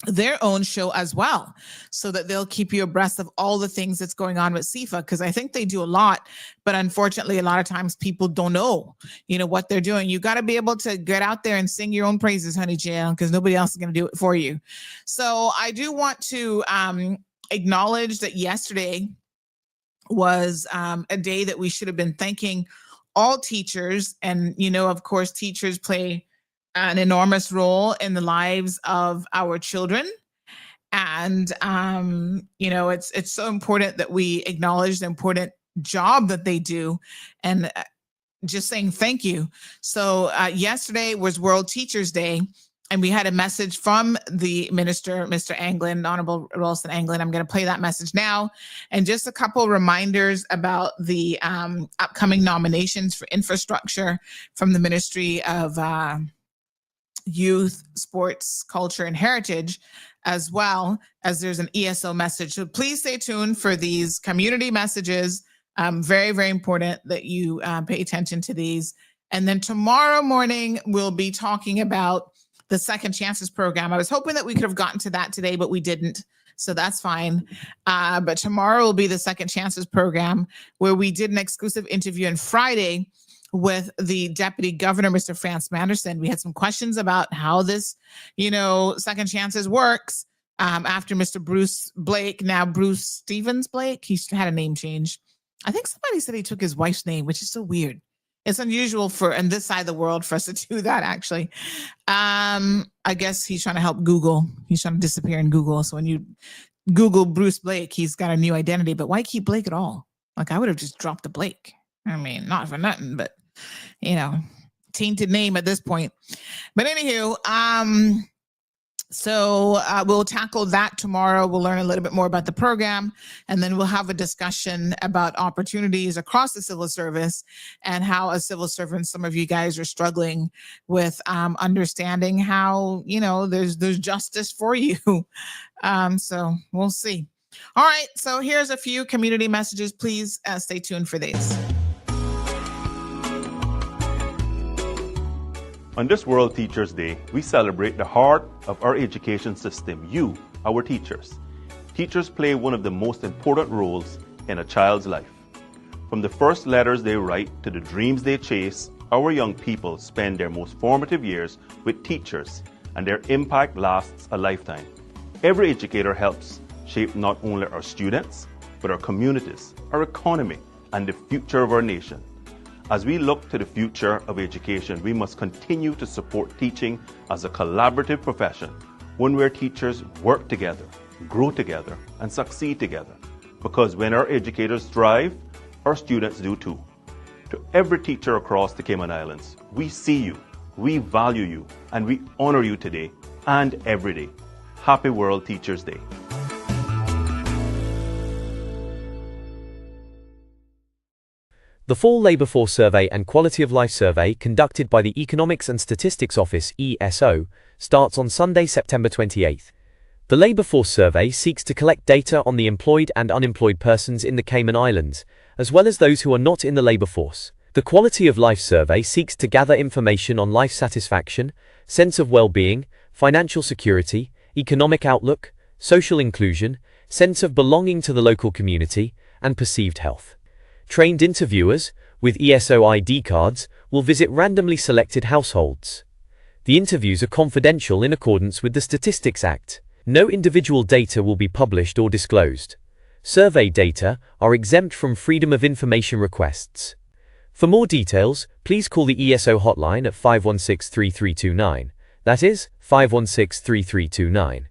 their own show as well, so that they'll keep you abreast of all the things that's going on with CIFA, because I think they do a lot, but unfortunately a lot of times people don't know, what they're doing. You got to be able to get out there and sing your own praises, honey Jill, because nobody else is going to do it for you. So I do want to acknowledge that yesterday was a day that we should have been thanking all teachers, and of course teachers play an enormous role in the lives of our children. And, it's so important that we acknowledge the important job that they do, and just saying thank you. So yesterday was World Teachers Day, and we had a message from the minister, Mr. Anglin, Honorable Ralston Anglin. I'm going to play that message now. And just a couple reminders about the upcoming nominations for infrastructure from the Ministry of Youth, Sports, Culture, and Heritage, as well as there's an ESO message. So please stay tuned for these community messages. Very, very important that you pay attention to these. And then tomorrow morning, we'll be talking about the Second Chances program. I was hoping that we could have gotten to that today, but we didn't. So that's fine. But tomorrow will be the Second Chances program, where we did an exclusive interview on Friday with the Deputy Governor, Mr. Frans Manderson. We had some questions about how this, Second Chances works after Mr. Bruce Blake, now Bruce Stevens Blake. He had a name change. I think somebody said he took his wife's name, which is so weird. It's unusual for on this side of the world for us to do that, actually. I guess he's trying to help Google. He's trying to disappear in Google. So when you Google Bruce Blake, he's got a new identity. But why keep Blake at all? Like, I would have just dropped the Blake. I mean, not for nothing, but, tainted name at this point. But anywho, so we'll tackle that tomorrow. We'll learn a little bit more about the program, and then we'll have a discussion about opportunities across the civil service and how, as civil servants, some of you guys are struggling with understanding how, there's justice for you. So we'll see. All right. So here's a few community messages. Please stay tuned for these. On this World Teachers Day, we celebrate the heart of our education system, you, our teachers. Teachers play one of the most important roles in a child's life. From the first letters they write to the dreams they chase, our young people spend their most formative years with teachers, and their impact lasts a lifetime. Every educator helps shape not only our students, but our communities, our economy, and the future of our nation. As we look to the future of education, we must continue to support teaching as a collaborative profession, one where teachers work together, grow together, and succeed together. Because when our educators thrive, our students do too. To every teacher across the Cayman Islands, we see you, we value you, and we honor you today and every day. Happy World Teachers Day. The Fall Labour Force Survey and Quality of Life Survey conducted by the Economics and Statistics Office (ESO) starts on Sunday, September 28th. The Labour Force Survey seeks to collect data on the employed and unemployed persons in the Cayman Islands, as well as those who are not in the labour force. The Quality of Life Survey seeks to gather information on life satisfaction, sense of well-being, financial security, economic outlook, social inclusion, sense of belonging to the local community, and perceived health. Trained interviewers, with ESO ID cards, will visit randomly selected households. The interviews are confidential in accordance with the Statistics Act. No individual data will be published or disclosed. Survey data are exempt from Freedom of Information requests. For more details, please call the ESO hotline at 516-3329. That is, 516-3329.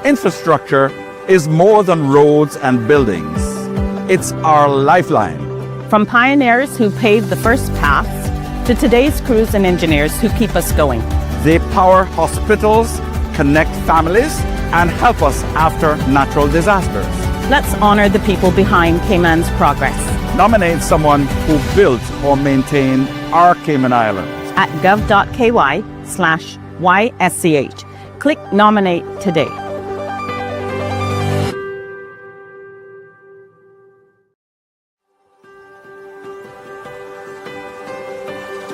Infrastructure is more than roads and buildings. It's our lifeline. From pioneers who paved the first paths to today's crews and engineers who keep us going. They power hospitals, connect families, and help us after natural disasters. Let's honor the people behind Cayman's progress. Nominate someone who built or maintained our Cayman Islands at gov.ky/YSCH. Click Nominate today.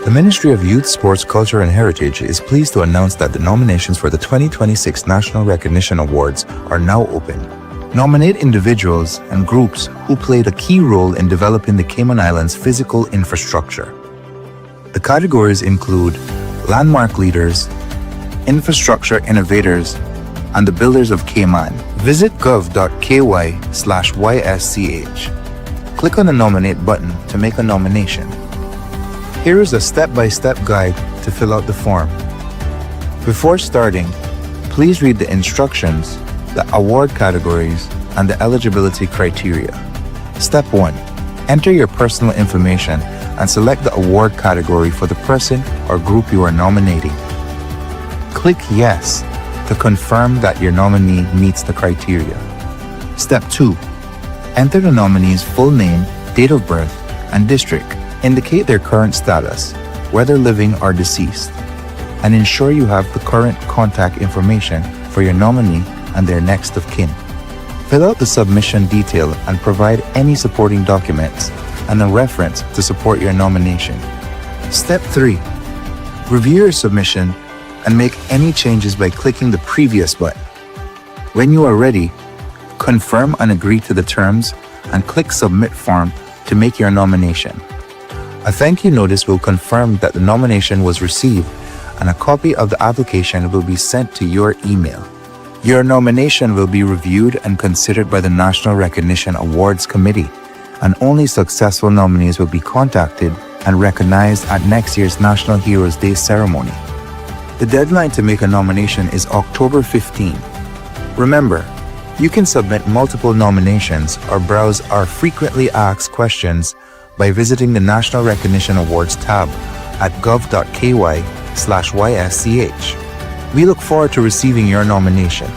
The Ministry of Youth, Sports, Culture and Heritage is pleased to announce that the nominations for the 2026 National Recognition Awards are now open. Nominate individuals and groups who played a key role in developing the Cayman Islands' physical infrastructure. The categories include landmark leaders, infrastructure innovators, and the builders of Cayman. Visit gov.ky/YSCH. Click on the Nominate button to make a nomination. Here is a step-by-step guide to fill out the form. Before starting, please read the instructions, the award categories, and the eligibility criteria. Step 1. Enter your personal information and select the award category for the person or group you are nominating. Click Yes to confirm that your nominee meets the criteria. Step 2. Enter the nominee's full name, date of birth, and district. Indicate their current status, whether living or deceased, and ensure you have the current contact information for your nominee and their next of kin. Fill out the submission detail and provide any supporting documents and a reference to support your nomination. Step 3. Review your submission and make any changes by clicking the previous button. When you are ready, confirm and agree to the terms and click Submit Form to make your nomination. A thank you notice will confirm that the nomination was received, and a copy of the application will be sent to your email. Your nomination will be reviewed and considered by the National Recognition Awards Committee, and only successful nominees will be contacted and recognized at next year's National Heroes Day ceremony. The deadline to make a nomination is October 15. Remember, you can submit multiple nominations or browse our frequently asked questions by visiting the National Recognition Awards tab at gov.ky/YSCH. We look forward to receiving your nomination.